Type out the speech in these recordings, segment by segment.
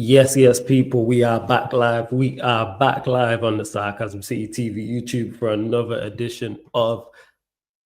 Yes, yes, people, we are back live. We are back live on the Sarcasm City TV YouTube for another edition of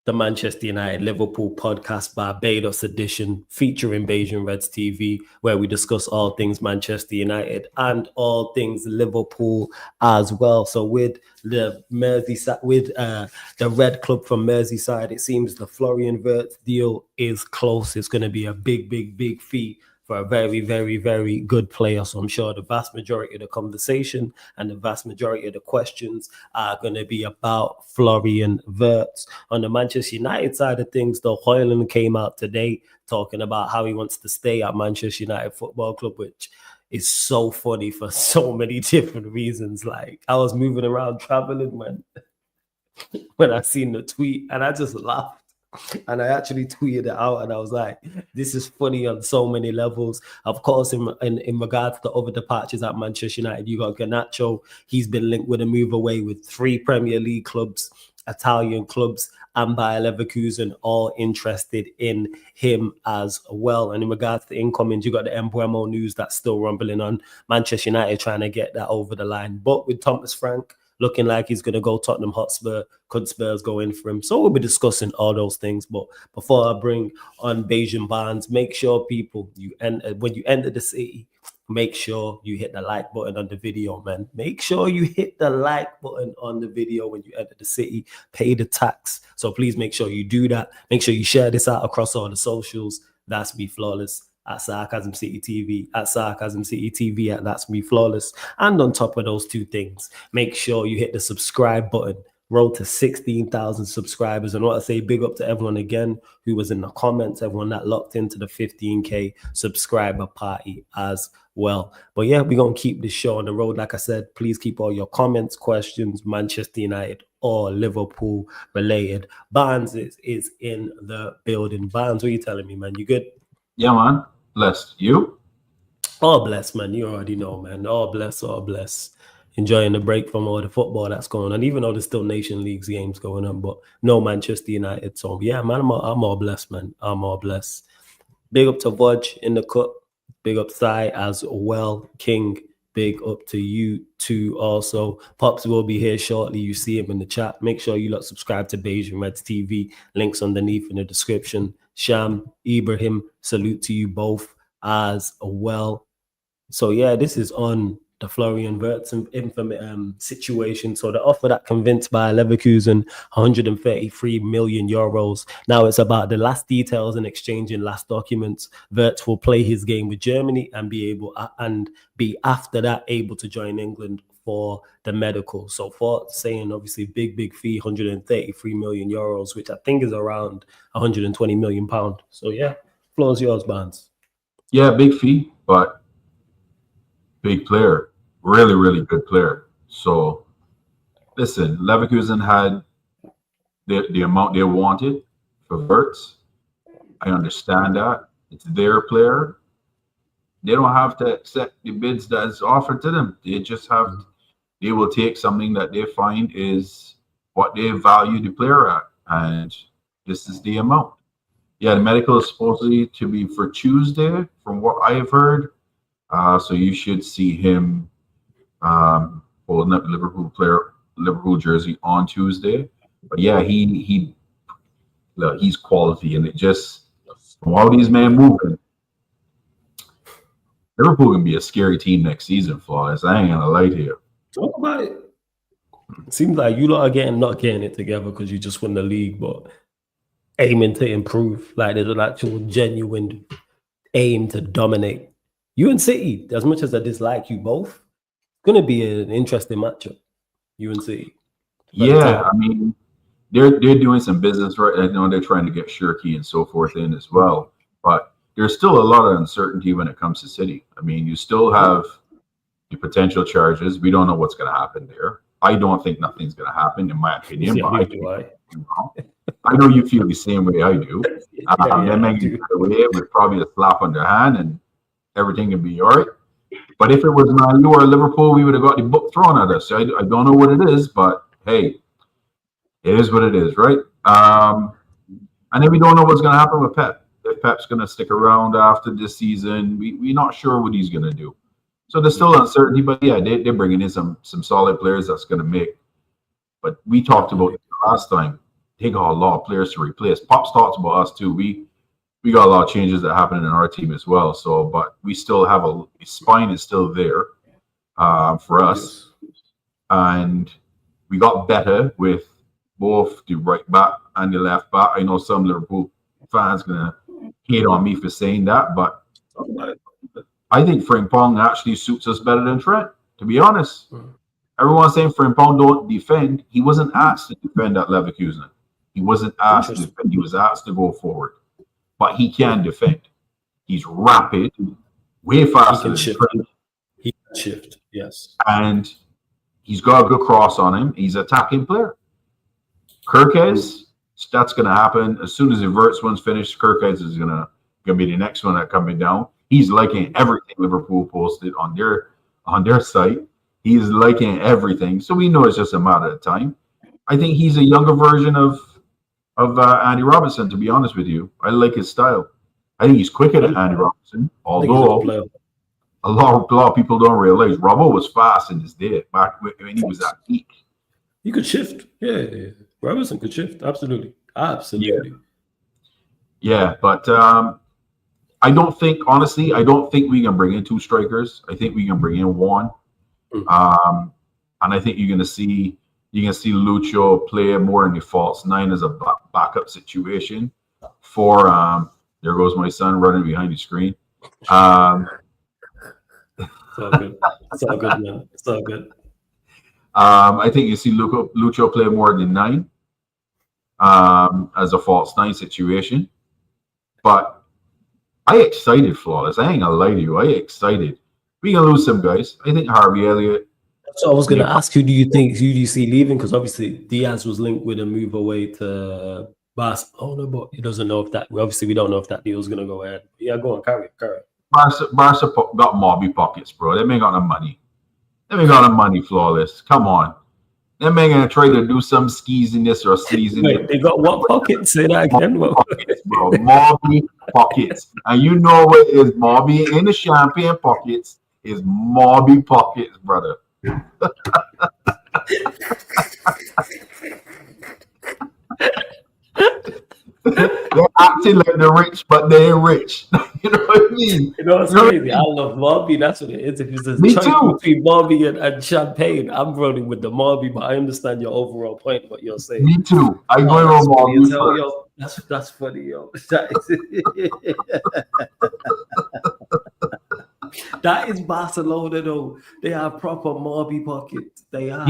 the Manchester United Liverpool podcast, Barbados edition, featuring Beijing Reds TV, where we discuss all things Manchester United and all things Liverpool as well. So with the Merseyside, with the Red Club from Merseyside, it seems the Florian Wirtz deal is close. It's going to be a big fee for a very, very, very good player. So I'm sure the vast majority of the conversation and the vast majority of the questions are going to be about Florian Wirtz. On the Manchester United side of things, though, Hojlund came out today talking about how he wants to stay at Manchester United Football Club, which is so funny for so many different reasons. Like, I was moving around traveling when I seen the tweet, and I just laughed. And I actually tweeted it out, and I was like, this is funny on so many levels. Of course, in regards to other departures at Manchester United, you got Konate. He's been linked with a move away with 3 Premier League clubs, Italian clubs, and Bayer Leverkusen all interested in him as well. And in regards to incomings, you got the Embuemo news that's still rumbling on. Manchester United trying to get that over the line. But with Thomas Frank looking like he's going to go Tottenham Hotspur, could Spurs go in for him? So we'll be discussing all those things. But before I bring on Beijing Barnes, make sure, people, when you enter the city, make sure you hit the like button on the video, man. Make sure you hit the like button on the video when you enter the city. Pay the tax. So please make sure you do that. Make sure you share this out across all the socials. That's Me Flawless at Sarcasm City TV, at Sarcasm City TV, at That's Me Flawless. And on top of those 2 things, make sure you hit the subscribe button. Road to 16,000 subscribers. And I want to say big up to everyone again who was in the comments, everyone that locked into the 15K subscriber party as well. But yeah, we're going to keep this show on the road. Like I said, please keep all your comments, questions, Manchester United or Liverpool related. Barnes is in the building. Barnes, what are you telling me, man? You good? Yeah, man. Blessed. You? All blessed, man. You already know, man. All blessed, all blessed. Enjoying the break from all the football that's going on, even though there's still Nation Leagues games going on, but no Manchester United. So yeah, man, I'm all blessed, man. I'm all blessed. Big up to Vodge in the cut. Big up Sai as well. King, big up to you too also. Pops will be here shortly. You see him in the chat. Make sure you lot subscribe to Beijing Reds TV. Links underneath in the description. Sham, Ibrahim, salute to you both as well. So yeah, this is on the Florian Wirtz situation. So the offer that convinced Bayer Leverkusen 133 million euros. Now it's about the last details and exchanging last documents. Wirtz will play his game with Germany and be after that able to join England for the medical. So for saying obviously big fee, 133 million euros, which I think is around 120 million pounds. So yeah, floor's yours, Barnes. Yeah, big fee, but big player. Really good player. So listen, Leverkusen had the amount they wanted for Wirtz. I understand that. It's their player. They don't have to accept the bids that's offered to them. They just have they will take something that they find is what they value the player at. And this is the amount. Yeah, the medical is supposedly to be for Tuesday, from what I have heard. So you should see him holding up the Liverpool jersey on Tuesday. But yeah, he's quality, and it just from all these men moving, Liverpool can be a scary team next season, Flawless. I ain't gonna lie to you. Talk about it. It seems like you lot are not getting it together because you just won the league, but aiming to improve. Like there's an actual genuine aim to dominate. You and City, as much as I dislike you both, it's going to be an interesting matchup. You and City. Yeah, I mean, they're doing some business, right? I know they're trying to get Shirky and so forth in as well, but there's still a lot of uncertainty when it comes to City. I mean, you still have the potential charges. We don't know what's going to happen there. I don't think nothing's going to happen, in my opinion. Yeah, but I know you feel the same way I do. They may get away with probably a slap on their hand and everything can be all right. But if it was Man U or Liverpool, we would have got the book thrown at us. I don't know what it is, but hey, it is what it is, right? And then we don't know what's going to happen with Pep. If Pep's going to stick around after this season, we're not sure what he's going to do. So there's still uncertainty, but yeah, they're bringing in some solid players that's going to make. But we talked about it last time. They got a lot of players to replace. Pops talks about us too. We got a lot of changes that happen in our team as well. So, but we still have a spine is still there for us, and we got better with both the right back and the left back. I know some Liverpool fans gonna hate on me for saying that, but I think Frimpong actually suits us better than Trent, to be honest. Everyone's saying Frimpong don't defend. He wasn't asked to defend at Leverkusen. He wasn't asked to defend. He was asked to go forward. But he can defend. He's rapid, way faster than Trent. He can shift, yes. And he's got a good cross on him. He's an attacking player. Kirkes, that's going to happen. As soon as the Wirtz one's finished, Kirkes is going to be the next one that coming down. He's liking everything Liverpool posted on their site. He's liking everything. So we know it's just a matter of time. I think he's a younger version of Andy Robertson, to be honest with you. I like his style. I think he's quicker than Andy Robertson, although a lot of people don't realize Robbo was fast in his day back when he was at peak. He could shift. Yeah. Robertson could shift. Absolutely. Yeah, but I don't think we can bring in two strikers. I think we can bring in one. And I think you're gonna see Lucho play more in the false nine as a backup situation for there goes my son running behind the screen. It's all good. It's all good, man. It's all good. I think you see Lucho play more than 9 as a false 9 situation. But I excited, Flawless. I ain't gonna lie to you. I excited. We gonna lose some guys. I think Harvey Elliott. So I was gonna ask, who do you see leaving? Because obviously Diaz was linked with a move away to Barcelona, but he doesn't know if that. Obviously, we don't know if that deal is gonna go ahead. Yeah, go on, carry. Barca got mobby pockets, bro. They ain't got no money. Flawless. Come on. Them ain't gonna try to do some skis in this or sleaze in Wait, they got what pockets? Say that again. Pockets, bro. Mobby pockets. And you know what is mobby in the champagne pockets is mobby pockets, brother. They're acting like they're rich, but they ain't rich. You know what I mean? You know what's crazy? I love Marby. That's what it is. If it's a choice between Marby and champagne, I'm rolling with the Marby, but I understand your overall point, what you're saying. Me too. I'm going on Marby. That's funny, yo. That is Barcelona, though. They have proper Marby pockets. They are.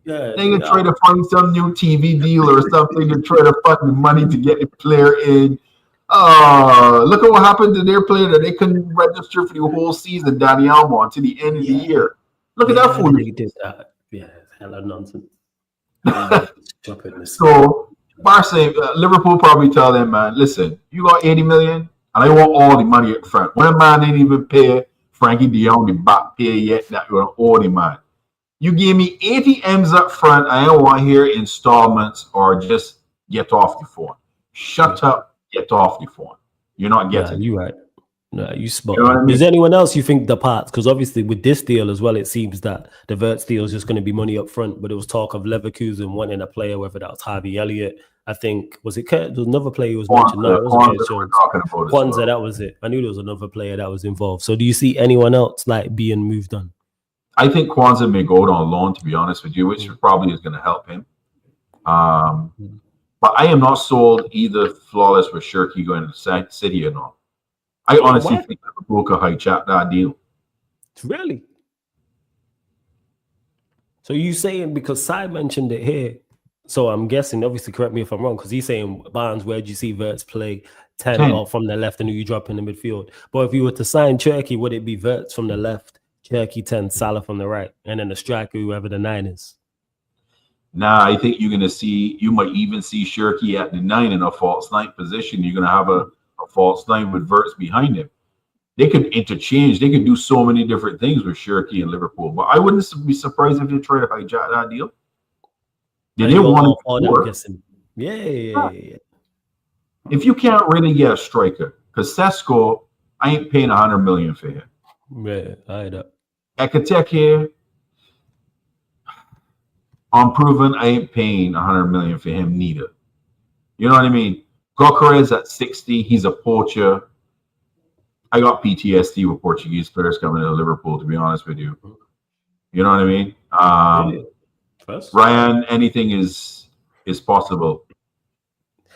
Yeah, they can try to find some new TV deal or something to try to find the money to get the player in. Look at what happened to their player that they couldn't register for the whole season, Danny Almo, until the end of the year. Look at that foolishness. He did that. Yeah, hella nonsense. So, Barca, Liverpool probably tell them, man, listen, you got 80 million, and I want all the money up front. One man didn't even pay Frankie de Jong the back pay yet that you're all the man. You gave me 80 M's up front. I don't want to hear installments or just get off the phone. Shut up, get off the phone. You're not getting you right. No, you spot. You know I mean? Is there anyone else you think departs? Because obviously with this deal as well, it seems that the Wirtz deal is just going to be money up front. But it was talk of Leverkusen wanting a player, whether that was Harvey Elliott. I think, was it Kurt? There was another player who was mentioned. No, it wasn't Kurt Jones. Kwanzaa, that was it. I knew there was another player that was involved. So do you see anyone else like being moved on? I think Kwanzaa may go on loan, to be honest with you, which probably is going to help him. But I am not sold either Flawless or Shirky going to the City or not. I honestly think Liverpool could hijack that deal. Really? So you saying, because Sai mentioned it here, so I'm guessing, obviously correct me if I'm wrong, because he's saying, Barnes, where do you see Wirtz play 10 or from the left and who you drop in the midfield? But if you were to sign Cherky, would it be Wirtz from the left, Cherky 10, Salah from the right, and then the striker, whoever the 9 is? Nah, I think you're going to see, you might even see Cherky at the 9 in a false 9 position. You're going to have a false 9 with Wirtz behind him. They could interchange. They could do so many different things with Cherky and Liverpool. But I wouldn't be surprised if they try to hijack that deal. They didn't want to work. Yeah. If you can't really get a striker, because Sesko, I ain't paying $100 million for him. Yeah, I know. Ekateke, unproven. I ain't paying 100 million for him neither. You know what I mean? Gokares at 60. He's a poacher. I got PTSD with Portuguese players coming to Liverpool, to be honest with you. You know what I mean? Ryan, anything is possible.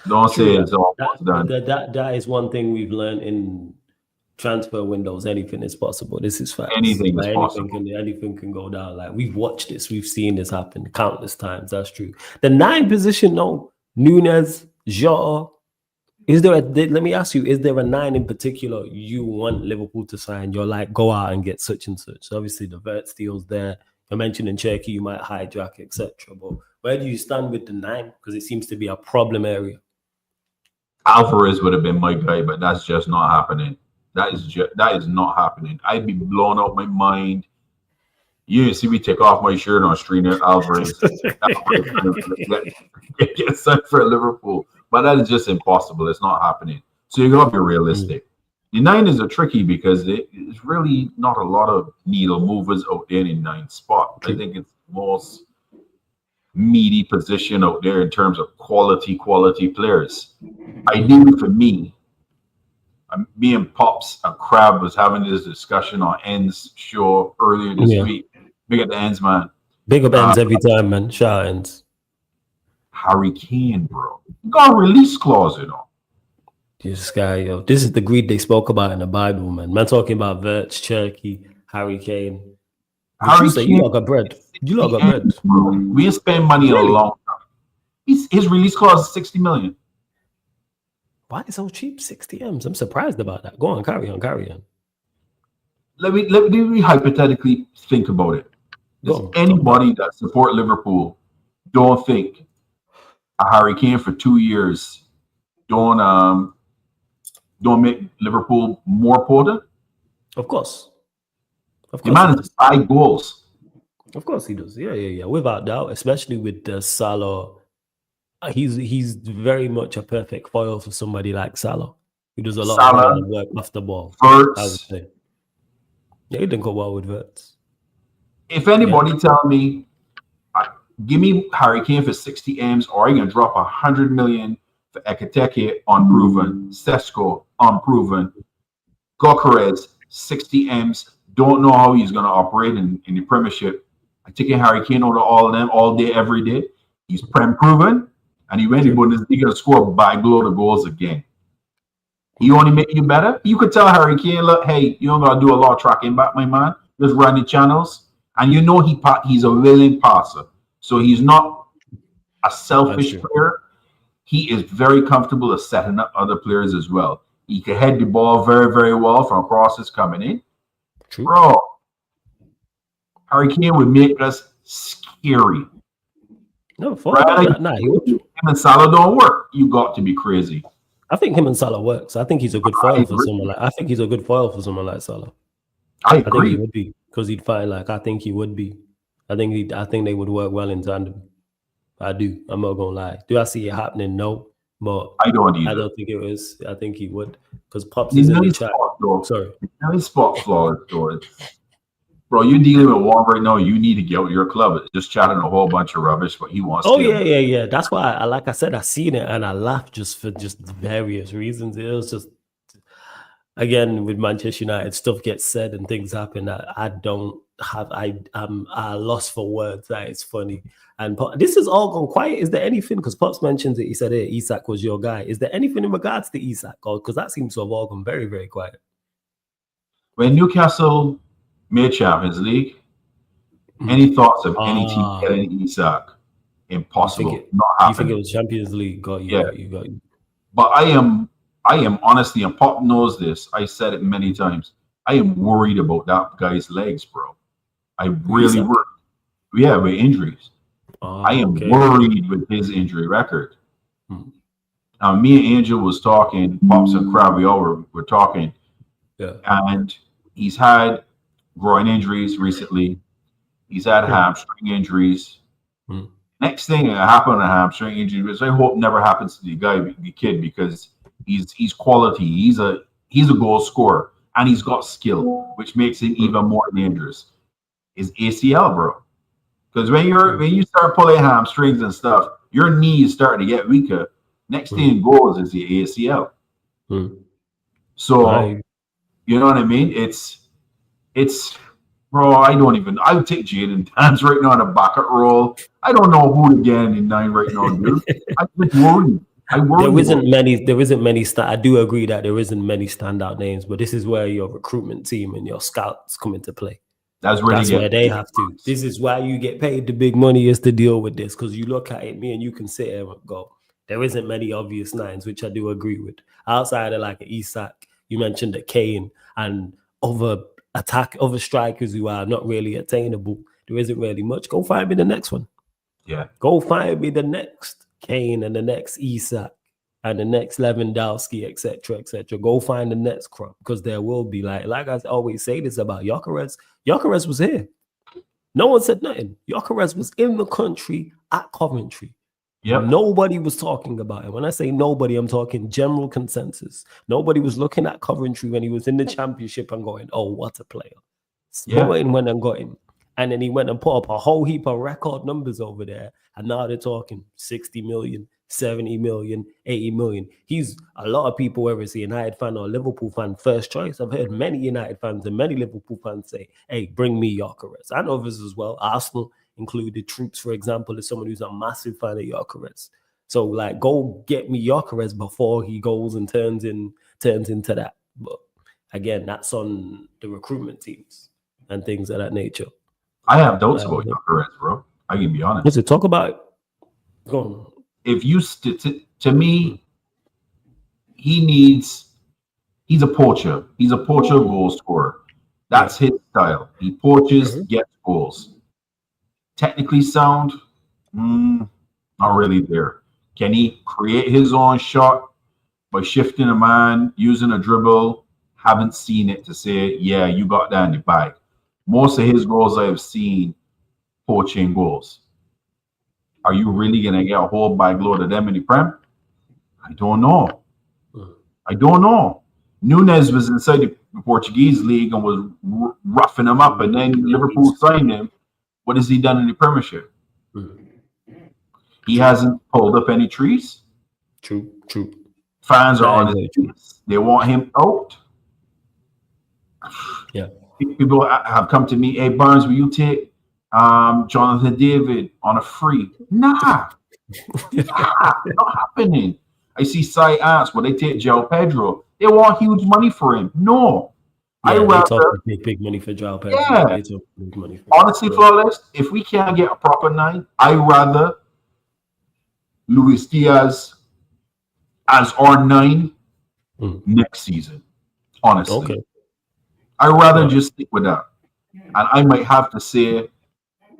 Don't say it's all done. That is one thing we've learned in transfer windows. Anything is possible. This is fact. Anything is possible. Anything can go down. Like, we've watched this. We've seen this happen countless times. That's true. The 9 position, no. Nunes, Jota. Let me ask you, is there a 9 in particular you want Liverpool to sign? You're like, go out and get such and such. So obviously the Wirtz deal's there. You're mentioning Cherky, you might hijack, etc. But where do you stand with the 9? Because it seems to be a problem Alvarez would have been my guy, but that's just not happening. That is not happening. I'd be blown out my mind. You see me take off my shirt on Streamer Alvarez. Get sent for Liverpool. But that is just impossible. It's not happening. So you got to be realistic. The 9 is a tricky because it's really not a lot of needle movers out there in 9 spot. I think it's the most meaty position out there in terms of quality players. Ideally for me, me and Pops and Crab was having this discussion on Ends show earlier this week. Big up the Ends, man. Big up Ends every time, man. Shout Ends. Harry Kane, bro. You got a release clause, you know. This guy, yo. This is the greed they spoke about in the Bible, man. Man talking about Wirtz, Cherky, Harry Kane. You lot got bread. You lot got bread. Bro. We ain't spend money in a long time. His release clause is 60 million. Why is it so cheap? 60 M's. I'm surprised about that. Go on, carry on. Let me hypothetically think about it. Does anybody that support Liverpool don't think a Harry Kane for 2 years don't make Liverpool more potent? Of course. The man has 5 goals. Of course he does. Yeah. Without doubt, especially with Salah. He's very much a perfect foil for somebody like Salah, who does a lot of work off the ball. Wirtz. I would say. Yeah, he didn't go well with Wirtz. If anybody tell me, give me Harry Kane for 60 M's, or you're going to drop 100 million for Ekateke, unproven, Sesko, unproven, Gokares, 60 M's, don't know how he's going to operate in the Premiership. I'm taking Harry Kane out of all of them all day, every day. He's proven, and he went in Bundesliga to score by below the goals again. He only make you better. You could tell Harry Kane, look, hey, you don't got to do a lot of tracking back, my man. Just run the channels. And you know he's a willing passer. So he's not a selfish player. He is very comfortable at setting up other players as well. He can head the ball very, very well from crosses coming in. True. Bro, Harry Kane would make us scary. No, him and Salah don't work. You got to be crazy. I think him and Salah works. I think he's a good foil for someone like. I think he's a good foil for someone like Salah. I agree. I think he would be, because he'd find I think he would be. I think they would work well in tandem. I do. I'm not gonna lie. Do I see it happening? No, but I don't either. I don't think it was. I think he would, because Pops is in the chat. Sorry. Nice spot flaws, bro. You're dealing with one right now. You need to get with your club. Just chatting a whole bunch of rubbish, but he wants. Yeah. That's why like I said, I seen it and I laughed just for various reasons. It was just, again, with Manchester United, stuff gets said and things happen that I'm lost for words. That is funny. And this is all gone quiet. Is there anything? Because Pops mentions it. He said, "Hey, Isak was your guy." Is there anything in regards to Isak? Because that seems to have all gone very, very quiet. When Newcastle made Champions League, any thoughts of any team getting Isak? Impossible. Not happening. You think it was Champions League? Got you. But I am honestly, and Pop knows this, I said it many times, I am worried about that guy's legs, bro. I really worry. Yeah, with injuries. I am worried with his injury record. Now, me and Angel was talking, Pops and Crab, we all were talking. Yeah. And he's had groin injuries recently. He's had hamstring injuries. Next thing that happened to hamstring injury, which I hope never happens to the kid, because he's quality. He's a goal scorer, and he's got skill, which makes him even more dangerous. is ACL, bro. Because when you start pulling hamstrings and stuff, your knees starting to get weaker. Next thing goes is the ACL. So you know what I mean? It's bro. I would take Jaden Dance right now on a bucket roll. I don't know who to get in 9 right now, dude. I'm just worried. I worry. There isn't many. I do agree that there isn't many standout names, but this is where your recruitment team and your scouts come into play. That's where they have to. This is why you get paid the big money, is to deal with this. Because you look at it, me and you can sit here and go, there isn't many obvious nines, which I do agree with. Outside of like Isak, you mentioned the Kane and other strikers who are not really attainable. There isn't really much. Go find me the next one. Yeah. Go find me the next Kane and the next Isak and the next Lewandowski, etc., etc. Go find the next crop, because there will be, like I always say this about Gyökeres. Gyökeres was here. No one said nothing. Gyökeres was in the country at Coventry. Yep. Nobody was talking about it. When I say nobody, I'm talking general consensus. Nobody was looking at Coventry when he was in the championship and going, oh, what a player. Sporting went and got him. And then he went and put up a whole heap of record numbers over there. And now they're talking 60 million, 70 million, 80 million. He's, a lot of people, whether it's a United fan or a Liverpool fan, first choice. I've heard many United fans and many Liverpool fans say, hey, bring me Gyökeres. And others as well. Arsenal included. Troops, for example, is someone who's a massive fan of Gyökeres. So, like, go get me Gyökeres before he goes and turns into that. But again, that's on the recruitment teams and things of that nature. I have doubts about Gyökeres, bro. I can be honest. Listen, talk about it. Go on. If you to me, he's a poacher. He's a poacher goal scorer. That's his style. He poaches, gets goals. Technically sound, not really there. Can he create his own shot by shifting a man, using a dribble? Haven't seen it to say, yeah, you got that in the bag. Most of his goals I have seen, poaching goals. Are you really going to get a whole bag load of them in the Prem? I don't know. Nunes was inside the Portuguese league and was roughing him up, and then Liverpool signed him. What has he done in the Premiership? He hasn't pulled up any trees. True. Fans are on his case. They want him out. Yeah. People have come to me, hey, Barnes, will you take Jonathan David on a free? Nah, not happening. I see Sai ask, will they take João Pedro? They want huge money for him. No. Yeah, I rather big money for João Pedro. Yeah. Big money for honestly, Flawless, if we can't get a proper 9, I rather Luis Diaz as our 9 next season. Honestly. Okay. I'd rather just stick with that. And I might have to say,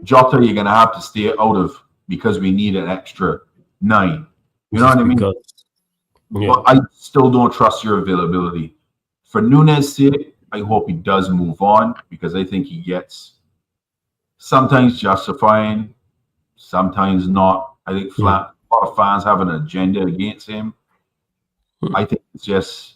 Jota, you're going to have to stay out of, because we need an extra 9. You know what I mean? But I still don't trust your availability. For Nunes' sake, I hope he does move on, because I think he gets sometimes justifying, sometimes not. I think a lot of fans have an agenda against him. I think it's just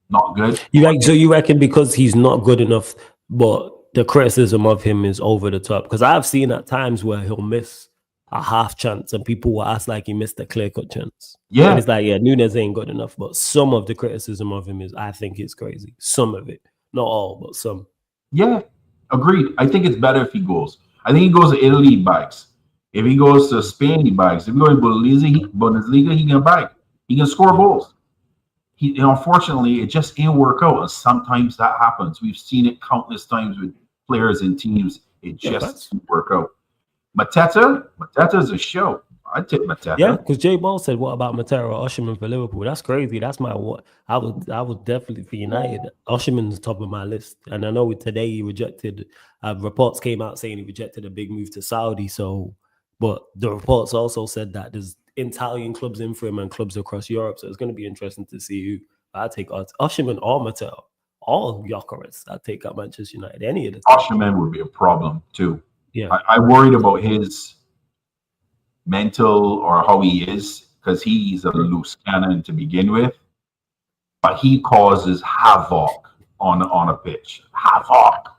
not good. You reckon because he's not good enough, but the criticism of him is over the top? Because I've seen at times where he'll miss a half chance and people will ask like he missed a clear-cut chance. Yeah. And it's like, Nunes ain't good enough. But some of the criticism of him is, I think it's crazy. Some of it. Not all, but some. Yeah, agreed. I think it's better if he goes. I think he goes to Italy, he bags. If he goes to Spain, he bags. If he goes to Bundesliga, he can bag. He can score goals. Unfortunately, it just ain't work out. And sometimes that happens. We've seen it countless times with players and teams. It just doesn't work out. Mateta's a show. I'd take Mateta. Yeah, because Jay Ball said, what about Mateta or Osherman for Liverpool? That's crazy. That's my what. I would definitely for United. Osherman's top of my list. And I know today he rejected, reports came out saying he rejected a big move to Saudi. So, but the reports also said that there's Italian clubs in for him and clubs across Europe. So it's going to be interesting to see who I take. Osherman or Mateta, or Gyökeres. I'd take out Manchester United. Any of the Osherman would be a problem too. Yeah, I worried about his mental or how he is, because he's a loose cannon to begin with, but he causes havoc on a pitch. Havoc.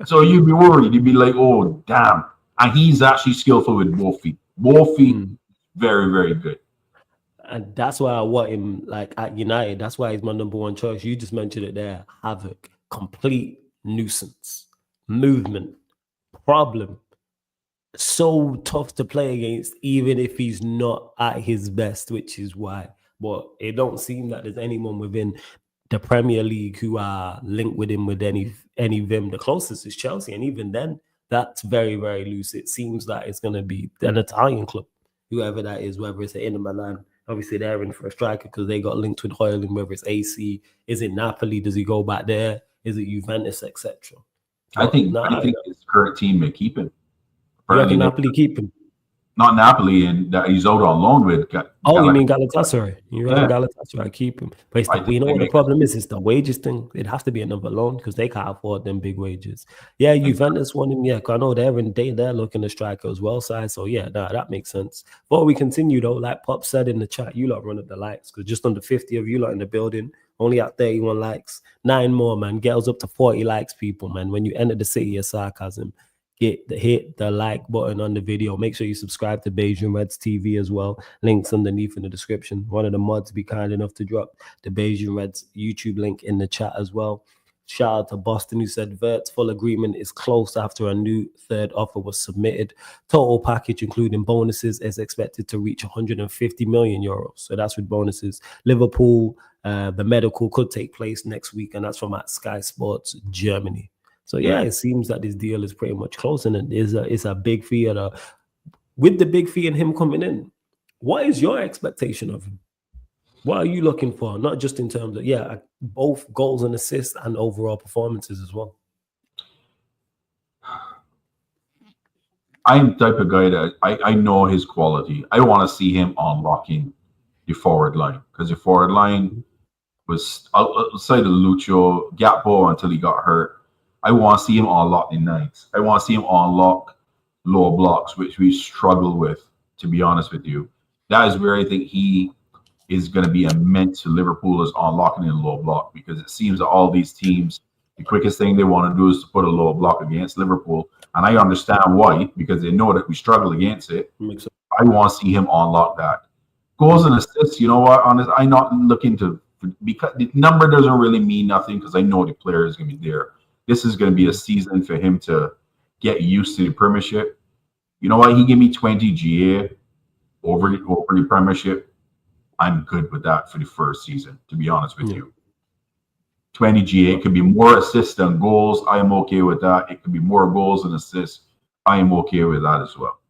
So you'd be worried. You'd be like, oh, damn. And he's actually skillful with both feet. Both feet, very, very good. And that's why I want him like at United. That's why he's my number one choice. You just mentioned it there. Havoc, complete nuisance, movement, problem. So tough to play against, even if he's not at his best, which is why. But it don't seem that there's anyone within the Premier League who are linked with him with any vim. The closest is Chelsea, and even then, that's very, very loose. It seems that it's going to be an Italian club, whoever that is, whether it's Inter Milan. Obviously, they're in for a striker because they got linked with Hojlund, whether it's AC, is it Napoli? Does he go back there? Is it Juventus, etc.? I think his current team may keep him. Yeah, can Napoli keep him? Not Napoli, and that he's out on loan with. You mean Galatasaray? You're right, Galatasaray, keep him. But you know what the problem is? It's the wages thing. It'd have to be another loan because they can't afford them big wages. Yeah, Juventus want him. Yeah, I know they're looking to striker as well, side. So yeah, that makes sense. Before we continue though, like Pop said in the chat, you lot run up the likes because just under 50 of you lot in the building, only at 31 likes. 9 more, man. Get us up to 40 likes, people, man. When you enter the city of sarcasm, hit the like button on the video. Make sure you subscribe to Beijing Reds TV as well. Links underneath in the description. One of the mods be kind enough to drop the Beijing Reds YouTube link in the chat as well. Shout out to Boston who said Wirtz full agreement is close after a new third offer was submitted. Total package including bonuses is expected to reach 150 million euros. So that's with bonuses. Liverpool, the medical could take place next week, and that's from at Sky Sports Germany. So yeah, it seems that this deal is pretty much close, and it's a big fee. With the big fee and him coming in, what is your expectation of him? What are you looking for? Not just in terms of both goals and assists and overall performances as well. I'm the type of guy that I know his quality. I want to see him unlocking the forward line because the forward line was outside of Lucho, Gakpo until he got hurt. I want to see him unlock the nights. I want to see him unlock low blocks, which we struggle with, to be honest with you. That is where I think he is going to be immense to Liverpool, is unlocking in low block, because it seems that all these teams, the quickest thing they want to do is to put a low block against Liverpool. And I understand why, because they know that we struggle against it. I want to see him unlock that. Goals and assists, you know what, honest, I'm not looking to, because the number doesn't really mean nothing because I know the player is going to be there. This is going to be a season for him to get used to the Premiership. You know what? He gave me 20 GA over the Premiership. I'm good with that for the first season, to be honest with you. 20 GA could be more assists than goals. I am okay with that. It could be more goals and assists. I am okay with that as well.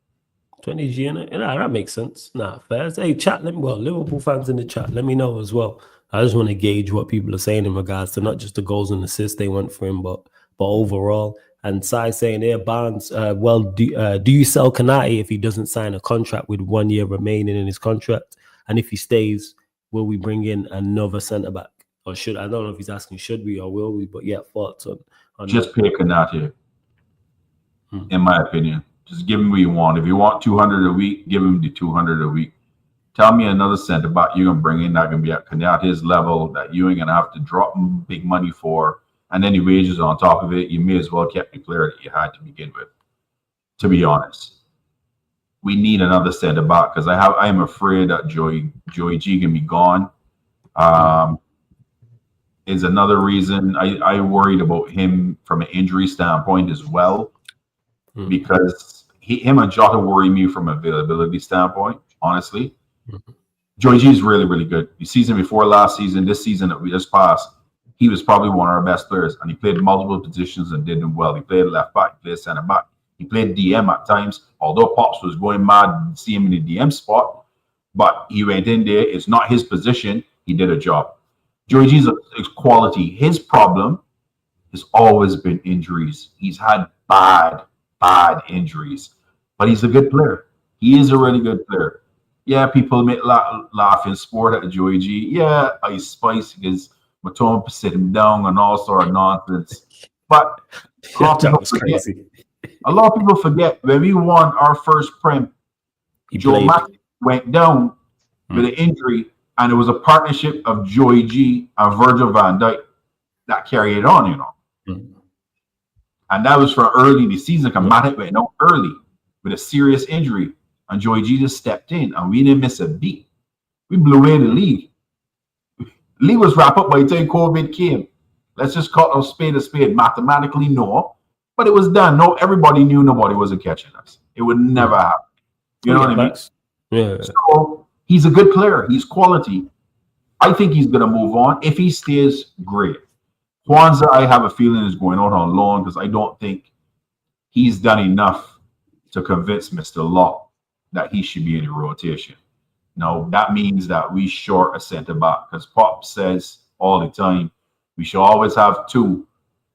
20 GA, that makes sense. Fair. Hey, chat. Liverpool fans in the chat, let me know as well. I just want to gauge what people are saying in regards to not just the goals and assists they went for him, but overall. And Sai saying here, Barnes, do you sell Konate if he doesn't sign a contract with 1 year remaining in his contract? And if he stays, will we bring in another centre back? Or I don't know if he's asking should we or will we, but yeah, thoughts on just pay Konate, in my opinion. Just give him what you want. If you want 200 a week, give him the 200 a week. Tell me another centre back you're going to bring in that going to be at Konate's level that you ain't going to have to drop big money for, and any wages on top of it. You may as well kept the player that you had to begin with, to be honest. We need another centre back because I am afraid that Joey G can be gone. Is another reason I worried about him from an injury standpoint as well, because him and Jota worry me from an availability standpoint, honestly. Joey G is really, really good. The season before last season, this season that we just passed, he was probably one of our best players, and he played multiple positions and did them well. He played left back, he played centre back, he played DM at times, although Pops was going mad to see him in the DM spot, but he went in there. It's not his position. He did a job. Joey G's quality. His problem has always been injuries. He's had bad injuries, but he's a good player. He is a really good player. Yeah, people make laugh in sport at Joey G. Yeah, Ice Spice because Matoma sit him down and all sort of nonsense. But a lot of people forget when we won our first Prem, Joe Matic went down with an injury, and it was a partnership of Joey G and Virgil van Dijk that carried it on, you know. And that was for early in the season. Konate went out early with a serious injury. And Joey Jesus stepped in, and we didn't miss a beat. We blew away the league. League was wrapped up by the time COVID came. Let's just call a spade a spade. Mathematically, no. But it was done. No, everybody knew nobody wasn't catching us. It would never happen. You know what I mean? Yeah. So he's a good player. He's quality. I think he's going to move on. If he stays, great. Kwanzaa, I have a feeling, is going out on loan because I don't think he's done enough to convince Mr. Locke that he should be in the rotation. Now, that means that we short a center back because Pop says all the time we should always have two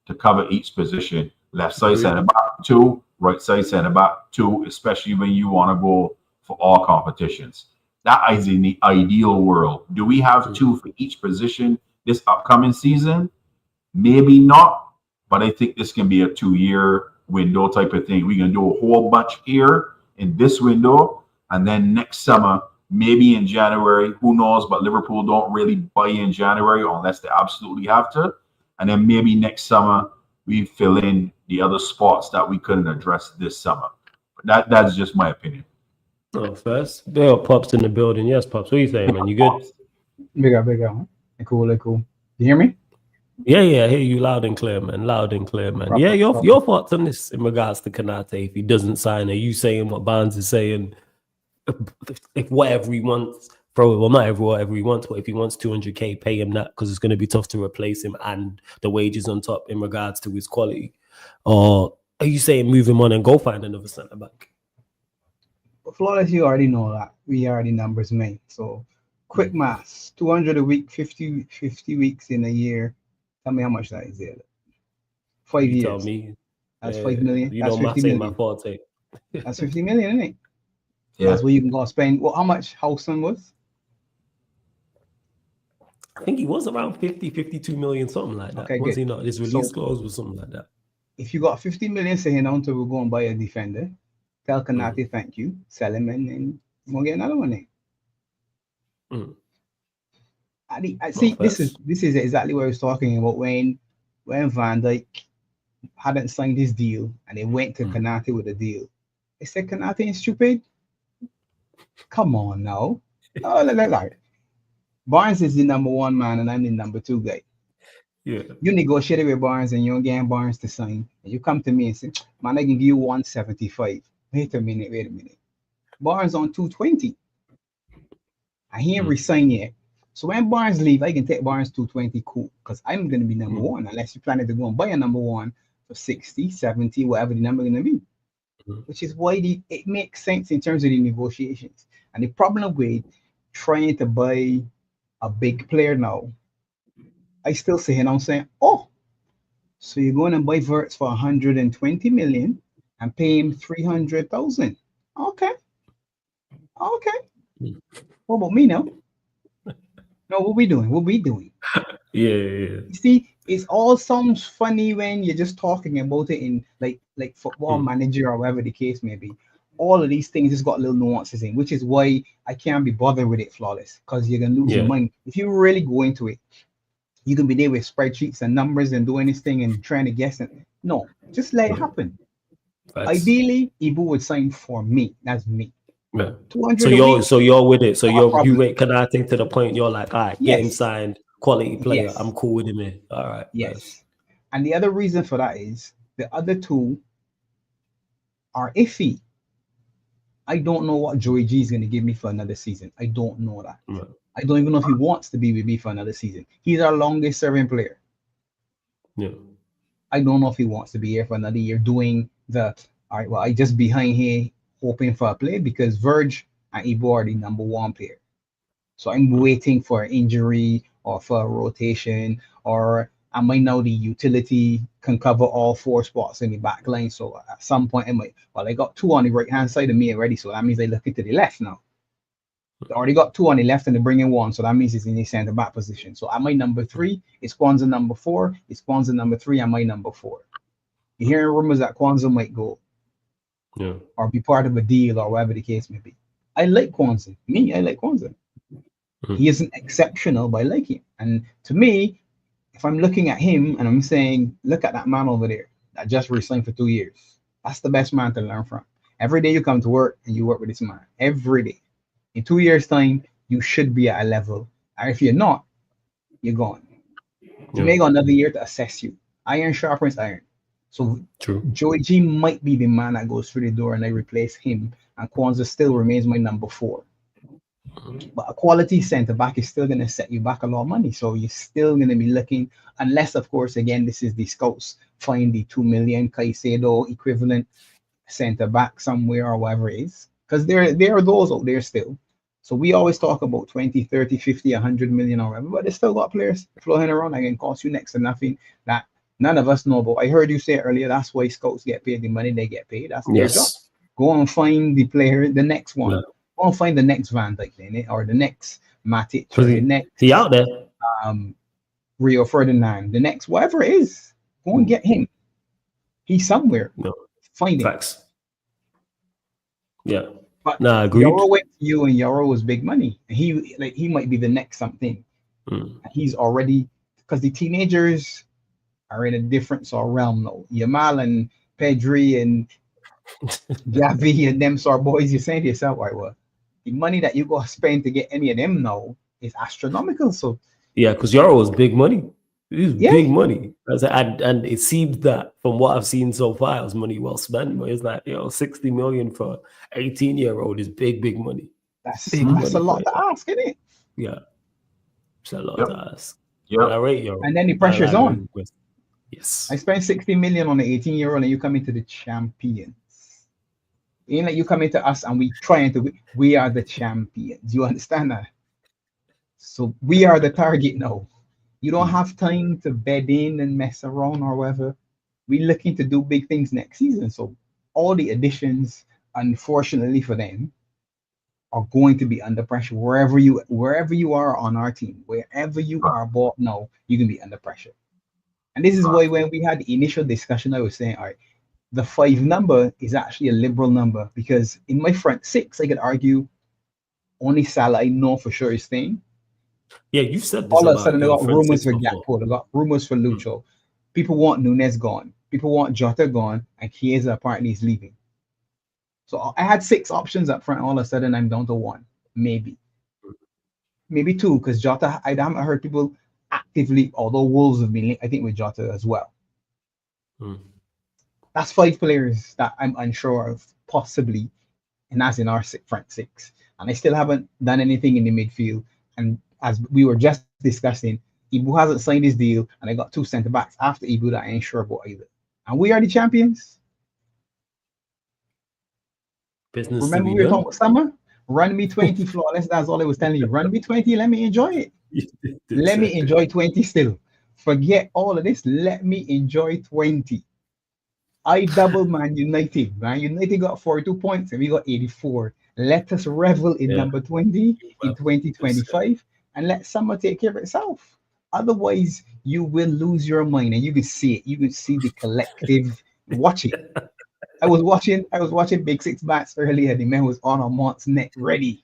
to cover each position. Left side center back, two. Right side center back, two, especially when you want to go for all competitions. That is in the ideal world. Do we have two for each position this upcoming season? Maybe not, but I think this can be a 2-year window type of thing. We can do a whole bunch here in this window, and then next summer, maybe in January, who knows, but Liverpool don't really buy in January unless they absolutely have to. And then maybe next summer, we fill in the other spots that we couldn't address this summer. But that's just my opinion. Oh, first, there are Pops in the building. Yes, Pops. What are you saying, man? You good? Big up. Cool. You hear me? Yeah, I hear you loud and clear, man. Loud and clear, man. Yeah, your thoughts on this in regards to Konate if he doesn't sign? Are you saying what Barnes is saying? If whatever he wants, probably not whatever he wants, but if he wants 200k, pay him that because it's going to be tough to replace him and the wages on top in regards to his quality. Or are you saying move him on and go find another centre back? But Flawless, you already know that we are the numbers made. So quick maths, 200 a week, 50 weeks in a year. Tell me how much that is there. 5 years. Tell me. That's 5 million. You That's know, 50 million. million. My forte. That's 50 million, isn't it? Yeah. That's where you can go spend. Well, how much Hojlund was? I think he was around 52 million, something like that. Okay, was good. he not? His release clause was something like that. If you got 50 million saying down to go and buy a defender, tell Konate thank you, sell him, and then we'll get another one there. I see. This is exactly what I was talking about when Van Dijk hadn't signed his deal and they went to Konate with a deal. They said Konate ain't stupid. Come on now. Oh, like Barnes is the number one man and I'm the number two guy. Yeah. You negotiated with Barnes and you're getting Barnes to sign. And you come to me and say, man, I can give you 175. Wait a minute. Barnes on 220. And he ain't resign yet. So when Barnes leave, I can take Barnes 220, cool. Because I'm going to be number one, unless you plan to go and buy a number one for 60, 70, whatever the number going to be. Which is why it makes sense in terms of the negotiations. And the problem with trying to buy a big player now, I still say, and I'm saying, oh, so you're going to buy Wirtz for 120 million and pay him 300,000. Okay. What about me now? No, what we doing? Yeah. You see, it all sounds funny when you're just talking about it in like football manager or whatever the case may be. All of these things just got little nuances in, which is why I can't be bothered with it, Flawless, because you're gonna lose your mind. If you really go into it, you can be there with spreadsheets and numbers and doing this thing and trying to guess it. No, just let it happen. Ideally, Ibu would sign for me. That's me. Yeah. So you're with it. So you rate Konate to the point you're like, all right, get him signed, quality player. Yes. I'm cool with him in. All right. Yes. And the other reason for that is the other two are iffy. I don't know what Joey G is going to give me for another season. I don't know that. Right. I don't even know if he wants to be with me for another season. He's our longest serving player. Yeah. I don't know if he wants to be here for another year doing that. All right, well, I just behind here hoping for a play because Verge and Ibo are the number one player. So I'm waiting for an injury or for a rotation, or am I now the utility can cover all four spots in the back line? So at some point, I got two on the right hand side of me already, so that means I look into the left now. I already got two on the left and they bring in one, so that means it's in the center back position. So am I number three? Is Kwanzaa number four? Is Kwanzaa number three? Am I number four? You're hearing rumors that Kwanzaa might go. Yeah. Or be part of a deal or whatever the case may be. I like Kwanzaa. I like Kwanzaa. He isn't exceptional, but I like him. And to me, if I'm looking at him and I'm saying, look at that man over there, that just resigned for 2 years. That's the best man to learn from. Every day you come to work and you work with this man. Every day. In 2 years' time, you should be at a level. And if you're not, you're gone. You may go another year to assess you. Iron sharpens iron. So True. Joey G might be the man that goes through the door and I replace him. And Kwanzaa still remains my number 4. But a quality centre back is still going to set you back a lot of money. So you're still going to be looking, unless, of course, again, this is the scouts find the 2 million Caicedo equivalent centre back somewhere or whatever it is. Because there are those out there still. So we always talk about 20, 30, 50, 100 million or whatever, but they still got players flowing around that can cost you next to nothing that none of us know about. I heard you say earlier, that's why scouts get paid the money they get paid. That's their job. Go and find the player, the next one. Yeah. Go and find the next Van Dijk or the next Matic, or the next he out there. Rio Ferdinand, the next whatever it is. Go and get him. He's somewhere. No. Find him. Facts. Yeah. But agreed. Euro went to you, and Euro was big money. And he might be the next something. He's already, because the teenagers are in a different sort of realm now. Yamal and Pedri and Gavi and them sort of boys, you're saying to yourself, all right, well, the money that you go spend to get any of them now is astronomical. So yeah, because Euro was big money. It was big money. And it seems that from what I've seen so far, it was money well spent. But it's like, 60 million for 18-year-old is big money. That's a lot to ask, isn't it? Yeah. It's a lot to ask. Yeah. I rate Euro. And then the pressure's on. Yes. I spent 60 million on the 18-year-old and you come into the champions. Ain't like you come into us and we are the champions. You understand that? So we are the target now. You don't have time to bed in and mess around or whatever. We're looking to do big things next season. So all the additions, unfortunately for them, are going to be under pressure wherever you are on our team. Wherever you are bought now, you can be under pressure. And this is why when we had the initial discussion, I was saying, all right, the 5 number is actually a liberal number, because in my front 6, I could argue only Salah I know for sure is staying. Yeah, you said this. All of a sudden, they got rumors for Gakpo, they got rumors for Lucho. People want Nunes gone. People want Jota gone, and Chiesa apparently is leaving. So I had 6 options up front. All of a sudden, I'm down to 1, maybe 2, because Jota, I haven't heard people actively, although Wolves have been linked, I think, with Jota as well. That's 5 players that I'm unsure of, possibly, and that's in our front 6. And I still haven't done anything in the midfield. And as we were just discussing, Ibu hasn't signed his deal, and I got 2 centre backs after Ibu that I ain't sure about either. And we are the champions. Business. Remember we were talking about summer? Run me 20 flawless. That's all I was telling you. Run me 20. Let me enjoy it. Let me enjoy 20 still. Forget all of this. Let me enjoy 20. I doubled Man United. Man United got 42 points and we got 84. Let us revel in number 20 in 2025 and let summer take care of itself. Otherwise, you will lose your mind, and you can see it. You can see the collective watching. I was watching Big Six Bats earlier. The man was on Mont's neck ready.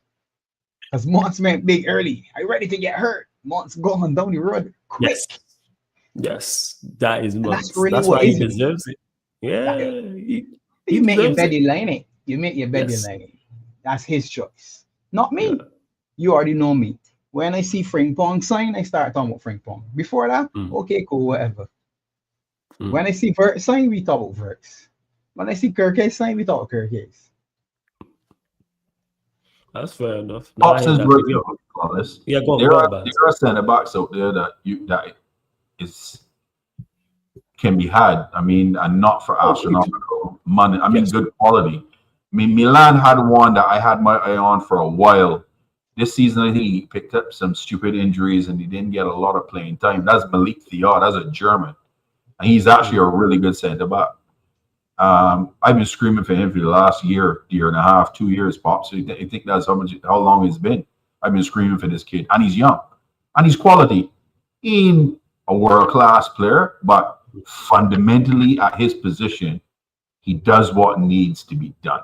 Because Mont's went big early. I ready to get hurt. Mont's going down the road quick. Yes. That is Mont. That's, really that's why he deserves it. Yeah. You make your bed in line it. You make your bed in line. That's his choice. Not me. Yeah. You already know me. When I see Frimpong sign, I start talking about Frimpong. Before that, okay, cool, whatever. When I see Wirtz sign, we talk about Wirtz. When I see Kirkes sign, we talk about Kirkes. That's fair enough. Pops is really honest. Yeah, go on. There are centre backs out there that can be had. I mean, and not for astronomical money. I mean, good quality. I mean, Milan had one that I had my eye on for a while. This season, I think he picked up some stupid injuries and he didn't get a lot of playing time. That's Malik Thiaw. That's a German. And he's actually a really good centre back. I've been screaming for him for the last year and a half, 2 years, Pops. So I think that's how long it's been. I've been screaming for this kid. And he's young. And he's quality. He ain't a world-class player, but fundamentally at his position, he does what needs to be done.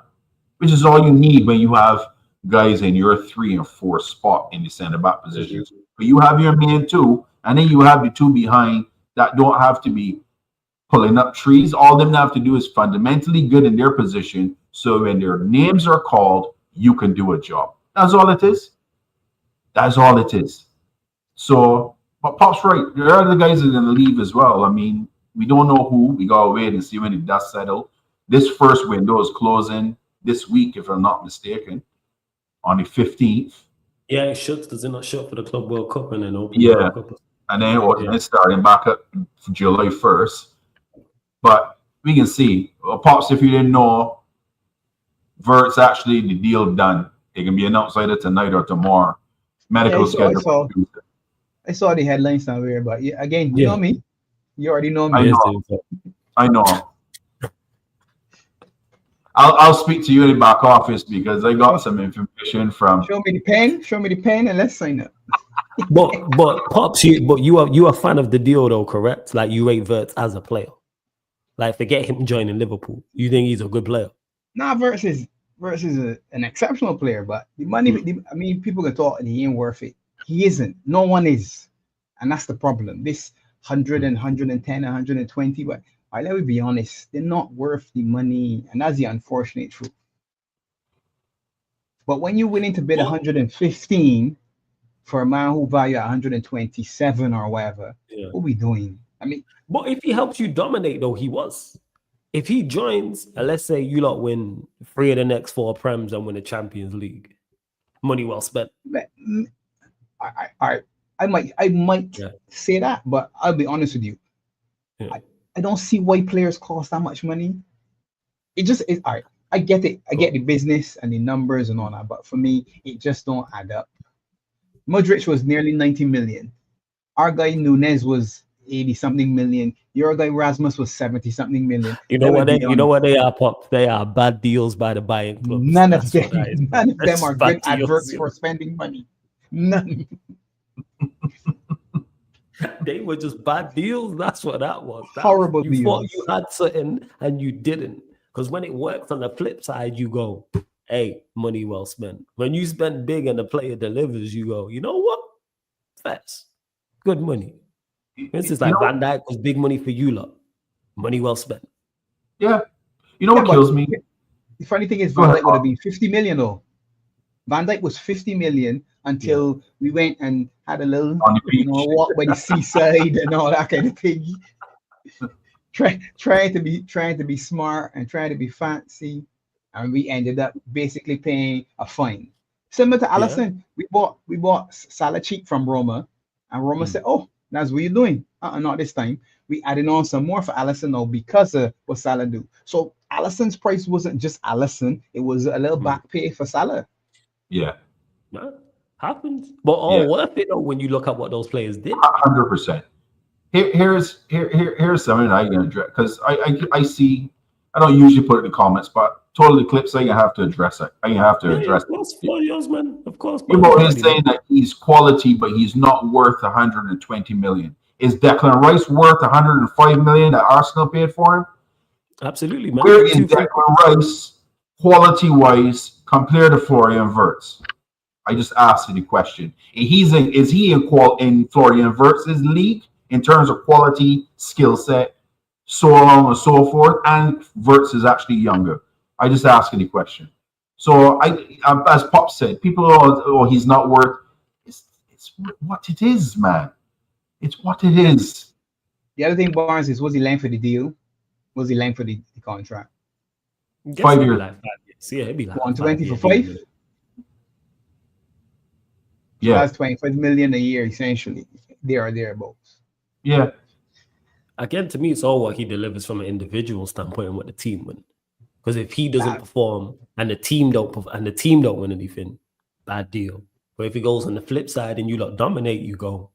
Which is all you need when you have guys in your 3 and 4 spot in the centre back positions. But you have your man 2, and then you have the 2 behind that don't have to be pulling up trees. All them have to do is fundamentally good in their position. So when their names are called, you can do a job. That's all it is. That's all it is. So, but Pop's right. There are other guys that are going to leave as well. I mean, we don't know who. We got to wait and see when the dust settles. This first window is closing this week, if I'm not mistaken, on the 15th. Yeah, it shuts. Does it not shut for the Club World Cup and then open? Yeah, and then it's starting back up for July 1st. But we can see. Well, Pops, if you didn't know, Wirtz actually the deal done. It can be announced either tonight or tomorrow. Medical schedule. I saw the headlines somewhere, but again, you know me. You already know me. I know. I'll speak to you in the back office because I got some information from. Show me the pen, and let's sign up. but Pops, you are a fan of the deal though, correct? Like you rate Wirtz as a player. Like forget him joining Liverpool. You think he's a good player? Nah, Wirtz is an exceptional player, but the money. I mean, people can talk and he ain't worth it. He isn't. No one is, and that's the problem. This 100 and 110, 120, but. All right, let me be honest, they're not worth the money, and that's the unfortunate truth. But when you're willing to bid 115 for a man who value 127 or whatever, what are we doing? I mean, but if he helps you dominate, though, he was. If he joins, and let's say you lot win 3 of the next 4 Prems and win the Champions League, money well spent. I might say that, but I'll be honest with you. Yeah. I don't see why players cost that much money. It just is all right. I get it. I get the business and the numbers and all that, but for me, it just don't add up. Modric was nearly 90 million. Our guy Nunez was 80-something million. Your guy Rasmus was 70-something million. You know what they are, Pop? They are bad deals by the buying club. None of them are good adverts for spending money. None. They were just bad deals. That's what that was. Horrible deals. You thought you had something and you didn't. Because when it works on the flip side, you go, hey, money well spent. When you spend big and the player delivers, you go, you know what? That's good money. This is like Van Dijk was big money for you lot. Money well spent. Yeah. You know what kills me? The funny thing is Van Dijk would have been 50 million though. Van Dijk was 50 million until we went and had a little walk by the seaside and all that kind of thing. Trying to be smart and trying to be fancy, and we ended up basically paying a fine. Similar to Alisson, we bought Salah cheap from Roma, and Roma said, "Oh, that's what you're doing." Not this time. We added on some more for Alisson now because of what Salah do. So Alisson's price wasn't just Alisson; it was a little back pay for Salah. Yeah. Happens, but all worth it though when you look at what those players did. 100%. Here's something I can address because I see. I don't usually put it in the comments, but totally clips. I have to address it. I have to address it. Man. Of course. He's saying that he's quality, but he's not worth 120 million. Is Declan Rice worth 105 million that Arsenal paid for him? Absolutely, man. Where is Declan Rice quality-wise compared to Florian Wirtz? I just asked you the question. Is he in Florian Wirtz's league in terms of quality, skill set, so on and so forth? And Wirtz is actually younger. I just asked you the question. So as Pop said, people he's not worth. It's what it is, man. It's what it is. The other thing, Barnes, is was he length for the deal? Was he length for the contract? 5 years. Like 5 years. Yeah, it'd be like 120 for 5. Yeah, that's 25 million a year essentially. There or thereabouts. Yeah. Again, to me, it's all what he delivers from an individual standpoint and what the team win. Because if he doesn't perform and the team don't win anything, bad deal. But if it goes on the flip side and you lot dominate, you go,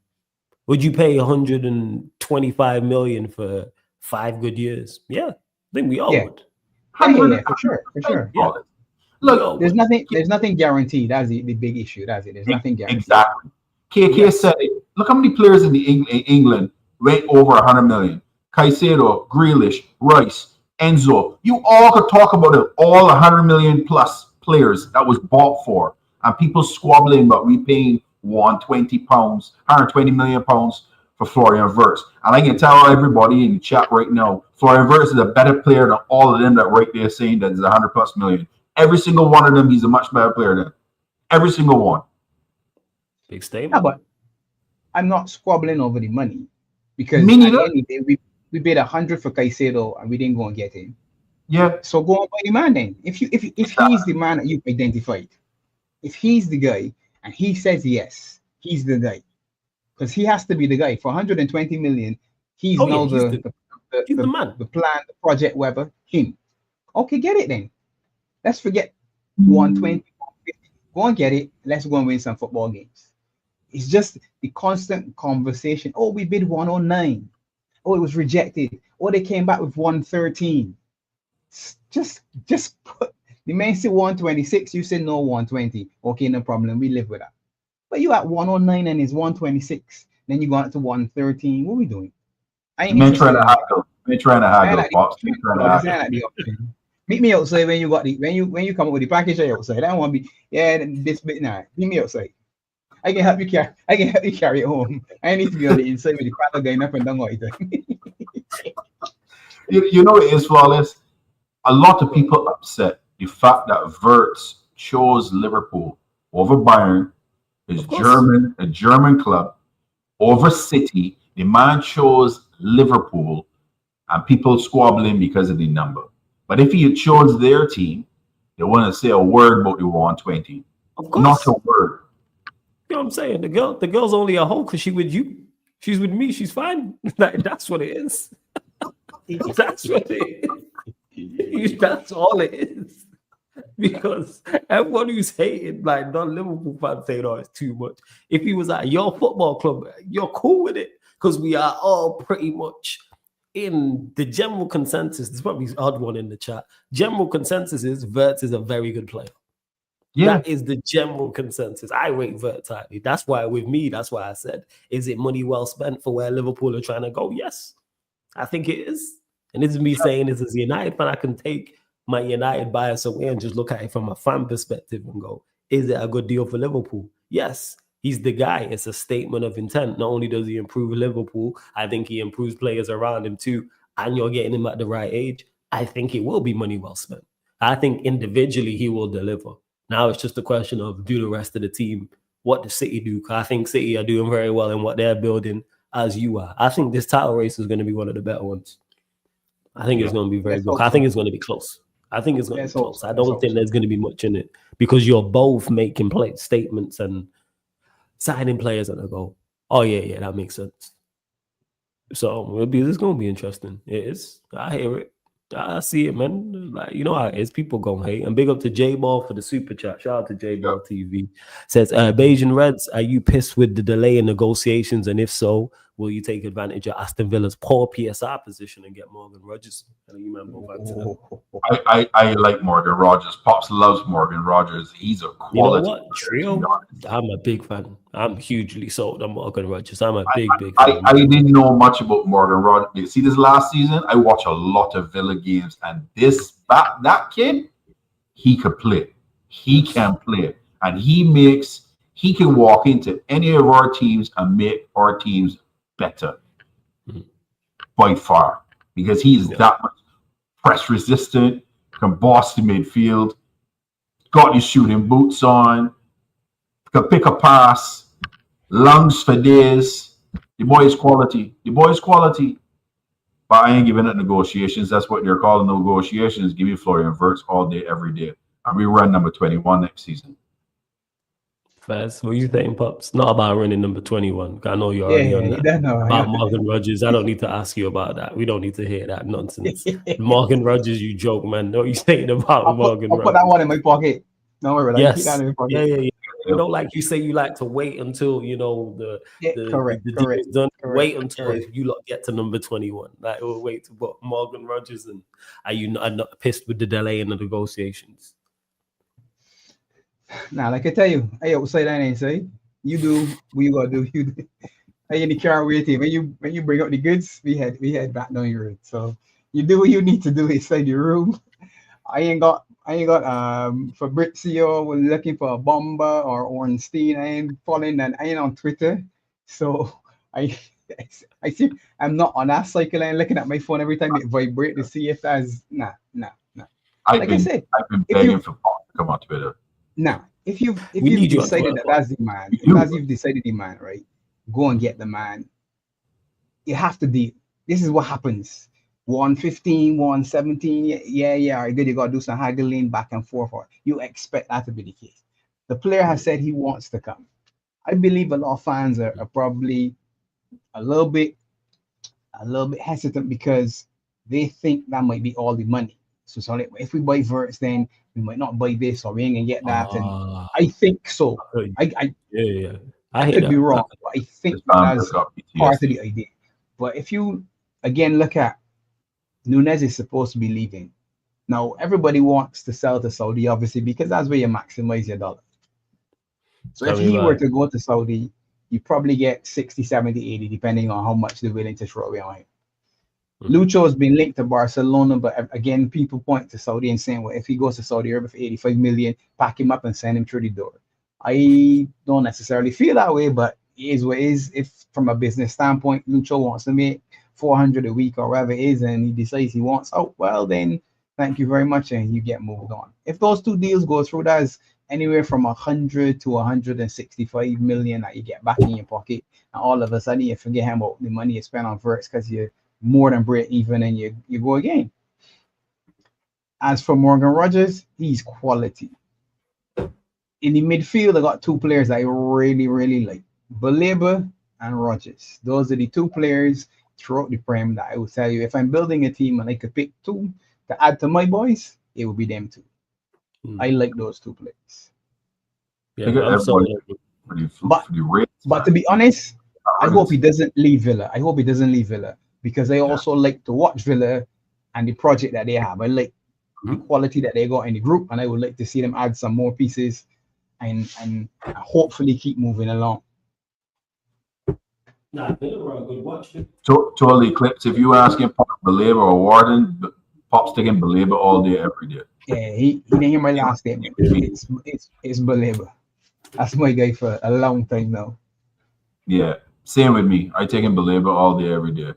would you pay 125 million for 5 good years? Yeah, I think we all would. Yeah, for sure. Yeah. Look, there's nothing guaranteed. That's the big issue. That's it. There's nothing guaranteed. Exactly. KK said it. Look how many players in England went over 100 million. Caicedo, Grealish, Rice, Enzo. You all could talk about it. All 100 million plus players that was bought for, and people squabbling about we paying £120 million for Florian Wirtz. And I can tell everybody in the chat right now, Florian Wirtz is a better player than all of them that right there saying that is 100+ million. Every single one of them, he's a much better player than every single one. Big Yeah, statement. but I'm not squabbling over the money because Me at neither. the end of the day, we paid 100 for Caicedo and we didn't go and get him. Yeah. So go on by the man then. If he's the man that you've identified, if he's the guy and he says yes, he's the guy. Because he has to be the guy. For 120 million, he's Oh, now yeah, he's the man. the plan, the project, whatever, him. Okay, get it then. Let's forget 120, 150. Go and get it. Let's go and win some football games. It's just the constant conversation. Oh, we bid 109. Oh, it was rejected. Oh, they came back with 113. Just put the man said 126. You said no 120. Okay, no problem. We live with that. But you at 109 and it's 126. Then you go out to 113. What are we doing? I ain't Man interested trying in to that. haggle. Man trying to haggle, Pops. Man trying to Well, haggle. at the option. Meet me outside when you got the when you come up with the package outside. I don't want to be this bit now. Meet me outside. I can help you carry it home. I need to be on the inside with the cracker going up and down all the time. You know it is, Flawless. A lot of people upset the fact that Wirtz chose Liverpool over Bayern, a German club, over City. The man chose Liverpool, and people squabbling because of the number. But if he had chose their team, they wouldn't say a word about the 120. Of course. Not a word. You know what I'm saying? The girl's only a hoe because she with you. She's with me. She's fine. Like, that's what it is. That's what it is. That's all it is. Because everyone who's hating, like non-Liverpool fans saying, oh, it's too much. If he was at your football club, you're cool with it. Because we are all pretty much in the general consensus. There's probably an odd one in the chat. General consensus is Wirtz is a very good player. Yeah. That is the general consensus. I rate Wirtz highly. That's why with me, that's why I said, is it money well spent for where Liverpool are trying to go? Yes, I think it is. And this is me saying this as a United fan. I can take my United bias away and just look at it from a fan perspective and go, is it a good deal for Liverpool? Yes, he's the guy. It's a statement of intent. Not only does he improve Liverpool, I think he improves players around him too. And you're getting him at the right age. I think it will be money well spent. I think individually he will deliver. Now it's just a question of do the rest of the team, what does City do? I think City are doing very well in what they're building as you are. I think this title race is going to be one of the better ones. I think it's going to be very good. I think it's going to be close. I think it's going to be close. I don't think there's going to be much in it because you're both making statements and signing players and I go, oh, yeah, that makes sense. So this is going to be interesting. It is. I hear it. I see it, man. Like, you know how it is. People go hate. And big up to J Ball for the super chat. Shout out to J Ball TV. Says, Bayesian Reds, are you pissed with the delay in negotiations? And if so, will you take advantage of Aston Villa's poor PSR position and get Morgan Rogers? I like Morgan Rogers. Pops loves Morgan Rogers. He's a quality. You know what? Trio, I'm a big fan. I'm hugely sold on Morgan Rogers. I'm a big fan. I didn't know much about Morgan Rogers. You see, this last season, I watched a lot of Villa games, and that kid, he could play. He can play. And he can walk into any of our teams and make our teams better by far because he's that much press resistant, can boss the midfield, got his shooting boots on, can pick a pass, lungs for days. The boy is quality. But I ain't giving it negotiations. That's what they're calling negotiations. Give me Florian Wirtz all day, every day. And we run number 21 next season. Fast. What you saying, Pops? Not about running number 21. I know you're already on that. About Morgan Rogers, I don't need to ask you about that. We don't need to hear that nonsense. Morgan Rogers, you joke, man. What are you saying about Morgan Rogers? I'll put that one in my pocket. Don't worry about yes. Keep that in my pocket. Yeah. You know, like you say, you like to wait until, you know, the deal is done. Wait until you lot get to number 21. Like, we'll wait to put Morgan Rogers and are you not pissed with the delay in the negotiations? Now, like I tell you, I outside and inside. You do what you gotta do. You do. I in the car waiting. When you bring out the goods, we head back down your road. So you do what you need to do inside your room. I ain't got Fabrizio was looking for a bomber or Ornstein. I ain't following that. I ain't on Twitter. So I I see. I'm not on that cycle and looking at my phone every time it vibrate to see if that's nah. Like I said, I've been if begging you for Pop to come on Twitter. if you've We need you on decided Twitter, that that's the man, if that's you've decided the man, right? Go and get the man. You have to deal. This is what happens. 115, 117, all right, good. You gotta do some haggling back and forth. Or you expect that to be the case. The player has said he wants to come. I believe a lot of fans are probably a little bit hesitant because they think that might be all the money. So sorry, if we buy Wirtz, then we might not buy this or we ain't gonna get that. And I think so. I yeah. I hear could be that. wrong, but I think This man that's broke up part of PTSD. the idea. But if you again look at Nunez is supposed to be leaving. Now everybody wants to sell to Saudi, obviously, because that's where you maximize your dollar. So Tell if me he about were it. to go to Saudi, you probably get 60, 70, 80, depending on how much they're willing to throw away on him. Lucho has been linked to Barcelona, but again, people point to Saudi and saying, well, if he goes to Saudi Arabia for 85 million, pack him up and send him through the door. I don't necessarily feel that way, but it is what it is. If from a business standpoint, Lucho wants to make 400 a week or whatever it is, and he decides he wants out, well, then thank you very much, and you get moved on. If those two deals go through, that's anywhere from 100 to 165 million that you get back in your pocket, and all of a sudden you forget about the money you spent on Wirtz because you're more than break even and you go again. As for Morgan Rogers, he's quality. In the midfield, I got two players I really like. Baleba and Rogers. Those are the two players throughout the Prem that I will tell you, if I'm building a team and I could pick two to add to my boys, it would be them two. I like those two players. Yeah, I'm sorry. But to be honest, I hope he doesn't leave Villa. Because I also like to watch Villa and the project that they have. I like the quality that they got in the group, and I would like to see them add some more pieces and hopefully keep moving along. Nah, Villa were a good watch. Totally clips. If you ask him Pop Baleba or Warden, Pop's taking Baleba all day, every day. Yeah, he didn't hear my last statement. It's Baleba. That's my guy for a long time now. Yeah, same with me. I take him Baleba all day, every day.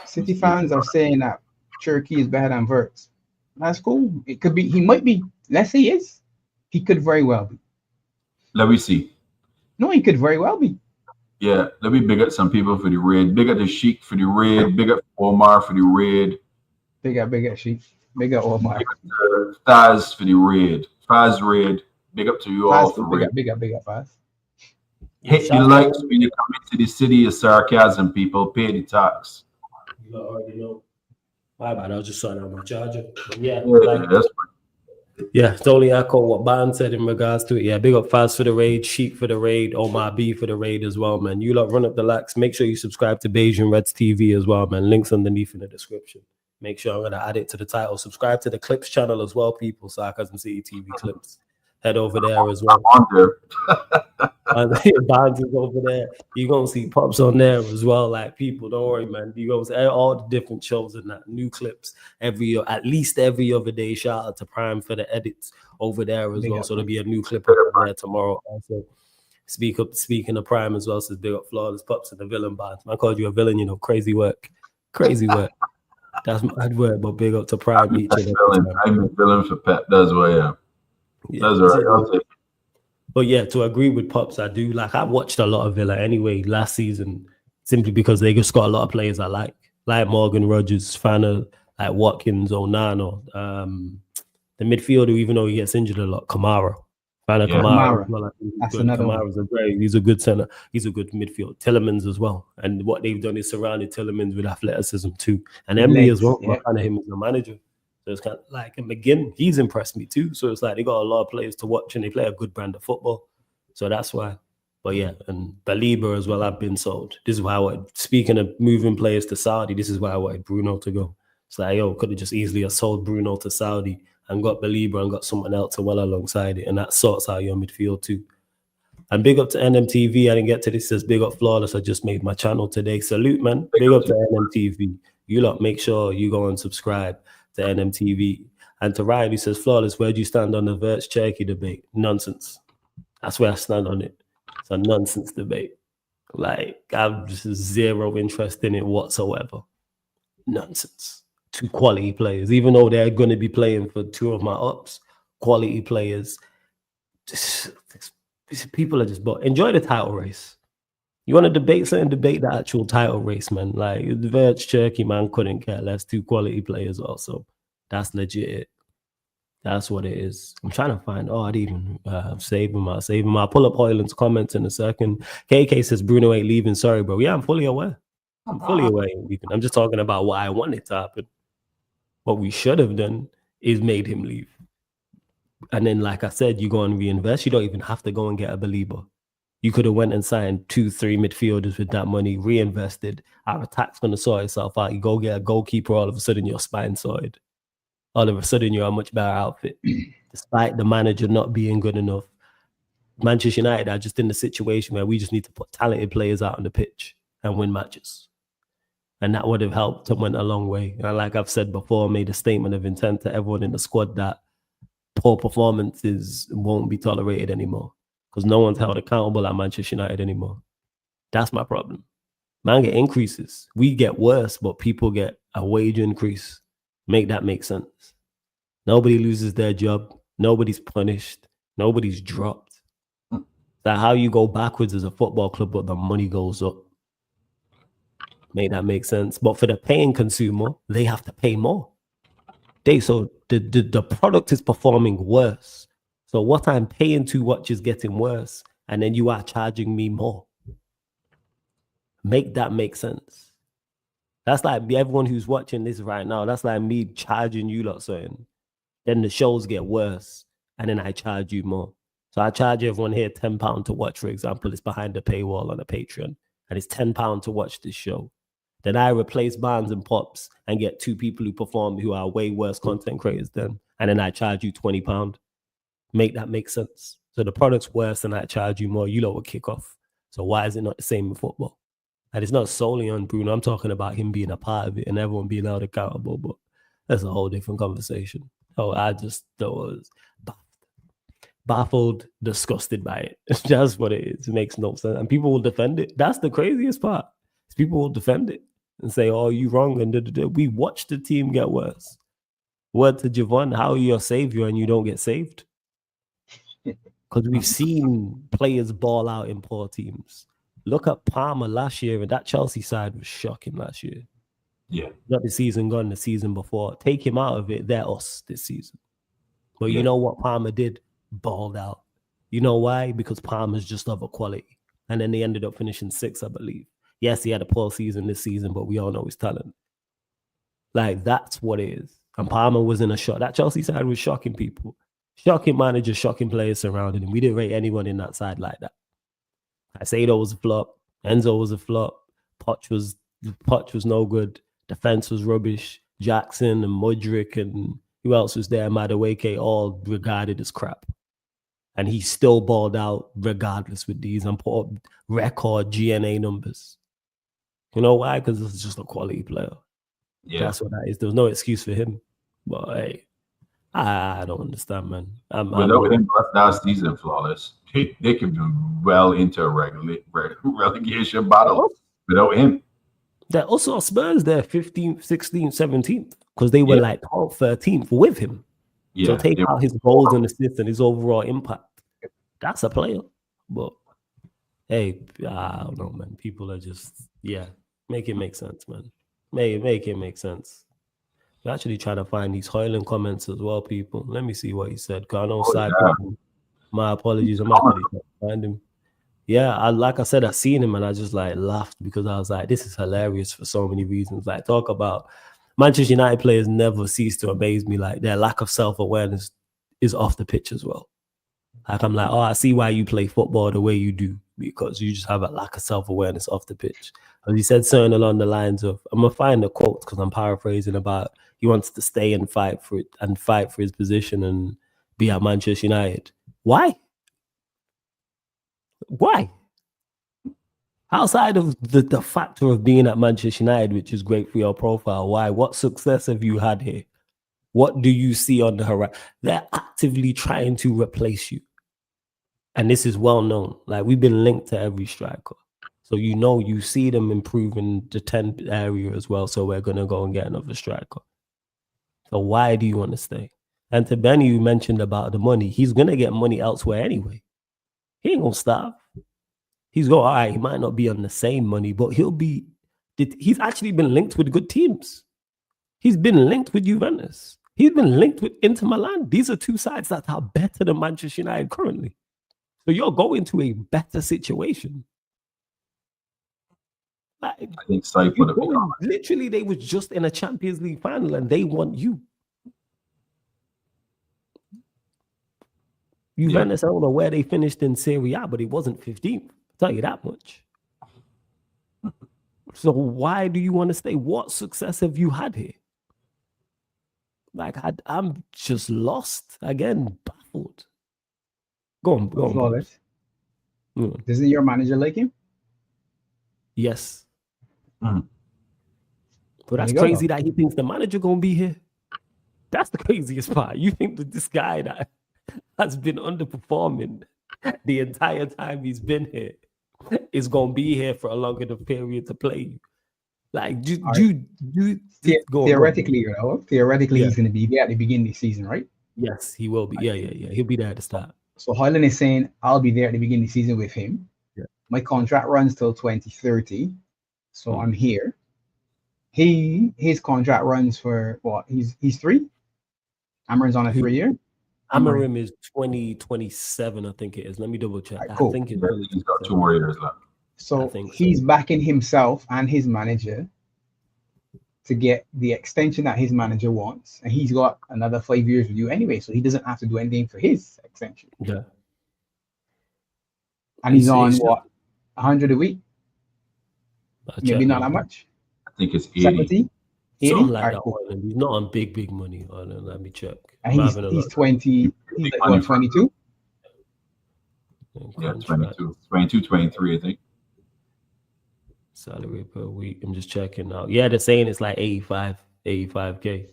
City fans are saying that Cherky is better than Wirtz. That's cool. It could be. He might be. Let's say he is. He could very well be. Let me see. No, he could very well be. Yeah, let me big up some people for the raid. Big up the Sheik for the raid. Big up Omar for the raid. Big up Sheik. Big up Omar. Big up Faz for the raid. Faz raid. Big up to you all for raid. Big up Faz. Hit the likes when you come into the city of sarcasm, people. Pay the tax. You already know. My bad, I was just sorting out my charger. But yeah, to only echo what Ban said in regards to it. Yeah, big up Faz for the raid, Sheik for the raid, Omar B for the raid as well, man. You lot run up the likes. Make sure you subscribe to Bayesian Reds TV as well, man. Links underneath in the description. Make sure I'm going to add it to the title. Subscribe to the Clips channel as well, people. Sarcasm City TV Clips. Head over there as well. I'm on there. And Bonds is over there. You're going to see Pops on there as well. Like, people, don't worry, man. You're going to see all the different shows and that. New clips at least every other day. Shout out to Prime for the edits over there as well. So there'll be a new clip over there tomorrow. Also, speaking of Prime as well, says big up Flawless Pops and the villain Bonds. I called you a villain, you know. Crazy work. That's mad work, but big up to Prime. I'm a villain for Pep. That's what I am. That's right. I'll take it. But yeah, to agree with Pops, I do. Like, I watched a lot of Villa anyway last season, simply because they just got a lot of players I like Morgan Rogers, Fana, like Watkins, Onana, the midfielder, even though he gets injured a lot, Kamara. Kamara. Well, that's another one. He's a good center. He's a good midfield. Tillemans as well. And what they've done is surrounded Tillemans with athleticism too. And Emery as well. Yeah. Kind of him as a manager. So it's kind of like, and McGinn, he's impressed me too. So it's like they got a lot of players to watch and they play a good brand of football. So that's why. But yeah, and Baleba as well, I've been sold. This is why I wanted, speaking of moving players to Saudi, this is why I wanted Bruno to go. It's like, could have just easily sold Bruno to Saudi and got Baleba and got someone else to well alongside it. And that sorts out your midfield too. And big up to NMTV. I didn't get to this. Says big up Flawless. I just made my channel today. Salute, man. Big up to NMTV. You lot, make sure you go and subscribe to NMTV. And to Ryan, who says, Flawless, where do you stand on the Wirtz Cherky debate? Nonsense. That's where I stand on it. It's a nonsense debate. Like, I'm just zero interest in it whatsoever. Nonsense. 2 quality players, even though they're going to be playing for 2 of my ups, quality players. Just, people are just, but enjoy the title race. You want to debate something, debate the actual title race, man. Like, the Wirtz Cherky, man, couldn't care less. 2 quality players also. That's legit. That's what it is. I'm trying to find, I didn't even save him. I'll pull up Hojlund's comments in a second. KK says Bruno ain't leaving. Sorry, bro. Yeah, I'm fully aware. I'm fully aware he ain't leaving. I'm just talking about what I wanted to happen. What we should have done is made him leave. And then, like I said, you go and reinvest. You don't even have to go and get a believer. You could have went and signed 2-3 midfielders with that money, reinvested. Our attack's going to sort itself out. You go get a goalkeeper, all of a sudden your spine sorted. All of a sudden you're a much better outfit. Despite the manager not being good enough. Manchester United are just in the situation where we just need to put talented players out on the pitch and win matches. And that would have helped and went a long way. And like I've said before, made a statement of intent to everyone in the squad that poor performances won't be tolerated anymore. Because no one's held accountable at Manchester United anymore. That's my problem. Man get increases. We get worse, but people get a wage increase. Make that make sense. Nobody loses their job. Nobody's punished. Nobody's dropped. That's how you go backwards as a football club, but the money goes up. Make that make sense. But for the paying consumer, they have to pay more. So the product is performing worse. So what I'm paying to watch is getting worse. And then you are charging me more. Make that make sense. That's like everyone who's watching this right now. That's like me charging you lot something. Then the shows get worse. And then I charge you more. So I charge everyone here £10 to watch, for example. It's behind the paywall on a Patreon. And it's £10 to watch this show. Then I replace Barnes and Pops and get 2 people who perform who are way worse content creators than. And then I charge you £20. Make that make sense. So the product's worse and I charge you more. You lot will kick off. So why is it not the same in football? And it's not solely on Bruno. I'm talking about him being a part of it and everyone being held accountable. But that's a whole different conversation. Oh, I just was baffled, disgusted by it. That's what it is. It makes no sense. And people will defend it. That's the craziest part. People will defend it and say, oh, you wrong. And we watched the team get worse. Word to Javon, how are you a savior and you don't get saved? Because we've seen players ball out in poor teams. Look at Palmer last year, and that Chelsea side was shocking last year. Yeah. Not the season gone, the season before. Take him out of it, they're us this season. But you know what Palmer did? Balled out. You know why? Because Palmer's just of a quality. And then they ended up finishing 6th, I believe. Yes, he had a poor season this season, but we all know his talent. Like, that's what it is. And Palmer was in a shock. That Chelsea side was shocking people. Shocking managers, shocking players surrounding him. We didn't rate anyone in that side like that. Caicedo was a flop. Enzo was a flop. Poch was no good. Defense was rubbish. Jackson and Mudryk and who else was there? Madueke, all regarded as crap. And he still balled out regardless with these and put up record GNA numbers. You know why? Because this is just a quality player. Yeah. That's what that is. There's no excuse for him. But hey, I don't understand, man. Without him last season flawless, they could be well into a relegation battle without him. They're also Spurs, they're 15th, 16th, 17th, because they were like 12th, 13th with him. Yeah, so take out his goals and assists and his overall impact. That's a player. But hey, I don't know, man. People are just, make it make sense, man. Make it make sense. I'm actually trying to find these Hojlund comments as well, people. Let me see what he said. Because I know my apologies. I'm actually trying to find him. Yeah, like I said, I seen him and I just like laughed because I was like, this is hilarious for so many reasons. Like, talk about Manchester United players never cease to amaze me. Like, their lack of self-awareness is off the pitch as well. Like, I'm like, I see why you play football the way you do, because you just have a lack of self-awareness off the pitch. And he said something along the lines of, I'm going to find the quote because I'm paraphrasing about he wants to stay and fight for it and fight for his position and be at Manchester United. Why? Why? Outside of the factor of being at Manchester United, which is great for your profile, why? What success have you had here? What do you see on the horizon? They're actively trying to replace you. And this is well known. Like, we've been linked to every striker. So you see them improving the 10th area as well. So we're gonna go and get another striker. So why do you want to stay? And to Benny, you mentioned about the money. He's gonna get money elsewhere anyway. He ain't gonna stop. He's all right. He might not be on the same money, but he's actually been linked with good teams. He's been linked with Juventus. He's been linked with Inter Milan. These are two sides that are better than Manchester United currently. So you're going to a better situation. Like, I think Saip would have become. Literally, they was just in a Champions League final and they want you. Juventus, I don't know where they finished in Serie A, but it wasn't 15th. I'll tell you that much. So why do you want to stay? What success have you had here? Like, I'm just lost. Again, baffled. Go on. Flawless. Doesn't your manager like him? Yes. But that's crazy that he thinks the manager going to be here. That's the craziest part. You think that this guy that has been underperforming the entire time he's been here is going to be here for a longer period to play you. Like, theoretically, he's going to be there at the beginning of the season, right? Yes, he will be. Yeah. He'll be there at the start. So Hojlund is saying, I'll be there at the beginning of the season with him. Yeah. My contract runs till 2030. So I'm here. His contract runs for what? He's 3? Amarim's on a 3-year. Amarim is 2027, I think it is. Let me double check. Right, cool. I think He's got 2 more years left. So he's backing himself and his manager to get the extension that his manager wants, and he's got another 5 years with you anyway, so he doesn't have to do anything for his extension. Yeah. And he's on what, 100 a week? Maybe not that much. I think it's 80. 70? 80? Something like right, that. cool. He's not on big money. Let me check. And he's 20. He's like, what, 22? Yeah, 22, 23, I think. Salary per week. I'm just checking now. Yeah, they're saying it's like 85K.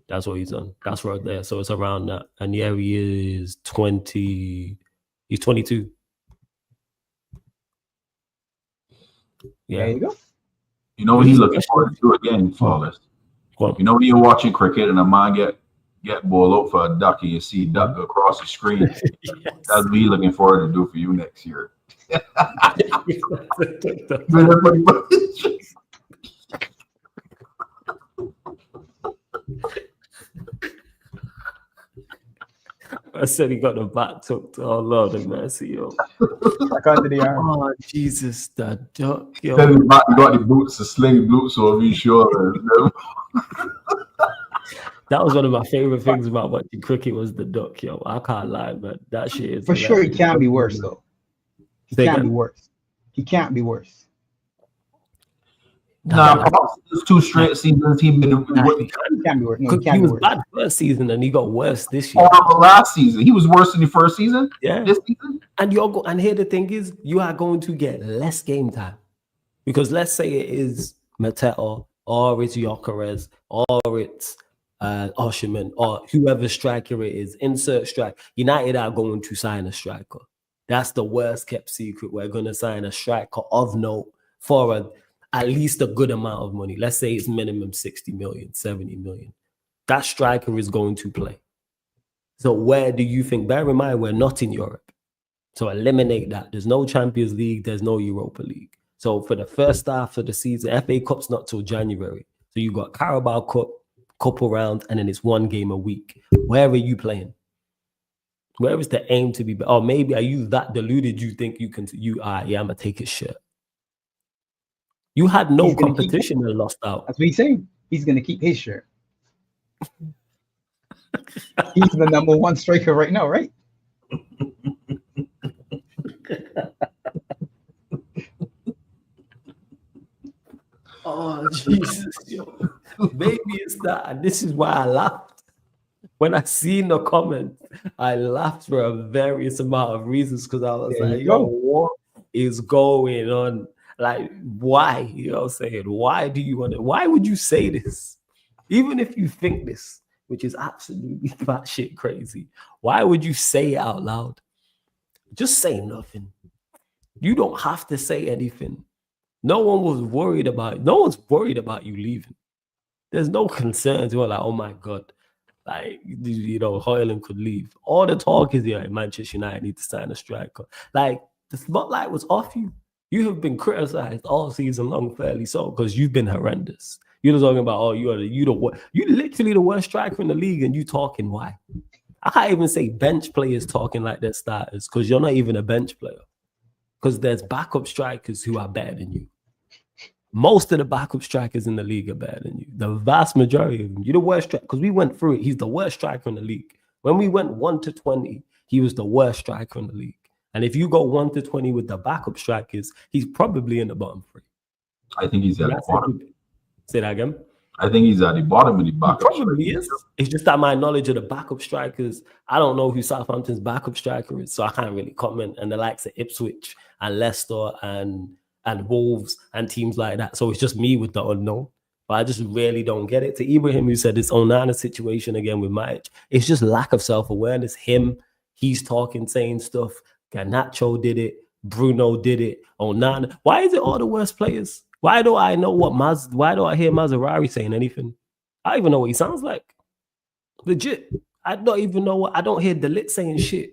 That's what he's on. That's right there. So it's around that. And yeah, he is 20. He's 22. Yeah. There you go. You know what he's looking forward to again, Flawless. You know when you're watching cricket and a man get ball out for a duck and you see duck across the screen. Yes. That's what he's looking forward to do for you next year. I said he got the back tucked. Oh Lord have mercy, yo. Back under the arm. Oh Jesus, that duck, yo. Then he got the boots, the sling boots over his shoulder. That was one of my favorite things about watching cricket was the duck, yo. I can't lie, but that shit is for sure. He can't be worse though. He can't be worse. He can't be worse. Nah, it's 2 straight seasons. He can't be worse. No, he was bad first season and he got worse this year. Last season, he was worse than the first season. Yeah, this season. And and here the thing is, you are going to get less game time because let's say it is Mateo or it's Gyökeres or it's Osimhen or whoever striker it is. Insert strike. United are going to sign a striker. That's the worst kept secret. We're going to sign a striker of note for at least a good amount of money. Let's say it's minimum 60 million, 70 million. That striker is going to play. So where do you think? Bear in mind, we're not in Europe. So eliminate that. There's no Champions League. There's no Europa League. So for the first half of the season, FA Cup's not till January. So you got Carabao Cup, couple rounds, and then it's 1 game a week. Where are you playing? Where is the aim to be? Or maybe are you that deluded you think you can, I'm going to take his shirt. You had no competition and lost out. That's what he's saying. He's going to keep his shirt. He's the number 1 striker right now, right? Oh, Jesus. Maybe it's that. And this is why I laughed. When I seen the comment, I laughed for a various amount of reasons because I was like, yo, what is going on? Like, why? You know what I'm saying? Why do you want it? Why would you say this? Even if you think this, which is absolutely batshit crazy, why would you say it out loud? Just say nothing. You don't have to say anything. No one's worried about you leaving. There's no concerns. You're like, oh my God, like, you know, Hojlund could leave. All the talk is, yeah, Manchester United need to sign a striker. Like, the spotlight was off you. You have been criticized all season long, fairly so, because you've been horrendous. You're talking about, oh, you're literally the worst striker in the league, and you talking why? I can't even say bench players talking like they're starters, because you're not even a bench player. Because there's backup strikers who are better than you. Most of the backup strikers in the league are better than you. The vast majority of them. You're the worst striker, because we went through it. He's the worst striker in the league. When we went 1 to 20, he was the worst striker in the league. And if you go 1 to 20 with the backup strikers, he's probably in the bottom 3. I think he's at the bottom. Say that again. I think he's at the bottom of the backup. He probably is. It's just that my knowledge of the backup strikers, I don't know who Southampton's backup striker is, so I can't really comment. And the likes of Ipswich and Leicester and Wolves and teams like that. So it's just me with the unknown. But I just really don't get it. To Ibrahim, who said this Onana situation again with Mike, it's just lack of self-awareness. He's talking, saying stuff. Garnacho did it. Bruno did it. Onana. Why is it all the worst players? Why do I know why do I hear Maserati saying anything? I don't even know what he sounds like. Legit. I don't even know I don't hear Delit saying shit.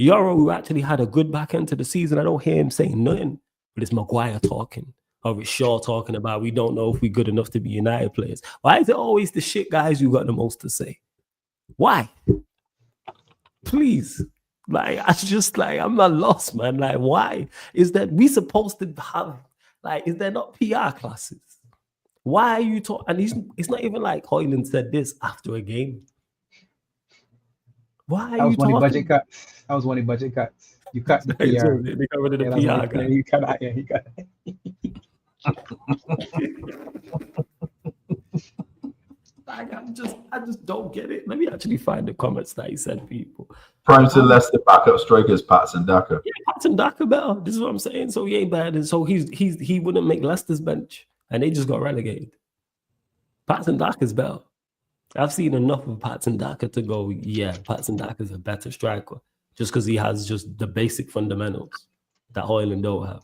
Yoro, who actually had a good back end to the season, I don't hear him saying nothing. But it's Maguire talking. Or it's Shaw talking about we don't know if we're good enough to be United players. Why is it always the shit guys who got the most to say? Why? Please. Like, I'm not lost, man. Like, why? Is that we supposed to have, like, is there not PR classes? Why are you talking? And it's not even like Hojlund said this after a game. Why are you talking? Budget cuts. That was one of the budget cuts. You cut the PR. They got rid of the PR guy. You cut that, yeah, you cut it. Like, I just don't get it. Let me actually find the comments that he said, people. Prime to Leicester backup strikers, Patson Daka. Yeah, Patson Daka better. This is what I'm saying. So he ain't bad. And so he wouldn't make Leicester's bench. And they just got relegated. Patson Daka's better. I've seen enough of Patson Daka to go, yeah, Patson Daka's a better striker. Just because he has just the basic fundamentals that Hojlund don't have.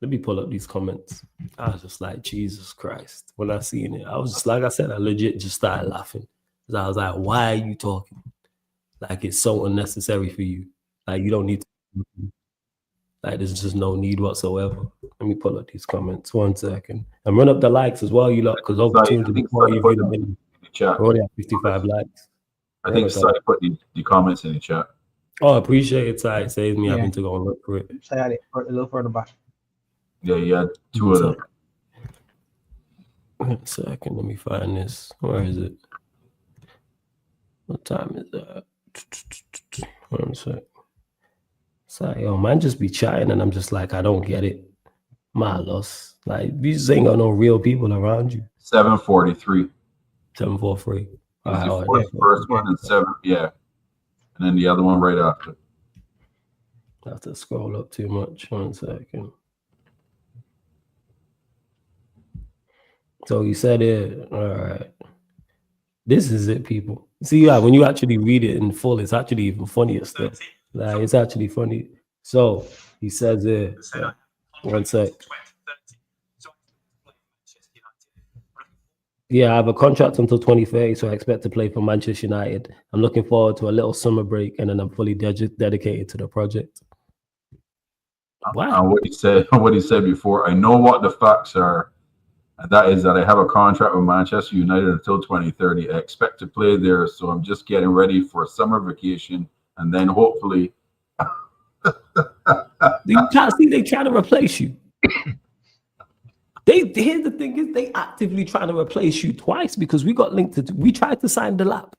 Let me pull up these comments. I was just like, Jesus Christ. When I seen it, I was just, like I said, I legit just started laughing. Because I was like, why are you talking? Like, it's so unnecessary for you. Like, you don't need to. Like, there's just no need whatsoever. Let me pull up these comments. 1 second. And run up the likes as well, you lot, because over 240 of you have been. We already have 55 likes. I think Sai put the comments in the chat. Oh, I appreciate it, Sai. It saves me having to go and look for it. Sai had it a little further back. Yeah, you had 2 of them. 1 second, let me find this. Where is it? What time is that? 1 sec. So, yo, man, just be chatting, and I'm just like, I don't get it. My loss. Like, you just ain't got no real people around you. 743. 743. First one and 7, yeah. And then the other one right after. I have to scroll up too much. 1 second. So you said it. All right. This is it, people. See, when you actually read it in full, it's actually even funnier stuff. Like, it's actually funny. So he says it. 1 sec. Yeah, I have a contract until 2030, so I expect to play for Manchester United. I'm looking forward to a little summer break, and then I'm fully dedicated to the project. Wow. And what he said before, I know what the facts are. And that is that I have a contract with Manchester United until 2030. I expect to play there, so I'm just getting ready for a summer vacation, and then hopefully. You can't see they trying to replace you. Here's the thing is they actively trying to replace you twice because we got linked to. We tried to sign the lap,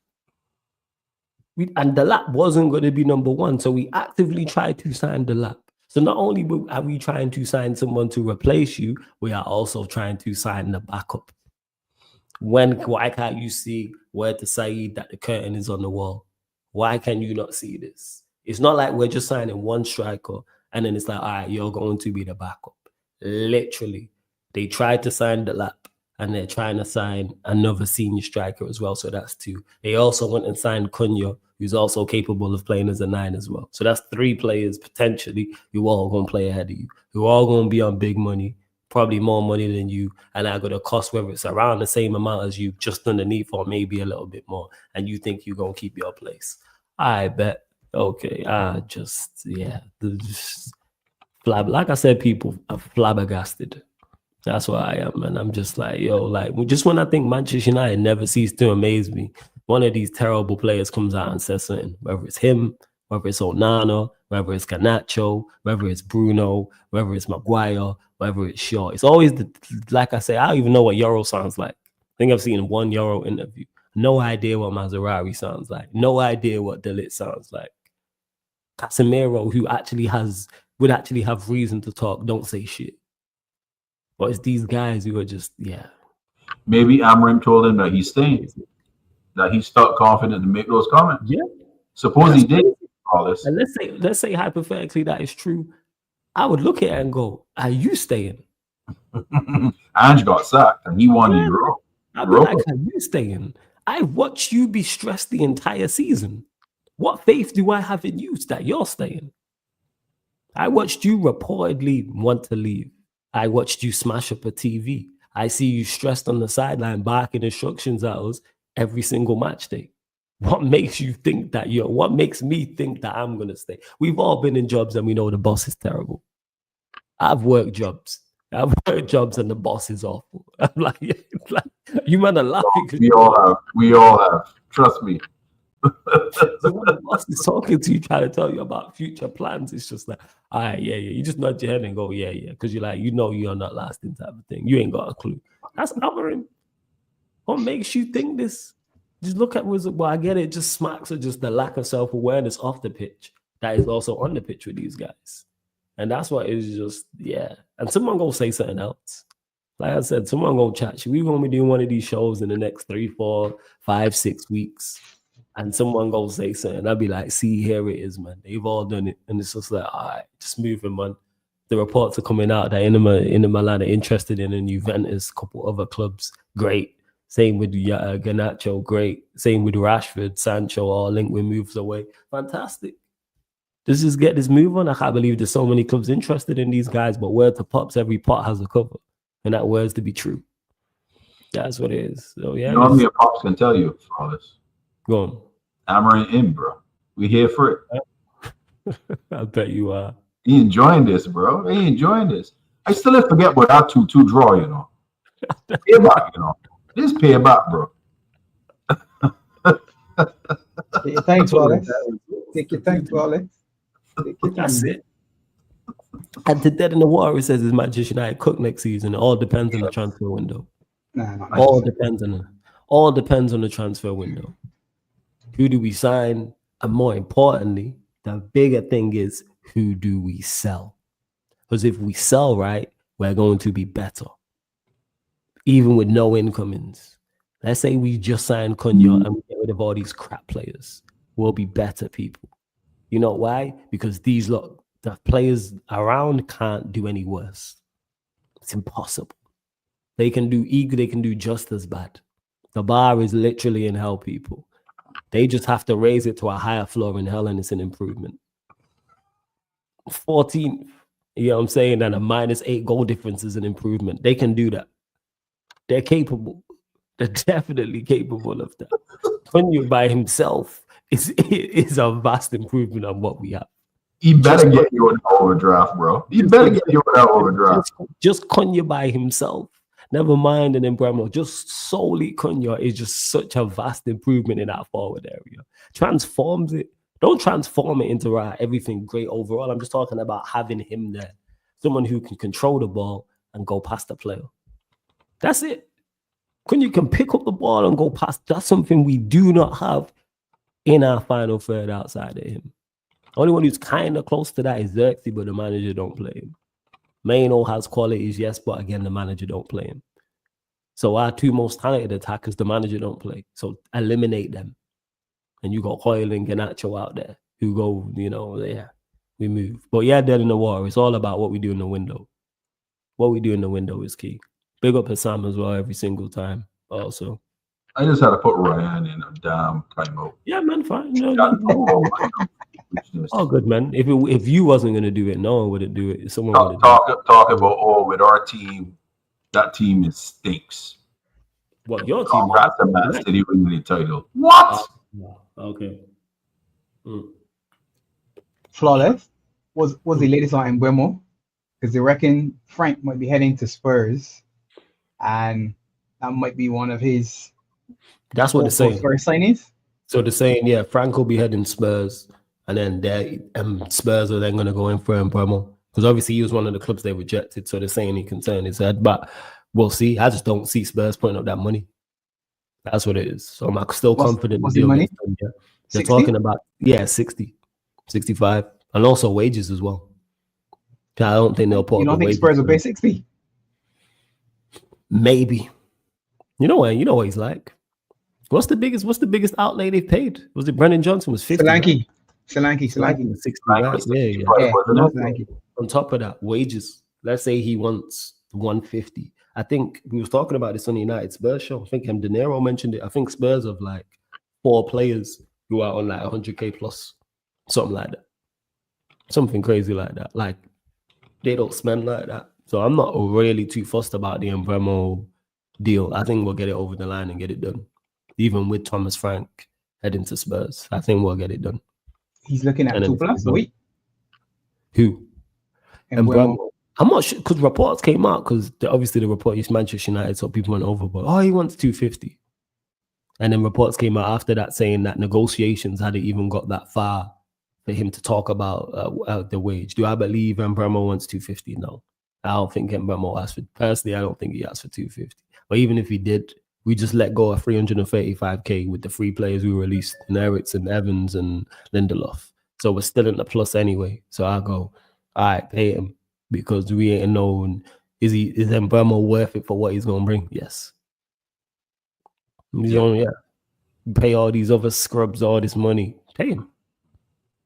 and the lap wasn't going to be number 1, so we actively tried to sign the lap. So not only are we trying to sign someone to replace you, we are also trying to sign the backup. Why can't you see where to Saeed that the curtain is on the wall? Why can you not see this? It's not like we're just signing one striker and then it's like, all right, you're going to be the backup. Literally, they tried to sign the lap and they're trying to sign another senior striker as well. So that's 2. They also went and signed Cunha who's also capable of playing as a 9 as well. So that's 3 players potentially who all going to play ahead of you, who are all going to be on big money, probably more money than you, and are going to cost whether it's around the same amount as you, just underneath or maybe a little bit more, and you think you're going to keep your place. I bet. Okay, like I said, people are flabbergasted. That's why I am, and I'm just like, yo, like, just when I think Manchester United never cease to amaze me, one of these terrible players comes out and says something, whether it's him, whether it's Onana, whether it's Garnacho, whether it's Bruno, whether it's Maguire, whether it's Shaw. It's always, like I say, I don't even know what Euro sounds like. I think I've seen one Euro interview. No idea what Maserati sounds like. No idea what De Ligt sounds like. Casemiro, who would actually have reason to talk, don't say shit. But it's these guys who are just, Maybe Amorim told him that he's staying, that he's stuck confident to make those comments. Yeah. Suppose he did all this. And let's say hypothetically that is true. I would look at it and go, are you staying? Ange got sacked and he won the Euro. I'd be like, are you staying? I watched you be stressed the entire season. What faith do I have in you that you're staying? I watched you reportedly want to leave. I watched you smash up a TV. I see you stressed on the sideline barking instructions at us every single match day. What makes you think that what makes me think that I'm going to stay? We've all been in jobs and we know the boss is terrible. I've worked jobs and the boss is awful. I'm like, you man are laughing. We all have. Trust me. So when the boss is talking to you, trying to tell you about future plans, it's just like, all right, yeah. You just nod your head and go, yeah. Because you're like, you're not lasting type of thing. You ain't got a clue. That's Amorim. What makes you think this? Just look at well, I get it. Just smacks of just the lack of self-awareness off the pitch that is also on the pitch with these guys. And that's what is just, And someone gonna say something else. Like I said, someone gonna chat. We're gonna be doing one of these shows in the next 3, 4, 5, 6 weeks. And someone gonna say something. I'll be like, see, here it is, man. They've all done it. And it's just like, all right, just moving, man. The reports are coming out that Inter Milan are interested in a Juventus, a couple other clubs. Great. Same with Garnacho, great. Same with Rashford, Sancho, all linked with moves away. Fantastic. Let's just get this move on. I can't believe there's so many clubs interested in these guys, but word to pops, every pot has a cover. And that word's to be true. That's what it is. So, yeah. You know what me and Pops can tell you for all this? Go on. Amorim in, bro. We here for it. I bet you are. He enjoying this, bro. He enjoying this. I still forget what that 2-2 draw, you know. Pay back, you know. Just pay back, bro. Take your time, Wallace. Take your time, Wallace. That's it. And the dead in the water, it says, is Manchester United cook next season. It all depends on the transfer window. All depends on the transfer window. Who do we sign? And more importantly, the bigger thing is, who do we sell? Because if we sell right, we're going to be better. Even with no incomings. Let's say we just signed Cunha and we get rid of all these crap players. We'll be better people. You know why? Because the players around can't do any worse. It's impossible. They can do just as bad. The bar is literally in hell, people. They just have to raise it to a higher floor in hell, and it's an improvement. 14th, you know what I'm saying? And a -8 goal difference is an improvement. They can do that. They're capable. They're definitely capable of that. Cunha by himself is a vast improvement on what we have. He better get you an overdraft, bro. He better get you an overdraft. Just Cunha by himself. Never mind an Embremo. Just solely Cunha is just such a vast improvement in that forward area. Transforms it. Don't transform it into everything great overall. I'm just talking about having him there. Someone who can control the ball and go past the player. That's it. Cunha can pick up the ball and go past. That's something we do not have in our final third outside of him. The only one who's kind of close to that is Xerxes, but the manager don't play him. Maino has qualities, yes, but again, the manager don't play him. So our 2 most talented attackers, the manager don't play. So eliminate them. And you got Hojlund and Garnacho out there who go, we move. But dead in the water. It's all about what we do in the window. What we do in the window is key. Big up Hassam as well every single time also. I just had to put Ryan in a damn timeout. Yeah, man, fine. Oh, good, man. If you wasn't gonna do it, no one wouldn't do it. Someone would talk about with our team, that team is stinks. What your team? Congrats to Man City winning the title. What? Okay. Flawless was the latest on Mbeumo, because they reckon Frank might be heading to Spurs, and that might be one of his. That's what they're saying. First signings. So they're saying, yeah, Frank will be heading Spurs, and then Spurs are then going to go in for Mbeumo, because obviously he was one of the clubs they rejected. So they're saying he can turn his head, but we'll see. I just don't see Spurs putting up that money. That's what it is. So I'm still confident. What's the money? Yeah. They're 60? Talking about 60, 65, and also wages as well. I don't think they'll put. You don't think Spurs will pay 60? Maybe. You know what he's like. What's the biggest outlay they've paid? Was it Brendan Johnson was 50? Solanke was 60. Right? Yeah. On top of that, wages. Let's say he wants 150. I think we was talking about this on the United Spurs show. I think De Niro mentioned it. I think Spurs have like 4 players who are on like 100K plus, something like that. Something crazy like that. Like they don't spend like that. So I'm not really too fussed about the Mbeumo deal. I think we'll get it over the line and get it done. Even with Thomas Frank heading to Spurs, I think we'll get it done. He's looking at 2+ a week. Who? Mbeumo. I'm not sure, because reports came out, because obviously the report is Manchester United, so people went over, but he wants 250. And then reports came out after that saying that negotiations hadn't even got that far for him to talk about the wage. Do I believe Mbeumo wants 250? No. I don't think Mbeumo asked for, personally, I don't think he asked for 250. But even if he did, we just let go of 335K with the 3 players we released, in Eriksen, Evans, and Lindelof. So we're still in the plus anyway. So I go, all right, pay him. Because we ain't known, is Mbeumo worth it for what he's gonna bring? Yes. Pay all these other scrubs all this money. Pay him.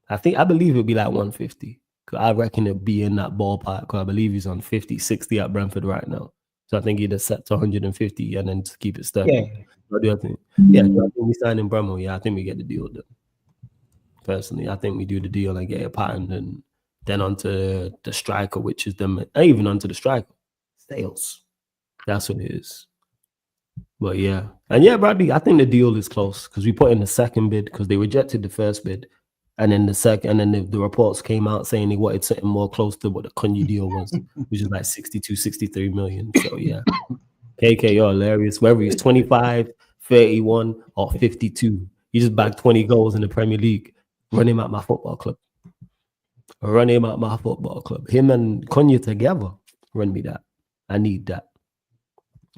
I believe it'll be like 150. Cause I reckon it'll be in that ballpark. Cause I believe he's on 50, 60 at Brentford right now. So I think he'd have set to 150 and then to keep it steady. Yeah. What do you think? Yeah, I think we sign in Mbeumo. Yeah, I think we get the deal done. Personally, I think we do the deal and get a pattern, and then onto the striker, which is them, even onto the striker, sales. That's what it is. But yeah, and yeah, Bradley, I think the deal is close because we put in the second bid because they rejected the first bid, and then the reports came out saying they wanted something more close to what the Konate deal was, which is like 62, 63 million. So yeah, KK, you're hilarious. Whether he's 25, 31, or 52, he just bagged 20 goals in the Premier League. Run him at my football club. Run him at my football club. Him and Konate together. Run me that. I need that.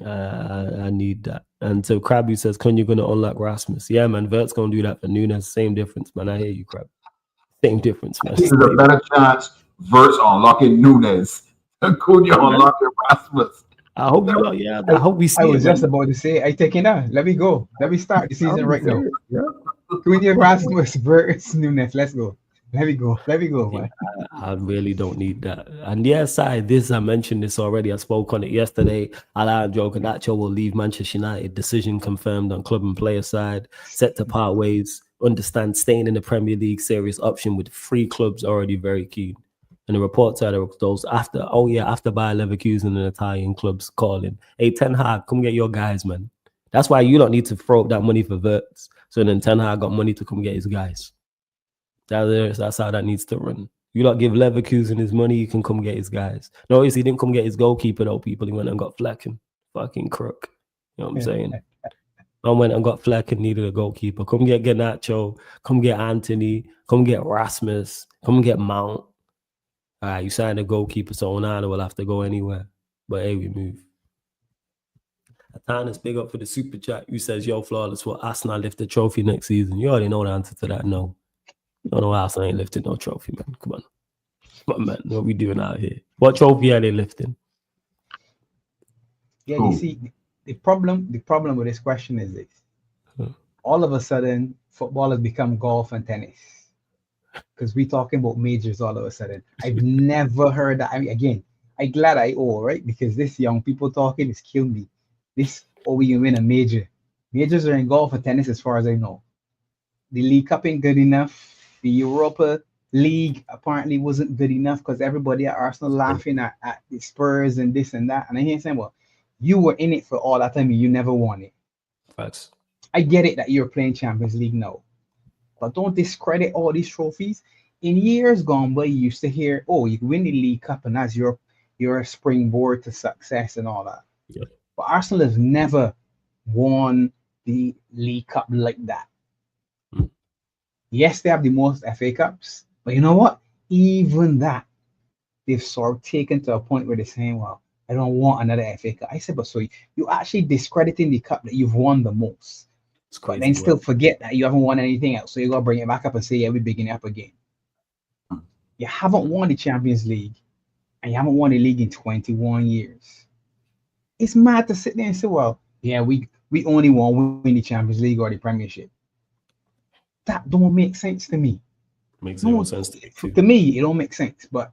I need that. And so Crabby says, Konate gonna unlock Rasmus. Yeah, man. Wirtz gonna do that for Nunes. Same difference, man. I hear you, Crab. Same difference, man. There's a better chance Wirtz unlocking Nunes than Konate unlocking Rasmus. I hope you know, yeah. I hope we see. I was just about to say, I take it now. Let me go. Let me start the season right now. Yeah. Konate, Rasmus, Wirtz, Nunes. Let's go. Let me go, man. I really don't need that. And yes, I mentioned this already. I spoke on it yesterday. Alejandro Konate will leave Manchester United. Decision confirmed on club and player side. Set to part ways. Understand staying in the Premier League serious option with 3 clubs already very keen. And the reports are those after Bayer Leverkusen and Italian clubs calling, hey, Ten Hag, come get your guys, man. That's why you don't need to throw up that money for Wirtz. So then Ten Hag got money to come get his guys. That's how that needs to run. You don't give Leverkusen his money, you can come get his guys. Notice he didn't come get his goalkeeper though, people. He went and got Flecken. Fucking crook. You know what I'm saying? I went and got Flecken, needed a goalkeeper. Come get Garnacho, come get Anthony, come get Rasmus, come get Mount. All right, you signed a goalkeeper, so Onana will have to go anywhere. But hey, we move. Atanas, big up for the super chat. You says, yo, Flawless, will Arsenal lift the trophy next season? You already know the answer to that, no. I don't know why Arsenal ain't lifting no trophy, man. Come on. Man, what are we doing out here? What trophy are they lifting? Yeah, you see, the problem with this question is this. All of a sudden, football has become golf and tennis. Because we're talking about majors all of a sudden. I've never heard that. I mean, again, I'm glad right? Because this young people talking is killing me. We can win a major. Majors are in golf or tennis, as far as I know. The League Cup ain't good enough. The Europa League apparently wasn't good enough because everybody at Arsenal laughing at the Spurs and this and that. And I hear saying, well, you were in it for all that time and you never won it. Facts. I get it that you're playing Champions League now, but don't discredit all these trophies. In years gone by, you used to hear, oh, you win the League Cup and that's your springboard to success and all that. Yeah. But Arsenal has never won the League Cup like that. Yes, they have the most FA Cups, but you know what? Even that, they've sort of taken to a point where they're saying, well, I don't want another FA Cup. I said, but so you're actually discrediting the cup that you've won the most. It's crazy. But then still forget that you haven't won anything else. So you got to bring it back up and say, yeah, we're beginning up again. You haven't won the Champions League and you haven't won the league in 21 years. It's mad to sit there and say, well, yeah, we only want to win the Champions League or the Premiership. That don't make sense to me. Makes no sense to me too. To me, it don't make sense, but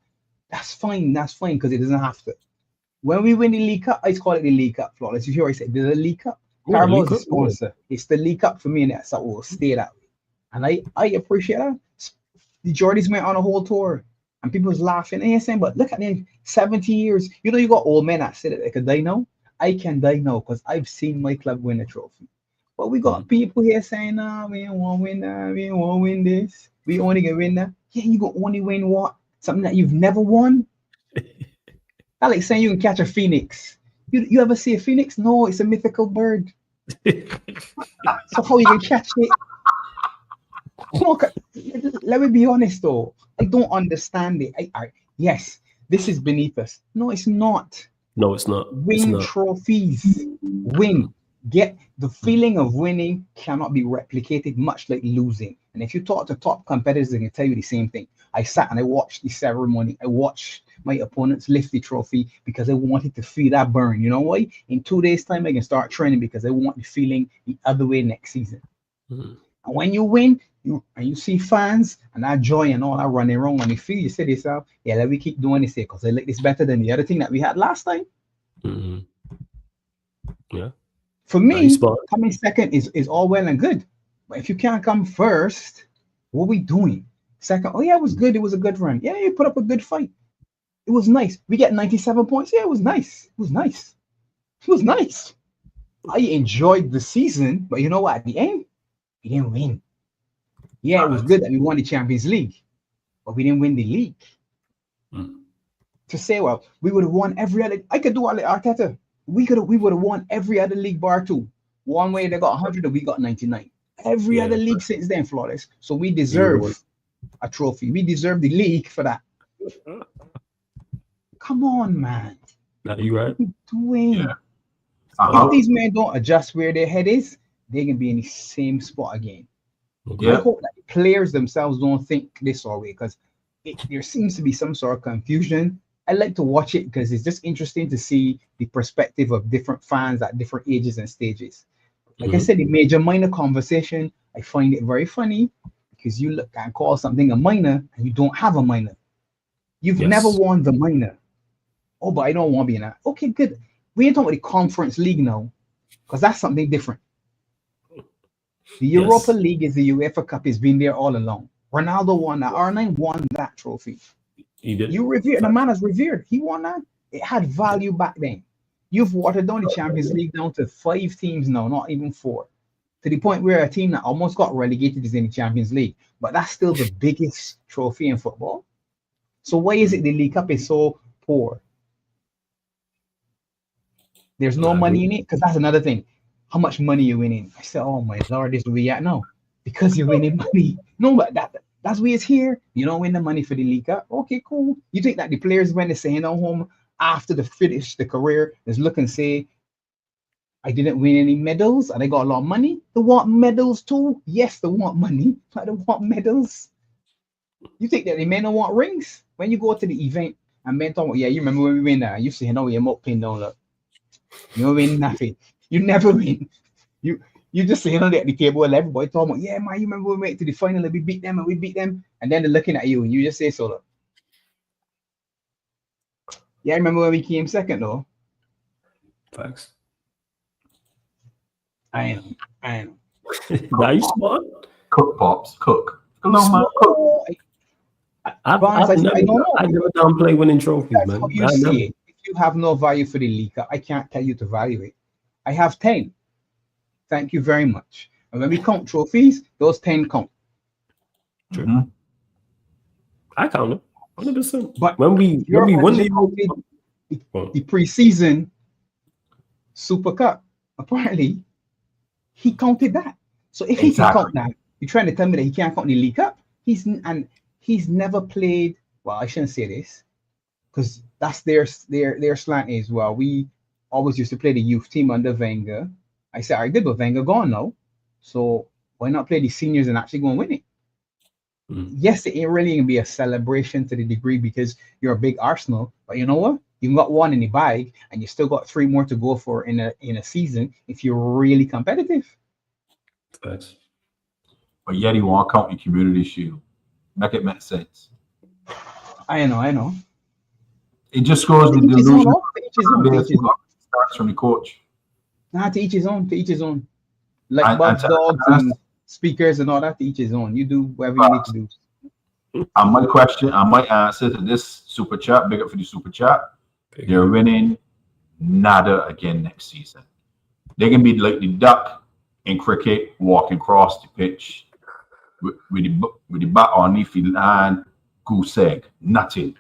that's fine. That's fine because it doesn't have to. When we win the League Cup, I call it the League Cup. Flawless. You hear what I said? There's a League Cup. Carabal's the sponsor. It's the League Cup for me, and that's how it will stay that way. And I appreciate that. The Geordies went on a whole tour, and people was laughing. And you're saying, but look at them, 70 years. You know, you got old men that said that they could die now. I can die now because I've seen my club win a trophy. But we got people here saying, nah, we don't want to win that. We don't want to win this. We only can win that. Yeah, you can only win what? Something that you've never won? That's like saying you can catch a phoenix. You ever see a phoenix? No, it's a mythical bird. So how you can catch it? Let me be honest though. I don't understand it. Yes, this is beneath us. No, it's not. No, it's not. Win trophies. Win. Get the feeling of winning cannot be replicated, much like losing. And if you talk to top competitors, they can tell you the same thing. I sat and I watched the ceremony. I watched my opponents lift the trophy because I wanted to feel that burn. You know why? In 2 days' time, I can start training because I want the feeling the other way next season. And when you win, you see fans and that joy and all that running around, and you feel, you say to yourself, yeah, let me keep doing this here because I like this better than the other thing that we had last time. Yeah. For me, coming second is all well and good. But if you can't come first, what are we doing? Second, oh yeah, it was good. It was a good run. Yeah, you put up a good fight. It was nice. We get 97 points. Yeah, it was nice. It was nice. It was nice. I enjoyed the season, but you know what? At the end, we didn't win. Yeah, it was good that we won the Champions League, but we didn't win the league. To say, well, we would have won every other. I could do all the Arteta. We would have won every other league bar too. One way they got 100 and we got 99. Every other league since then, Flawless. So we deserve a trophy. We deserve the league for that. Come on, man. No, you right. What are we doing? Yeah. If these men don't adjust where their head is, they can be in the same spot again. I hope that the players themselves don't think this way because there seems to be some sort of confusion. I like to watch it because it's just interesting to see the perspective of different fans at different ages and stages. Like I said, the major minor conversation, I find it very funny because you look and call something a minor and you don't have a minor. You've never won the minor. Oh, but I don't want to be in that. Okay, good. We ain't talking about the Conference League now because that's something different. The Europa League is the UEFA Cup. It's been there all along. Ronaldo won that. R9 won that trophy. He did. You revered. The man is revered. He won that. It had value back then. You've watered down the Champions League down to 5 teams now, not even 4. To the point where a team that almost got relegated is in the Champions League. But that's still the biggest trophy in football. So why is it the League Cup is so poor? There's no money in it? Because that's another thing. How much money you winning? I said, oh my Lord, this is where we at now. Because you're winning money. No, but that's where it's here. You don't win the money for the League Cup. Okay, cool. You think that the players when they're saying at home after they finish the career is look and say, I didn't win any medals and I got a lot of money. They want medals too. Yes, they want money, but they want medals. You think that the men don't want rings? When you go to the event and men talk about, yeah, you remember when we win that? You say, no, you're not playing down, look. You don't win nothing. You never win. You just sitting on at the table and everybody talking about, yeah, man, you remember when we went to the final and we beat them, and then they're looking at you and you just say so. Look. Yeah, I remember when we came second though. Facts. I am. And Now you smart. Cook, Pops, cook. Come on, man, Smart. cook. Barnes, I don't know. I never downplay winning trophies, That's man. how you I never. see it. If you have no value for the League Cup, I can't tell you to value it. I have 10. Thank you very much. And when we count trophies, those 10 count. True. Mhm. I count them 100%. But when we won the the preseason Super Cup, apparently he counted that. So if he can count that, you're trying to tell me that he can't count the League Cup? He's never played. Well, I shouldn't say this because that's their slant is. Well, we always used to play the youth team under Wenger. I said, all right, good, but Wenger gone now, so why not play the seniors and actually go and win it? Yes, it ain't really gonna be a celebration to the degree because you're a big Arsenal, but you know what? You've got one in the bag, and you still got 3 more to go for in a season if you're really competitive. Thanks. But yet he won't count the Community Shield. Make it make sense. I know. It just goes with the To delusion. each his own. Starts from the coach. Nah, to each his own. Like watchdogs and speakers and all that, to each his own. You do whatever you need to do. And my question, and my answer to this super chat, big up for the super chat, they're winning nada again next season. They can be like the duck in cricket, walking across the pitch with the bat on the field and goose egg. Nothing.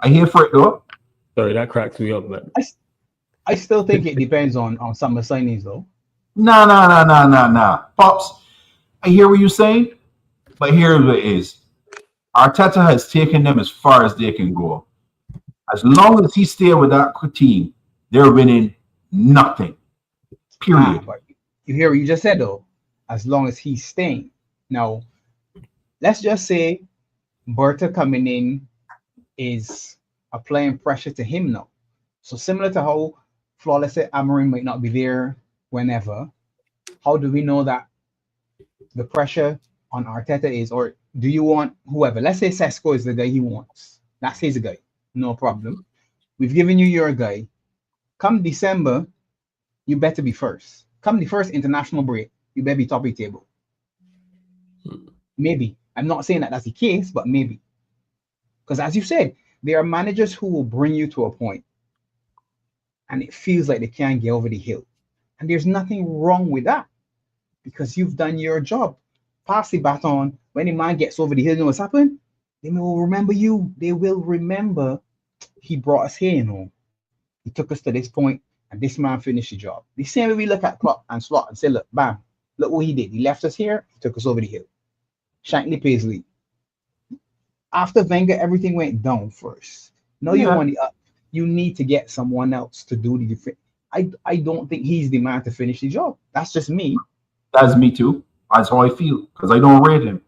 I hear for it though. Sorry, that cracks me up, man. I still think it depends on summer signings though. Nah. Pops, I hear what you're saying, but here's what it is. Arteta has taken them as far as they can go. As long as he stays with that team, they're winning nothing. Period. But you hear what you just said though. As long as he's staying. Now, let's just say Berta coming in is applying pressure to him now. So similar to how Flawless said Amorim might not be there whenever, how do we know that the pressure on Arteta is, or do you want whoever? Let's say Sesko is the guy he wants. That's his guy. No problem. We've given you your guy. Come December, you better be first. Come the first international break, you better be top of the table. Maybe. I'm not saying that that's the case, but maybe. Because as you said, there are managers who will bring you to a point and it feels like they can't get over the hill. And there's nothing wrong with that because you've done your job. Pass the baton. When the man gets over the hill, you know what's happened? They will remember you. They will remember he brought us here, you know. He took us to this point and this man finished the job. The same way we look at Klopp and Slot and say, look, bam, look what he did. He left us here, he took us over the hill. Shankly Paisley. After Wenger, everything went down first. No, you want it up. You need to get someone else to do the different. I don't think he's the man to finish the job. That's just me. That's me too. That's how I feel because I don't rate him.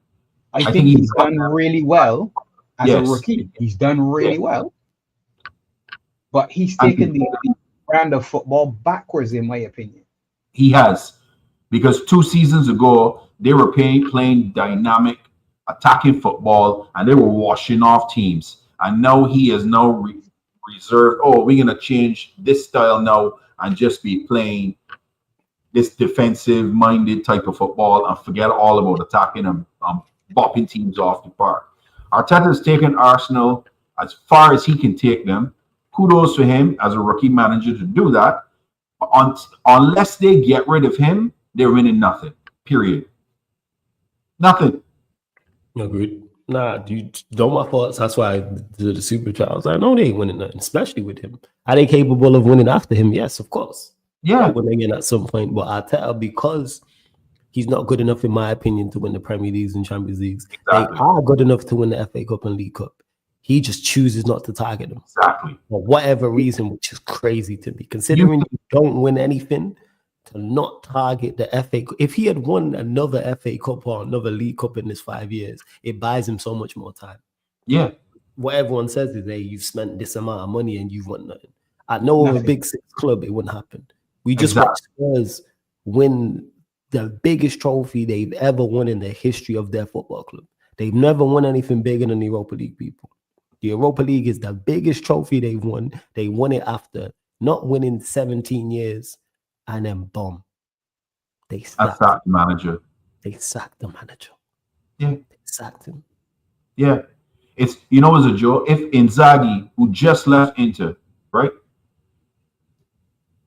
I think he's done really well as a rookie. He's done really well. But he's taken the brand of football backwards, in my opinion. He has. Because 2 seasons ago, they were playing dynamic, attacking football, and they were washing off teams. And now he is now reserved. Oh, we're going to change this style now and just be playing this defensive-minded type of football and forget all about attacking and bopping teams off the park. Arteta has taken Arsenal as far as he can take them. Kudos to him as a rookie manager to do that. Unless they get rid of him, they're winning nothing. Period. Nothing. Agreed. Nah, dude, don't my thoughts. That's why I did the super chat. I was like, no, they ain't winning nothing, especially with him. Are they capable of winning after him? Yes, of course. Yeah. Winning in at some point. But Arteta, because he's not good enough, in my opinion, to win the Premier Leagues and Champions Leagues. Exactly. They are good enough to win the FA Cup and League Cup. He just chooses not to target them. Exactly. For whatever reason, which is crazy to me. Considering you don't win anything, to not target the FA Cup. If he had won another FA Cup or another League Cup in this 5 years, it buys him so much more time. Yeah. What everyone says is, hey, you've spent this amount of money and you've won nothing. At no other Big Six club, it wouldn't happen. We just watched Spurs win the biggest trophy they've ever won in the history of their football club. They've never won anything bigger than the Europa League, people. The Europa League is the biggest trophy they've won. They won it after not winning 17 years and then boom, they That's sacked that manager. They sacked the manager. Yeah. They sacked him. Yeah. It's, it's a joke. If Inzaghi, who just left Inter, right,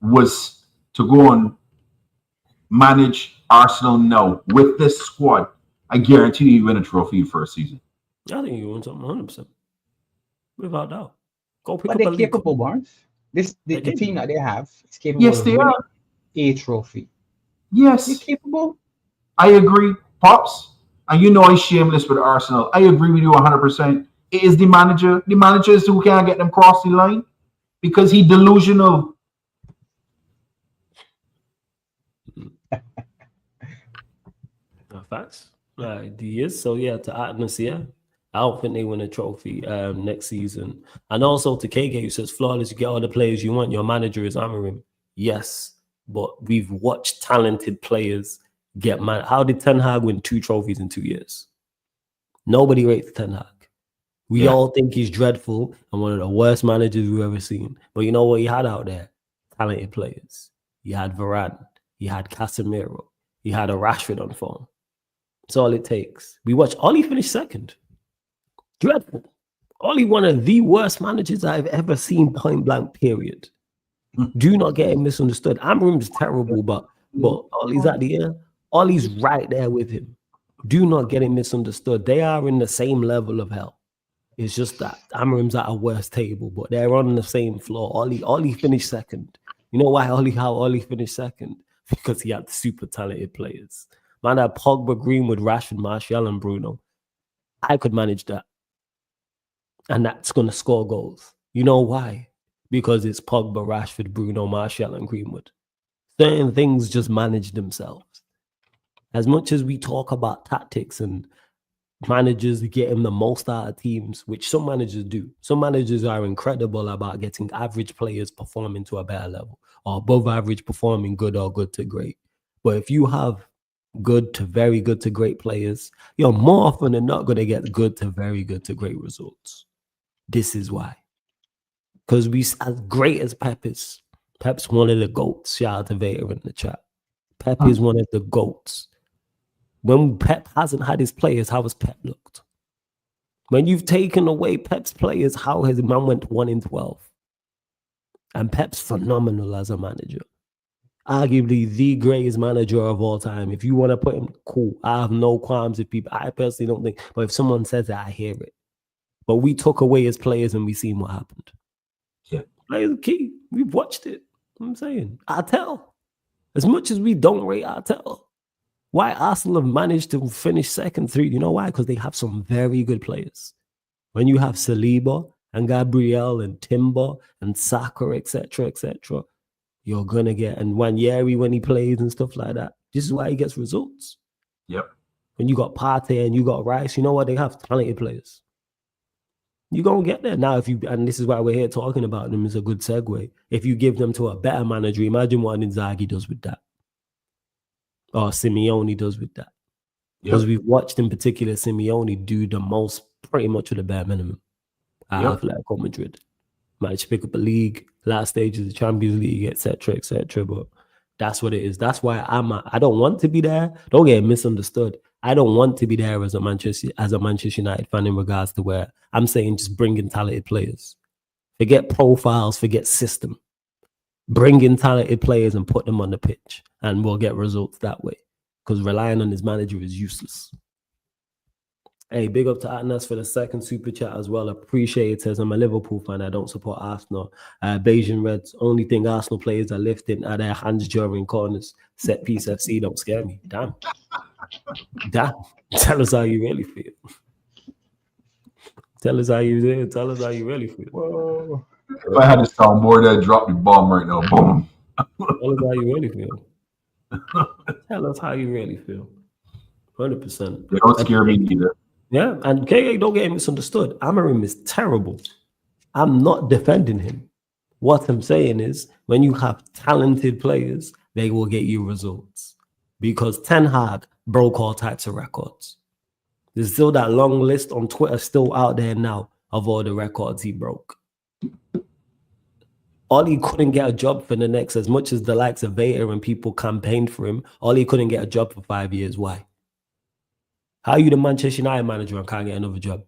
was to go and manage Arsenal now with this squad, I guarantee you win a trophy first season. I think you win something 100%. Without doubt. Go pick But up a they're league. capable, Barnes. The They're team that they have is capable Yes, of they winning are. a trophy. Yes. They're capable. I agree, Pops. And he's shameless with Arsenal. I agree with you 100%. It is the manager. The manager is who can't get them cross the line because he's delusional. Facts. He is. So, yeah, to Atlas, yeah. I don't think they win a trophy next season. And also to KK, who says, flawless, you get all the players you want. Your manager is Amorim. Yes, but we've watched talented players get mad. How did Ten Hag win 2 trophies in 2 years? Nobody rates Ten Hag. We all think he's dreadful and one of the worst managers we've ever seen. But you know what he had out there? Talented players. He had Varane. He had Casemiro. He had a Rashford on form. That's all it takes. We watched Ollie finish second. Dreadful. Ollie, one of the worst managers I've ever seen, point blank, period. Do not get it misunderstood. Amorim's terrible, but Ollie's at the end. Ollie's right there with him. Do not get it misunderstood. They are in the same level of hell. It's just that Amorim's at a worse table, but they're on the same floor. Ollie finished second. You know why how Ollie finished second? Because he had super talented players. Man had Pogba, Greenwood, Rashford, Martial, and Bruno. I could manage that. And that's going to score goals. You know why? Because it's Pogba, Rashford, Bruno, Martial, and Greenwood. Certain things just manage themselves. As much as we talk about tactics and managers getting the most out of teams, which some managers do. Some managers are incredible about getting average players performing to a better level or above average performing good or good to great. But if you have good to very good to great players, you're more often than not going to get good to very good to great results. This is why. Because as great as Pep is, Pep's one of the GOATs. Shout out to Vader in the chat. Pep is one of the GOATs. When Pep hasn't had his players, how has Pep looked? When you've taken away Pep's players, how has the man went 1-12? And Pep's phenomenal as a manager. Arguably the greatest manager of all time. If you want to put him, cool. I have no qualms with people. I personally don't think, but if someone says it, I hear it. But we took away his players and we seen what happened. Yeah. Players are key. We've watched it. I'm saying. Arteta. As much as we don't rate Arteta, why Arsenal have managed to finish second, third, you know why? Because they have some very good players. When you have Saliba and Gabriel and Timber and Saka, etc., you're going to get, and Wanyeri when he plays and stuff like that, this is why he gets results. Yep. When you got Partey and you got Rice, you know what? They have talented players. You're going to get there. Now, and this is why we're here talking about them, is a good segue. If you give them to a better manager, imagine what Inzaghi does with that. Or Simeone does with that. Because we've watched in particular Simeone do the most, pretty much with the bare minimum. At Atletico Madrid. Managed to pick up a league, last stage of the Champions League, etc. But that's what it is. That's why I don't want to be there. Don't get misunderstood. I don't want to be there as a Manchester United fan in regards to where I'm saying just bring in talented players. Forget profiles, forget system. Bring in talented players and put them on the pitch, and we'll get results that way. Because relying on his manager is useless. Hey, big up to Atnas for the second super chat as well. Appreciate it. Says I'm a Liverpool fan. I don't support Arsenal. Bayesian Reds. Only thing Arsenal players are lifting are their hands during corners. Set piece FC don't scare me. Damn. Tell us how you really feel. Tell us how you really feel. Whoa. If I had to sound more, I'd drop the bomb right now. Boom. Tell us how you really feel. Tell us how you really feel. 100%. They don't scare me either. Yeah, and KK, don't get misunderstood. Amorim is terrible. I'm not defending him. What I'm saying is, when you have talented players, they will get you results. Because Ten Hag broke all types of records. There's still that long list on Twitter still out there now of all the records he broke. Ollie couldn't get a job for the next, as much as the likes of Vader and people campaigned for him. Ollie couldn't get a job for 5 years. Why? How are you the Manchester United manager and can't get another job?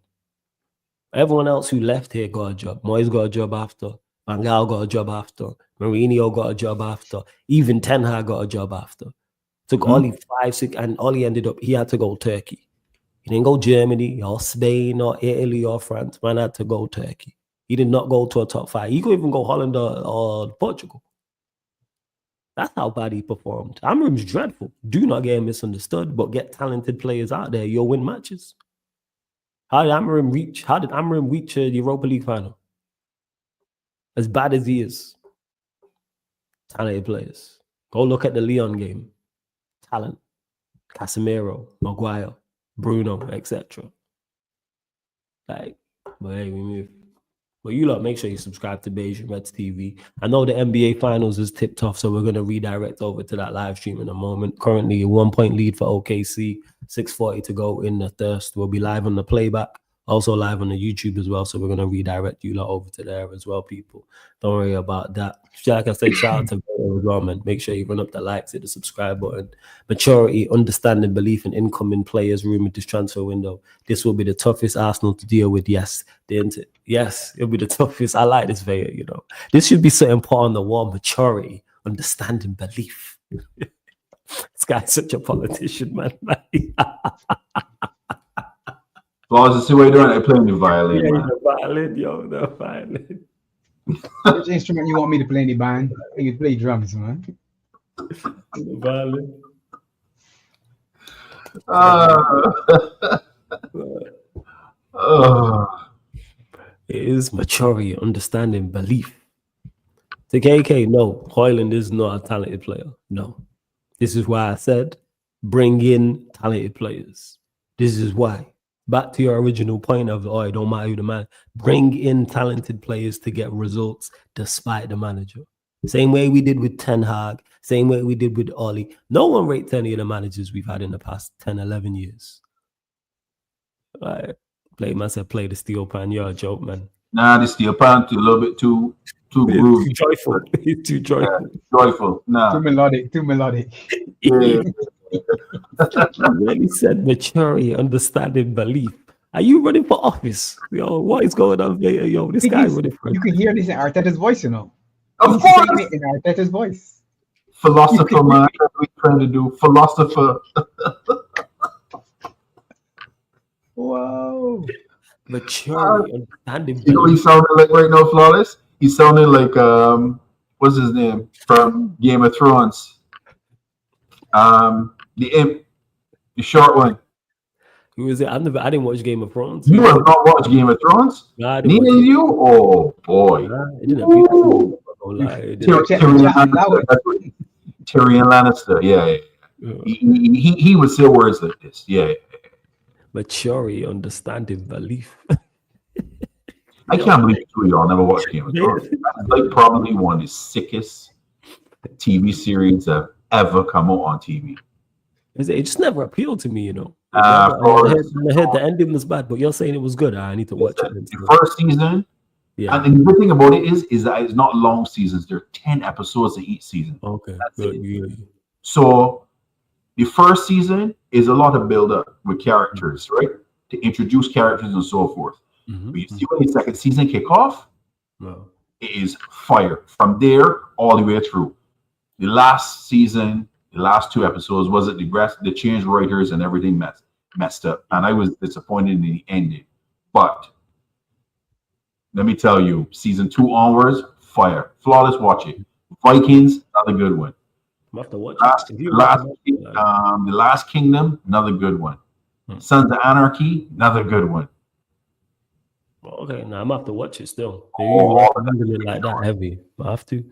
Everyone else who left here got a job. Moyes got a job after. Van Gaal got a job after. Mourinho got a job after. Even Ten Hag got a job after. Took Ollie 5, 6, and Ollie ended up, he had to go Turkey. He didn't go Germany or Spain or Italy or France. Man had to go Turkey. He did not go to a top 5. He could even go Holland or Portugal. That's how bad he performed. Amorim's dreadful. Do not get misunderstood, but get talented players out there. You'll win matches. How did Amorim reach a Europa League final? As bad as he is. Talented players. Go look at the Lyon game. Talent. Casemiro, Maguire, Bruno, etc. Like, but hey, we move. But you lot, make sure you subscribe to Beige Reds TV. I know the NBA Finals is tipped off, so we're going to redirect over to that live stream in a moment. Currently, a 1-point lead for OKC, 6:40 to go in the thirst. We'll be live on the playback, also live on the YouTube as well, so we're going to redirect you lot over to there as well, people. Don't worry about that. Like I said, shout out to Vero as well, man. Make sure you run up the likes, hit the subscribe button. Maturity, understanding, belief in incoming players rumored this transfer window. This will be the toughest Arsenal to deal with. Yes, yes, it'll be the toughest. I like this Vero, you know. This should be something put on the wall. Maturity, understanding, belief. This guy's such a politician, man. Well, I see what you're doing. I'm playing the violin. Yeah, the violin, yo, the violin. Which instrument you want me to play in the band? You play drums, man. The violin. It is maturity, understanding, belief. To KK, no, Hojlund is not a talented player. No. This is why I said bring in talented players. This is why. Back to your original point of, it don't matter who the man. Bring in talented players to get results despite the manager. Same way we did with Ten Hag. Same way we did with Ollie. No one rates any of the managers we've had in the past 10, 11 years. Right. Play the steel pan. You're a joke, man. Nah, the steel pan a little bit too groovy. Too joyful. It's too joyful. Yeah, joyful. Nah. Too melodic. Yeah. You really said maturity, understanding, belief. Are you running for office? Yo, what is going on there? Yo, this guy running for. You can hear this in Arteta's voice, you know. Of course. In Arteta's voice. Philosopher, man. That's what we're trying to do. Philosopher. Whoa. Maturity, understanding. You know what he sounded like right now, Flawless? He sounded like, what's his name? From Game of Thrones. The imp, the short one. Who is it? I didn't watch Game of Thrones. You have not watched Game of Thrones? Nah, Neither of you? Oh boy. Nah, it didn't appeal. Tyrion Lannister. Yeah. He would say words like this. Yeah. Maturity, understanding, belief. I can't believe two of y'all never watched Game of Thrones. That's like probably one of the sickest TV series that ever come out on TV. It just never appealed to me, you know. I heard the ending was bad, but you're saying it was good. I need to watch it. The first season, yeah. And the good thing about it is that it's not long seasons. There are 10 episodes of each season. Okay. Yeah. So the first season is a lot of build-up with characters, right? To introduce characters and so forth. Mm-hmm. But you see when the second season kick off, no. It is fire. From there all the way through. The last season, the last 2 episodes, was it the change writers and everything messed up. And I was disappointed in the ending. But let me tell you, season 2 onwards, fire. Flawless, watch it. Vikings, another good one. I'm have to watch The Last Kingdom, another good one. Sons of Anarchy, another good one. Okay, now I'm gonna have to watch it still. Like that heavy. I have to.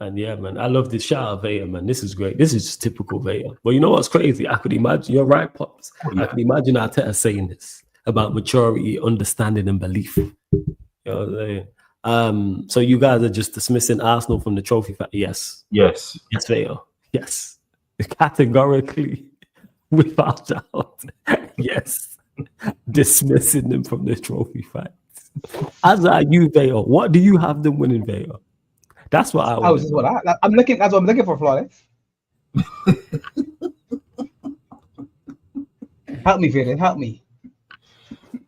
And yeah, man, I love this. Shout out Vader, man. This is great. This is just typical Vader. Well, you know what's crazy? I could imagine, you're right, Pops. I could imagine Arteta saying this about maturity, understanding, and belief. You know what I'm saying? So you guys are just dismissing Arsenal from the trophy fight? Yes. Yes, Vader. Yes. Categorically, without doubt. Yes. Dismissing them from the trophy fight. As are you, Vader. What do you have them winning, Vader? That's what I Oh, want. this is what I'm looking. That's what I'm looking for, Flawless. Help me, Vader. Help me.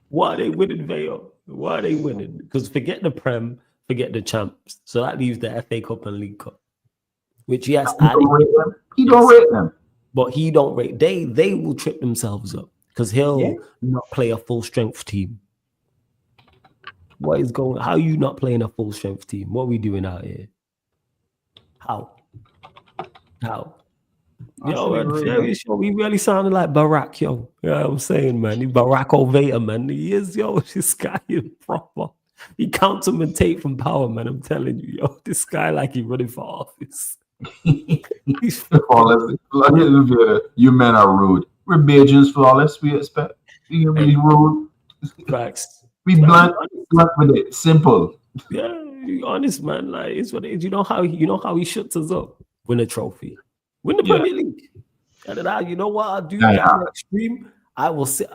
Why are they winning, Vale? Why are they winning? Because forget the Prem, forget the champs. So that leaves the FA Cup and League Cup. Which yes, He don't rate them. He don't rate them. But he don't rate. They will trip themselves up because he'll not play a full strength team. What is going? How are you not playing a full strength team? What are we doing out here? How? Yo, I'm very sure we really sounded like Barack, yo. You know what I'm saying, man? He Barack Oveda, man. He is, yo, this guy is proper. He counts him and take from power, man. I'm telling you, yo, this guy like he running for office. He's Flawless. You men are rude. We're Bajans, Flawless. We expect you can be rude. Facts. Be blunt with it. Simple. Yeah, honest, man. Like it's what it is. You know how he shuts us up. Win a trophy. Win the Premier League. And then you know what I'll do? Stream. I will sit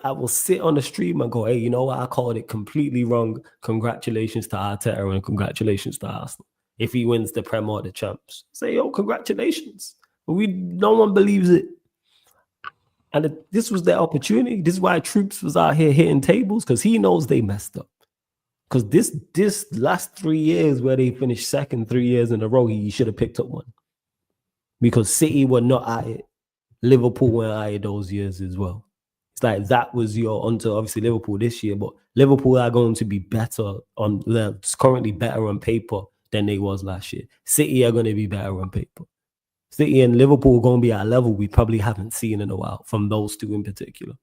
on the stream and go, hey, you know what? I called it completely wrong. Congratulations to Arteta and congratulations to Arsenal. If he wins the Prem or the Champs, say, yo, congratulations. But no one believes it. And this was their opportunity. This is why Troops was out here hitting tables, because he knows they messed up. Because this last 3 years where they finished second 3 years in a row, he should have picked up one. Because City were not at it. Liverpool weren't at it those years as well. It's like that was your onto obviously Liverpool this year, but Liverpool are going to be better currently better on paper than they was last year. City are going to be better on paper. City and Liverpool are going to be at a level we probably haven't seen in a while from those two in particular.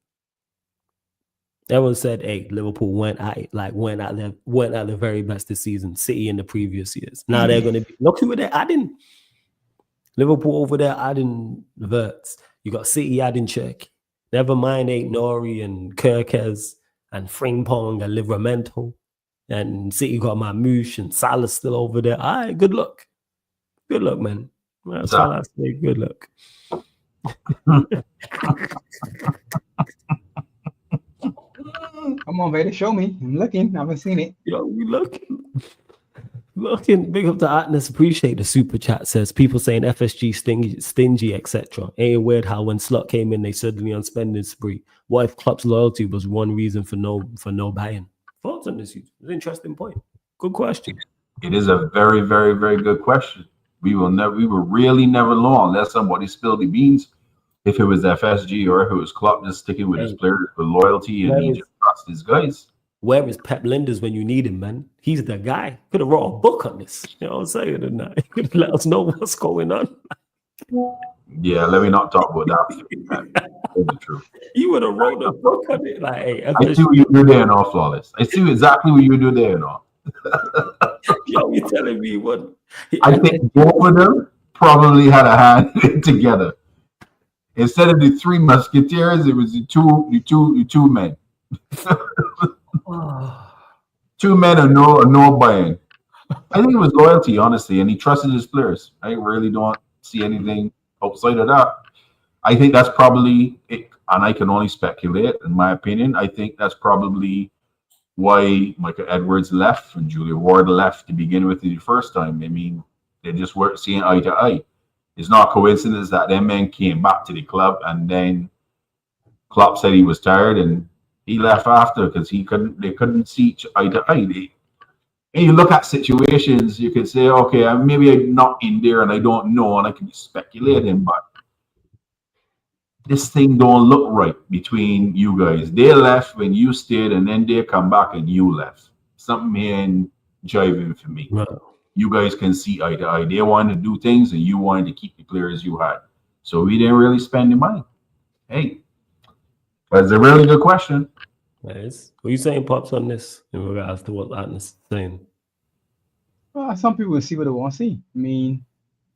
Everyone said, hey, Liverpool went at the very best this season. City in the previous years. Now they're going to be, look who they're adding. Liverpool over there adding Wirtz. You got City adding Czech. Never mind Nori and Kirkes and Frimpong and Livramento. And City got Mamouche and Salah's still over there. All right, good luck. Good luck, man. That's all I say. Good luck. Come on, Vader, show me. I'm looking. I haven't seen it. Yo, we looking. Big up to Atlas. Appreciate the super chat. Says people saying FSG stingy, etc. Ain't weird how when Slot came in, they suddenly on spending spree. What if Klopp's loyalty was one reason for no buying? Thoughts on this? It's an interesting point. Good question. It is a very, very, very good question. We will really never know unless somebody spilled the beans. If it was FSG or if it was Klopp just sticking with his players for loyalty and he just trusts his guys. Where is Pep Linders when you need him, man? He's the guy. Could have wrote a book on this. You know what I'm saying? And he could let us know what's going on. Yeah, let me not talk about that. That's the truth. You would have wrote a book on it. Like, hey, I see what you do there, no, Flawless. I see exactly what you do there, no. Yo, you're telling me what? I think both of them probably had a hand together. Instead of the three musketeers, it was the two men. Two men are no buying. I think it was loyalty, honestly, and he trusted his players. I really don't see anything outside of that. I think that's probably it, and I can only speculate, in my opinion. I think that's probably why Michael Edwards left and Julia Ward left to begin with the first time. I mean, they just weren't seeing eye to eye. It's not a coincidence that them men came back to the club and then Klopp said he was tired and he left after because they couldn't see eye to eye. And you look at situations, you can say, okay, maybe I'm not in there and I don't know and I can be speculating, but this thing don't look right between you guys. They left when you stayed and then they come back and you left. Something ain't jiving for me. Right. You guys can see eye to eye. They wanted to do things and you wanted to keep the players you had. So we didn't really spend the money. Hey, but it's a really good question. Nice. What are you saying, Pops, on this in regards to what Atlas is saying? Well, some people will see what they want to see. I mean,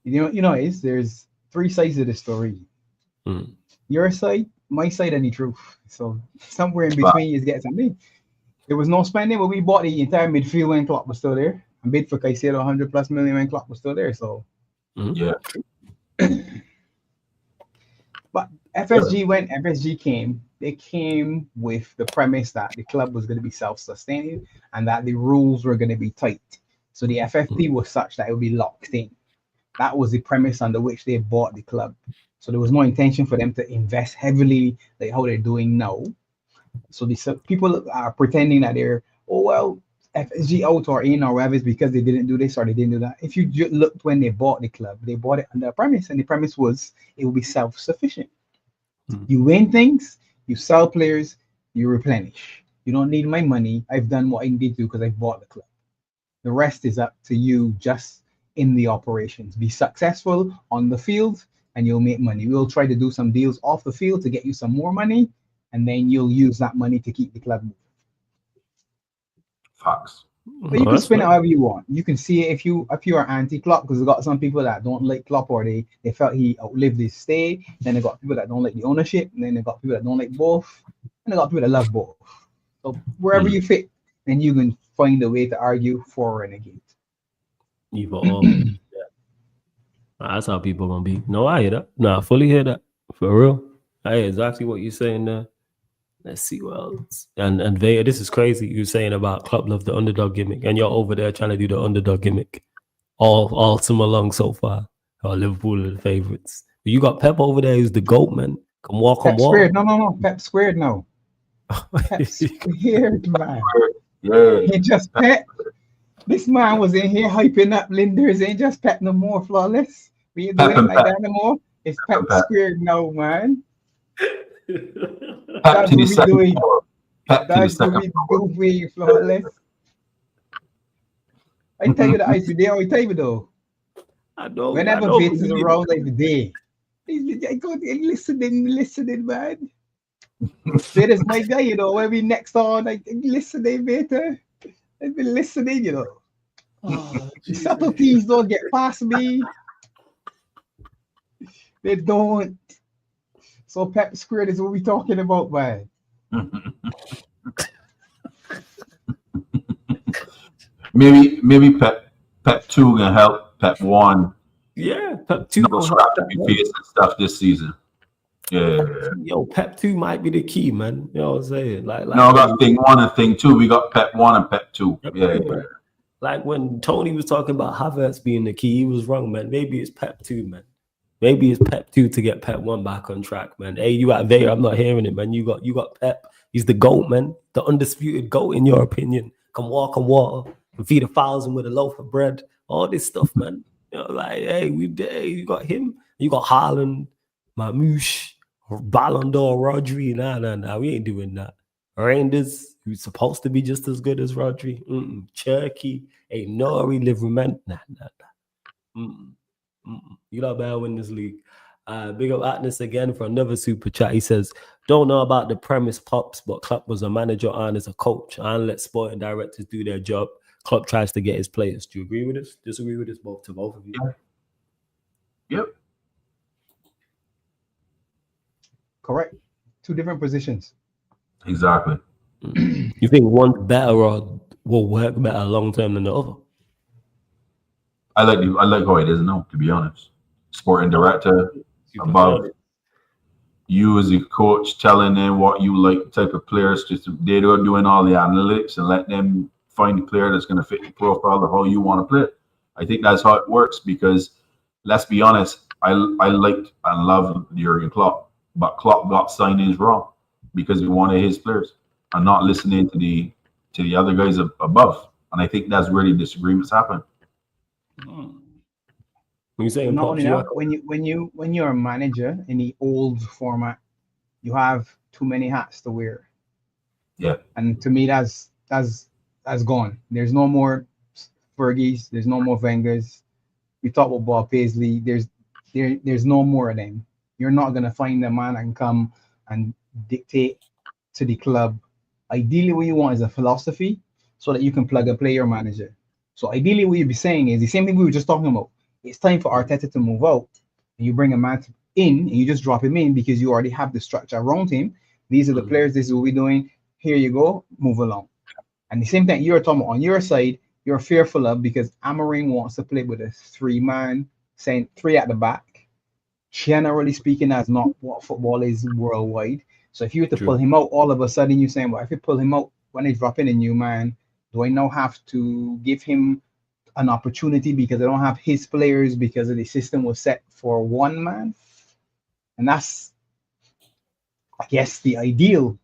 there's three sides of the story. Your side, my side, and the truth. So somewhere in between is getting something. There was no spending, but we bought the entire midfield when Klopp was still there. And bid for Caicedo 100+ million when Klopp was still there. So yeah. But FSG, when FSG came, they came with the premise that the club was going to be self-sustaining and that the rules were going to be tight. So the FFP was such that it would be locked in. That was the premise under which they bought the club. So there was no intention for them to invest heavily like how they're doing now. So these people are pretending that they're, oh well, FSG out or in or whatever is because they didn't do this or they didn't do that. If you looked when they bought the club, they bought it under a premise, and the premise was it will be self-sufficient. You win things, you sell players, you replenish. You don't need my money. I've done what I need to do because I bought the club. The rest is up to you just in the operations. Be successful on the field and you'll make money. We'll try to do some deals off the field to get you some more money, and then you'll use that money to keep the club moving. Facts. But you can spin it however you want. You can see it if you are anti-Klopp, because we've got some people that don't like Klopp or they felt he outlived his stay. Then they got people that don't like the ownership, and then they got people that don't like both, and they got people that love both. So wherever you fit, then you can find a way to argue for and against. Either or. That's how people gonna be. No, I hear that. No, I fully hear that. For real. I hear exactly what you're saying there. Let's see what else. And Vega, this is crazy. You're saying about Klopp love the underdog gimmick, and you're over there trying to do the underdog gimmick all summer long so far. Oh, Liverpool are the favorites. But you got Pep over there who's the GOAT, man. Come walk on water. No. Pep squared now. Pep squared, man. Yeah. Ain't just Pep. This man was in here hyping up Linders. Ain't just Pep no more, flawless. We ain't doing like that no more. It's Pep squared now, man. Pep to the second floor. Pep to the second floor. Flawless. I tell you that I today, I tell you though. I know. Whenever Vince is around like the day, I go listening, man. That is my guy, you know. When we next on, like listening, better. I've been listening, you know. Oh, the subtleties don't get past me. They don't. So Pep squared is what we're talking about, man. maybe Pep 2 can help Pep 1. Yeah, Pep 2 gonna help and stuff this season. Yeah. Yo, Pep 2 might be the key, man. You know what I'm saying? Like no, I got thing 1 and thing 2. We got Pep 1 and Pep 2. Yeah. Like when Tony was talking about Havertz being the key, he was wrong, man. Maybe it's Pep 2, man. Maybe it's Pep 2 to get Pep 1 back on track, man. Hey, you out there? I'm not hearing it, man. You got Pep. He's the GOAT, man. The undisputed GOAT, in your opinion. Come walk on water and feed 1,000 with a loaf of bread. All this stuff, man. You know, like, hey, you got him. You got Hojlund, Mamouche, Ballon d'Or, Rodri. Nah. We ain't doing that. Reinders, who's supposed to be just as good as Rodri. Cherky, ain't Nori, Liverpool. Nah. You know better win this league. Big up Atlas again for another super chat. He says, don't know about the premise, Pops, but Klopp was a manager and as a coach, and let sporting directors do their job. Klopp tries to get his players. Do you agree with this? Disagree with this? Both of you? Yep. Correct. Two different positions. Exactly. You think one's better or will work better long term than the other? I like how it is now, to be honest. Sporting director above you as a coach, telling them what you like, type of players. Just they're doing all the analytics and let them find the player that's going to fit the profile of how you want to play. I think that's how it works because let's be honest, I liked and loved Jurgen Klopp, but Klopp got signings wrong because he wanted his players and not listening to the other guys above. And I think that's where the disagreements happen. When you say not only that, when you're a manager in the old format, you have too many hats to wear. Yeah. And to me, that's gone. There's no more Fergies. There's no more Wengers. We talk about Bob Paisley. There's no more of them. You're not gonna find a man that can come and dictate to the club. Ideally, what you want is a philosophy so that you can plug and play your manager. So ideally, what you'd be saying is the same thing we were just talking about. It's time for Arteta to move out, and you bring a man in, and you just drop him in because you already have the structure around him. These are the players. This is what we're doing. Here you go. Move along. And the same thing you're talking about on your side, you're fearful of because Amorim wants to play with a 3-man, saying 3 at the back. Generally speaking, that's not what football is worldwide. So if you were to pull him out, all of a sudden you're saying, well, if you pull him out when they drop in a new man, do I now have to give him an opportunity because they don't have his players because the system was set for one man. And that's, I guess, the ideal.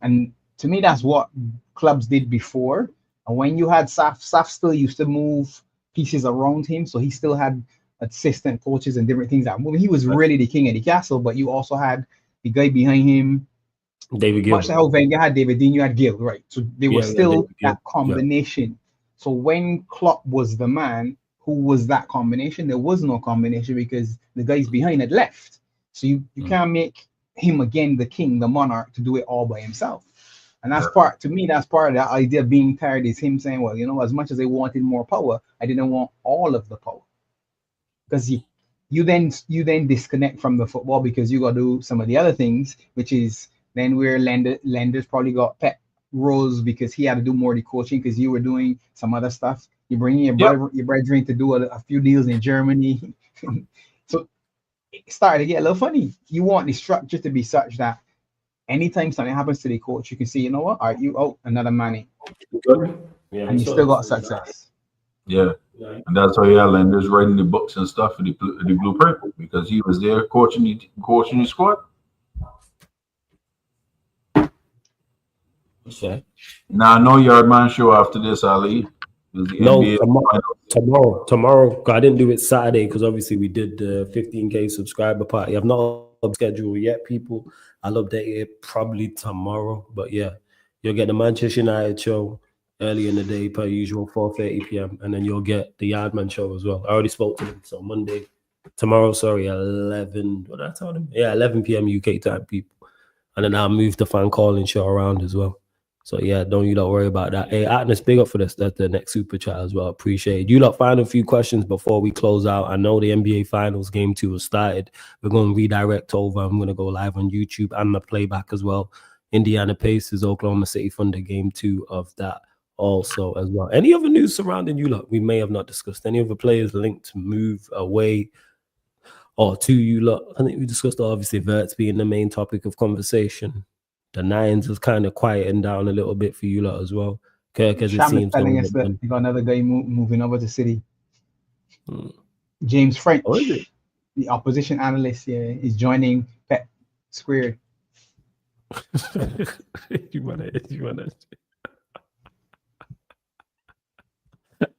And to me, that's what clubs did before. And when you had Saf still used to move pieces around him. So he still had assistant coaches and different things that moving. He was really the king of the castle, but you also had the guy behind him, David Gill. much like how Wenger had David Dean, you had Gill, right? So there was still that combination. Yeah. So when Klopp was the man, who was that combination? There was no combination because the guys behind had left. So you can't make him again the king, the monarch, to do it all by himself. And that's part, to me, that's part of the idea of being tired, is him saying, well, you know, as much as I wanted more power, I didn't want all of the power. Because you then disconnect from the football because you got to do some of the other things, which is then where lenders probably got Pep roles because he had to do more of the coaching because you were doing some other stuff. You bring in your brethren to do a few deals in Germany. So it started to get a little funny. You want the structure to be such that anytime something happens to the coach, you can say, you know what, are you out another money? Yeah, and you still got success. Yeah. And that's why lenders writing the books and stuff for the blueprint, because he was there coaching the squad. Okay. Now I know Yardman show after this, Ali. No, tomorrow. I didn't do it Saturday because obviously we did the 15K subscriber party. I've not scheduled yet, people. I'll update it probably tomorrow. But yeah, you'll get the Manchester United show early in the day per usual, 4:30 p.m. And then you'll get the Yardman show as well. I already spoke to him. So tomorrow, 11. What did I tell him? Yeah, 11 p.m. UK time, people. And then I'll move the fan calling show around as well. So yeah, don't worry about that. Hey, Atlas, big up for this. That's the next super chat as well. Appreciate it. You lot, final few questions before we close out. I know the NBA Finals Game 2 has started. We're going to redirect over. I'm going to go live on YouTube and the playback as well. Indiana Pacers, Oklahoma City Thunder Game 2 of that also as well. Any other news surrounding you lot we may have not discussed? Any other players linked to move away or to you lot? I think we discussed obviously Wirtz being the main topic of conversation. The Nines is kind of quieting down a little bit for you lot as well. Because it seems telling us that you got another guy moving over to City. James French, the opposition analyst, is joining Pep Squared.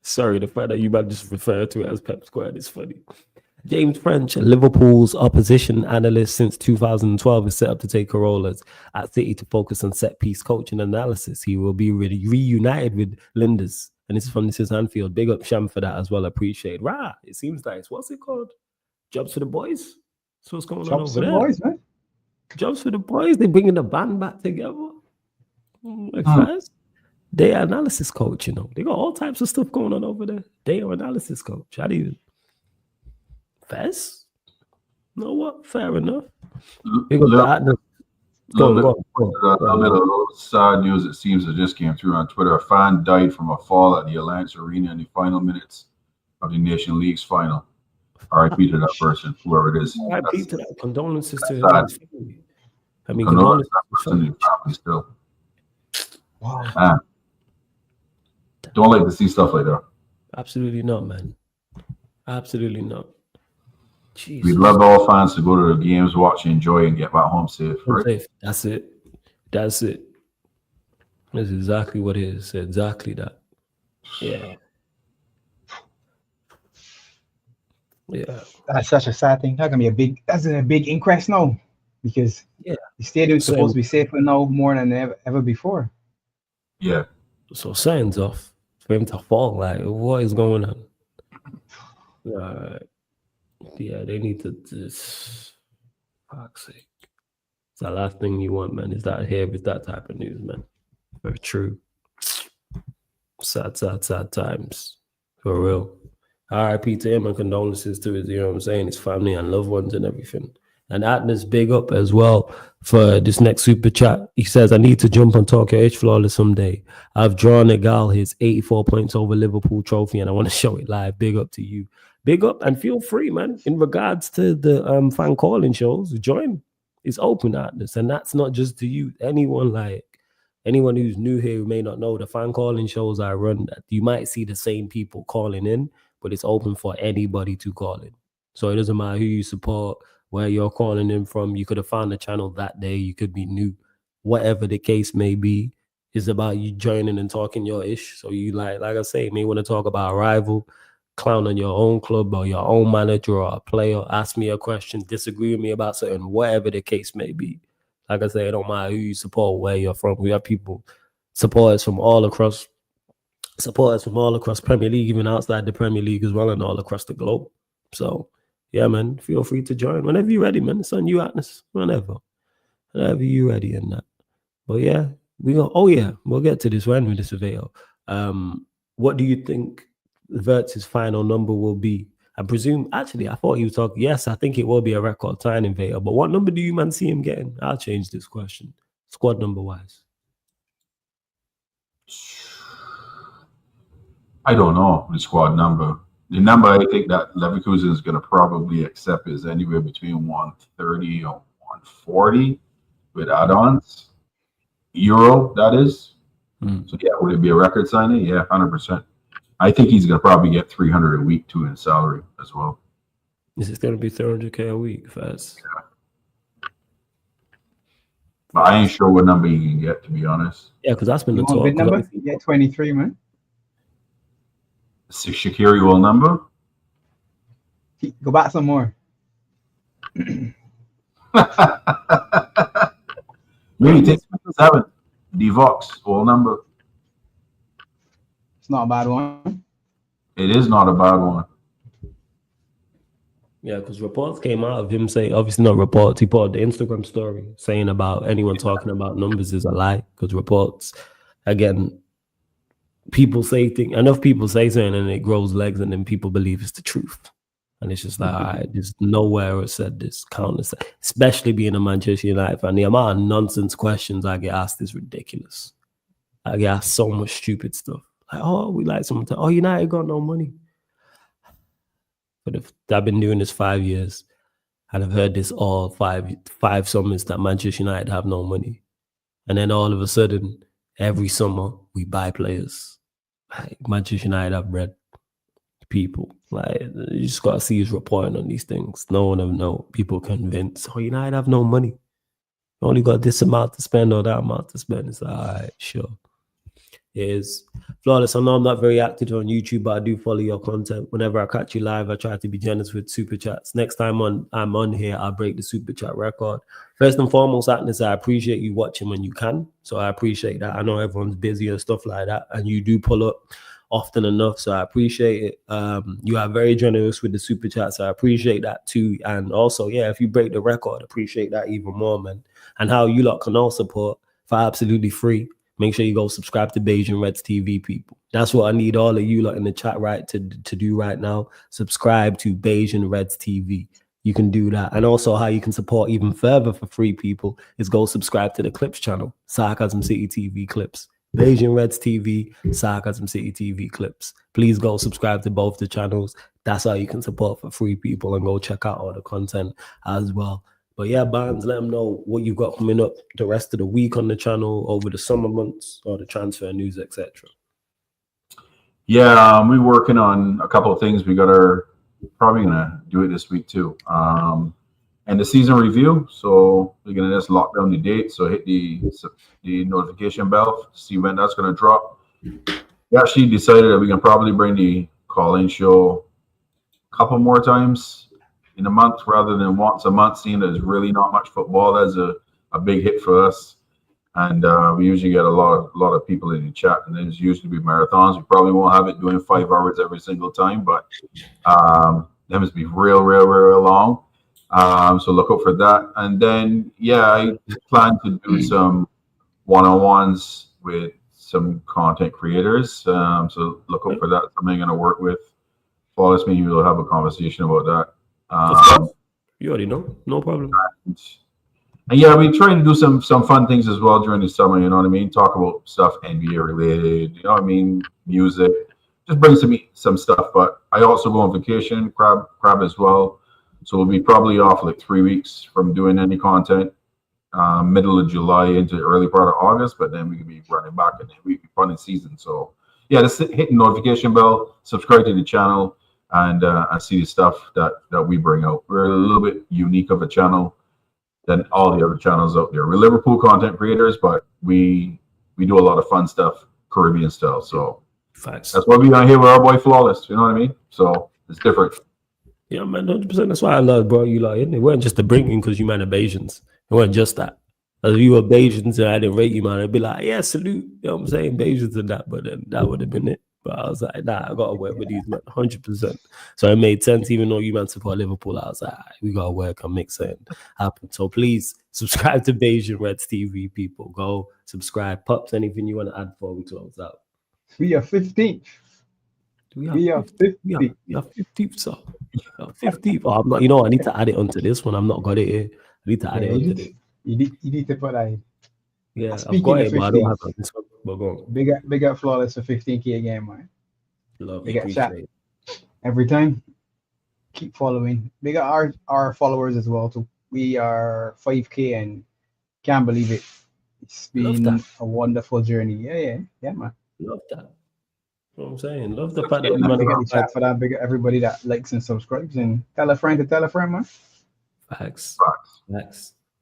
Sorry, the fact that you might just refer to it as Pep Squared is funny. James French, Liverpool's opposition analyst since 2012, is set up to take a role at City to focus on set-piece coaching analysis. He will be reunited with Linders. And this is Anfield. Big up Sham for that as well. Appreciate it. It seems like, what's it called? Jobs for the boys? So what's going on over there? Boys, man. Jobs for the boys. They're bringing the band back together. First, they are analysis coach, you know. They got all types of stuff going on over there. They are analysis coach. How do you... Fez? No, what? Fair enough. A little sad news, it seems, that just came through on Twitter. A fan died from a fall at the Alliance Arena in the final minutes of the Nation League's final. R.I.P. to that person, whoever it is. R.I.P. to that. Condolences to his family. I mean, condolences to that person and his family still. Wow. Man. Don't like to see stuff like that. Absolutely not, man. Absolutely not. Jesus. We'd love all fans to go to the games, watch, enjoy, and get back home safe. Right? Safe. That's it. That's exactly what it is. Exactly that. Yeah. Yeah. That's such a sad thing. That's a big increase now, because the stadium is supposed to be safer now more than ever before. Yeah. So signs off for him to fall. Like, what is going on? Yeah, they need to just, fuck's sake. It's the last thing you want, man, is that type of news, man. Very true. Sad times. For real. R.I.P. to him and condolences to his, you know what I'm saying, his family and loved ones and everything. And Atlas, big up as well for this next super chat. He says, I need to jump on Tokyo H Flawless someday. I've drawn a gal his 84 points over Liverpool trophy and I want to show it live. Big up to you. Big up and feel free, man. In regards to the fan calling shows, join. It's open, Atlas. And that's not just to you. Anyone, like, anyone who's new here who may not know, the fan calling shows I run, you might see the same people calling in, but it's open for anybody to call in. So it doesn't matter who you support, where you're calling in from. You could have found the channel that day. You could be new. Whatever the case may be, it's about you joining and talking your ish. So you like I say, may want to talk about a rival, clown on your own club or your own manager or a player, ask me a question, disagree with me about something, whatever the case may be. Like I say, it don't matter who you support, where you're from. We have people, supporters from all across Premier League, even outside the Premier League as well, and all across the globe. So yeah, man, feel free to join whenever you're ready, man. It's on you, Atlas. Whenever you're ready in that. But yeah, we'll get to this when with the surveyor. What do you think Wirtz's final number will be? I presume, actually, I thought he was talking. Yes, I think it will be a record time invader. But what number do you man see him getting? I'll change this question. Squad number wise. I don't know the squad number. The number I think that Leverkusen is going to probably accept is anywhere between 130 or 140 with add-ons. Euro, that is. So yeah, would it be a record signing? Yeah, 100%. I think he's going to probably get 300 a week too in salary as well. Is it going to be 300K a week first? Yeah. But I ain't sure what number you can get, to be honest. Yeah, because that's been the talk. Big number? You get 23, man. Shaqiri will number? Go back some more. Maybe take 7. Divox will number. It's not a bad one. It is not a bad one. Yeah, because reports came out of him saying, obviously not reports, he put the Instagram story saying about anyone talking about numbers is a lie. Because reports, again, people say things, enough people say something and it grows legs and then people believe it's the truth. And it's just like, all right, there's nowhere it said this, countless, especially being a Manchester United fan. The amount of nonsense questions I get asked is ridiculous. I get asked so much stupid stuff. Like, oh, we like someone to, oh, United got no money. But if I've been doing this 5 years and I've heard this all five summers that Manchester United have no money. And then all of a sudden, every summer, we buy players. Like, Manchester United have bread. People. Like, you just got to see his reporting on these things. No one ever know. People convinced, oh, United have no money. You only got this amount to spend or that amount to spend. It's like, all right, sure. It is. Flawless, I know I'm not very active on YouTube, but I do follow your content. Whenever I catch you live, I try to be generous with super chats. Next time I'm on here, I'll break the super chat record. First and foremost, Atlas, I appreciate you watching when you can. So I appreciate that. I know everyone's busy and stuff like that, and you do pull up often enough, so I appreciate it. You are very generous with the super chats, so I appreciate that too. And also, yeah, if you break the record, appreciate that even more, man. And how you lot can all support for absolutely free. Make sure you go subscribe to Beijing Reds TV, people. That's what I need all of you lot in the chat to do right now. Subscribe to Beijing Reds TV. You can do that. And also how you can support even further for free, people, is go subscribe to the Clips channel, Sarcasm City TV Clips. Beijing Reds TV, Sarcasm City TV Clips. Please go subscribe to both the channels. That's how you can support for free, people, and go check out all the content as well. But yeah, Barnes, let them know what you've got coming up the rest of the week on the channel, over the summer months, or the transfer news, etc. Yeah, we're working on a couple of things. We got our probably gonna do it this week too. And the season review. So we're gonna just lock down the date. So hit the notification bell to see when that's gonna drop. We actually decided that we can probably bring the call-in show a couple more times in a month rather than once a month, seeing there's really not much football. That's a big hit for us. And we usually get a lot of people in the chat, and there's usually be marathons. We probably won't have it doing 5 hours every single time, but that must be real long. So look out for that. And then, yeah, I plan to do some one-on-ones with some content creators. So look out for that. Something I'm going to work with. Flawless, maybe we'll have a conversation about that. You already know, no problem. And yeah, we try to do some fun things as well during the summer. You know what I mean? Talk about stuff NBA related. You know what I mean? Music. Just bring some stuff. But I also go on vacation, crab as well. So we'll be probably off like 3 weeks from doing any content. middle of July into the early part of August, but then we can be running back and then we be running season. So yeah, just hit the notification bell, subscribe to the channel, and see the stuff that we bring out. We're a little bit unique of a channel than all the other channels out there. We're Liverpool content creators, but we do a lot of fun stuff, Caribbean style. So facts. That's why we got here with our boy Flawless. You know what I mean? So it's different. Yeah, man, 100%. That's why I love, bro. You like it. It wasn't just the bringing because you man are Bajans. It wasn't just that. If you were Bajans and I didn't rate you, man, I'd be like, yeah, salute. You know what I'm saying? Bajans and that, but then that would have been it. But I was like, nah, I gotta work with these men 100%. So it made sense, even though you man support Liverpool. I was like, we gotta work and make something happen. So please subscribe to Bajan Reds TV, people. Go subscribe. Pops, anything you want to add before we close out? We are 15th. We are 50. We are 50th, so 50th. Oh, I'm not. You know, I need to add it onto this one. I'm not got it here. I need to add it onto this. You need to put that. Yeah, I've got it, but I don't have it on this one. But go on. Big up Flawless for 15K again, man. Love, big up chat every time. Keep following. Big up our followers as well too. We are 5K and can't believe it. It's been a wonderful journey. Yeah, man. Love that. You know what I'm saying? Love the fact that we big up the chat for that. Big up everybody that likes and subscribes, and tell a friend, man. Facts.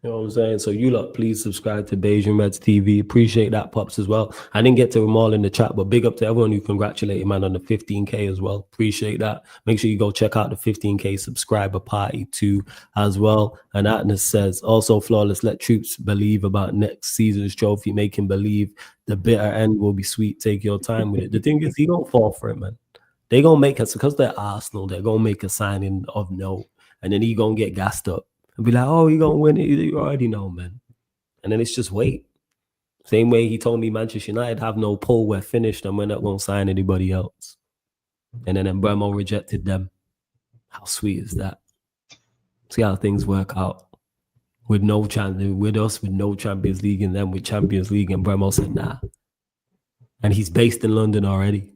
You know what I'm saying? So you lot, please subscribe to Bajan Reds TV. Appreciate that, Pops, as well. I didn't get to them all in the chat, but big up to everyone who congratulated, man, on the 15K as well. Appreciate that. Make sure you go check out the 15K subscriber party too as well. And Atnas says, also, Flawless, let troops believe about next season's trophy. Make him believe the bitter end will be sweet. Take your time with it. The thing is, he don't fall for it, man. They going to make us, because they're Arsenal, they're going to make a signing of note. And then he going to get gassed up. And be like, oh, you're going to win it. You already know, man. And then it's just wait. Same way he told me Manchester United have no pull. We're finished and we're not going to sign anybody else. And then Bremo rejected them. How sweet is that? See how things work out. With no chance, with us, with no Champions League, and then with Champions League. And Bremo said, nah. And he's based in London already.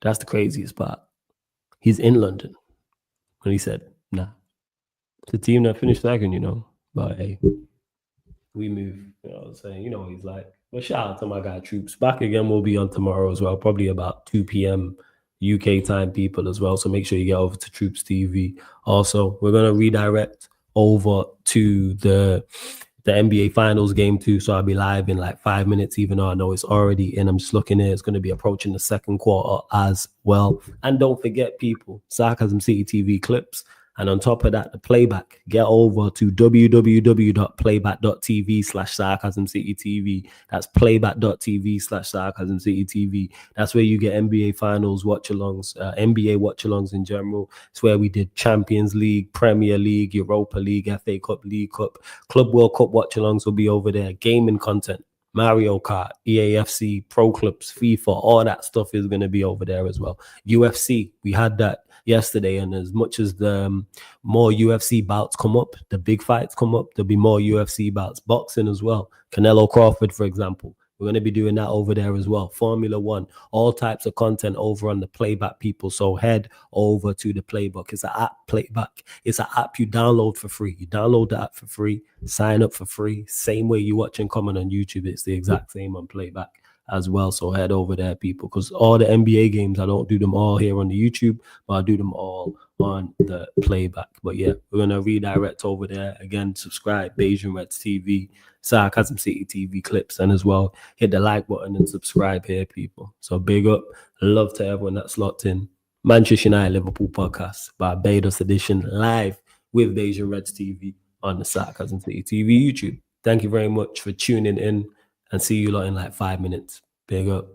That's the craziest part. He's in London. And he said, nah. The team that finished second, you know. But hey, we move. You know what I'm saying? You know what he's like. But shout out to my guy Troops. Back again, we'll be on tomorrow as well. Probably about 2 p.m. UK time, people, as well. So make sure you get over to Troops TV. Also, we're going to redirect over to the NBA Finals game too. So I'll be live in like 5 minutes, even though I know it's already in. I'm just looking at it. It's going to be approaching the second quarter as well. And don't forget, people, Sarcasm City TV clips. And on top of that, the playback, get over to www.playback.tv/sarcasmcitytv. That's playback.tv/sarcasmcitytv. That's where you get NBA Finals watch-alongs, NBA watch-alongs in general. It's where we did Champions League, Premier League, Europa League, FA Cup, League Cup, Club World Cup watch-alongs will be over there. Gaming content, Mario Kart, EAFC, Pro Clubs, FIFA, all that stuff is going to be over there as well. UFC, we had that yesterday, and as much as the more UFC bouts come up, the big fights come up, there'll be more UFC bouts. Boxing as well. Canelo Crawford, for example. We're going to be doing that over there as well. Formula One, all types of content over on the Playback, people. So head over to the Playbook. It's an app, Playback. It's an app you download for free. You download the app for free, sign up for free. Same way you watch and comment on YouTube. It's the exact same on Playback as well. So head over there, people, because all the NBA games, I don't do them all here on the YouTube, but I do them all on the Playback. But yeah, we're going to redirect over there. Again, subscribe, Bajan Reds TV, Sarcasm City TV clips, and as well, hit the like button and subscribe here, people. So big up. Love to everyone that's locked in. Manchester United Liverpool podcast, Barbados edition, live with Bajan Reds TV on the Sarcasm City TV YouTube. Thank you very much for tuning in. And see you lot in like 5 minutes. Big up.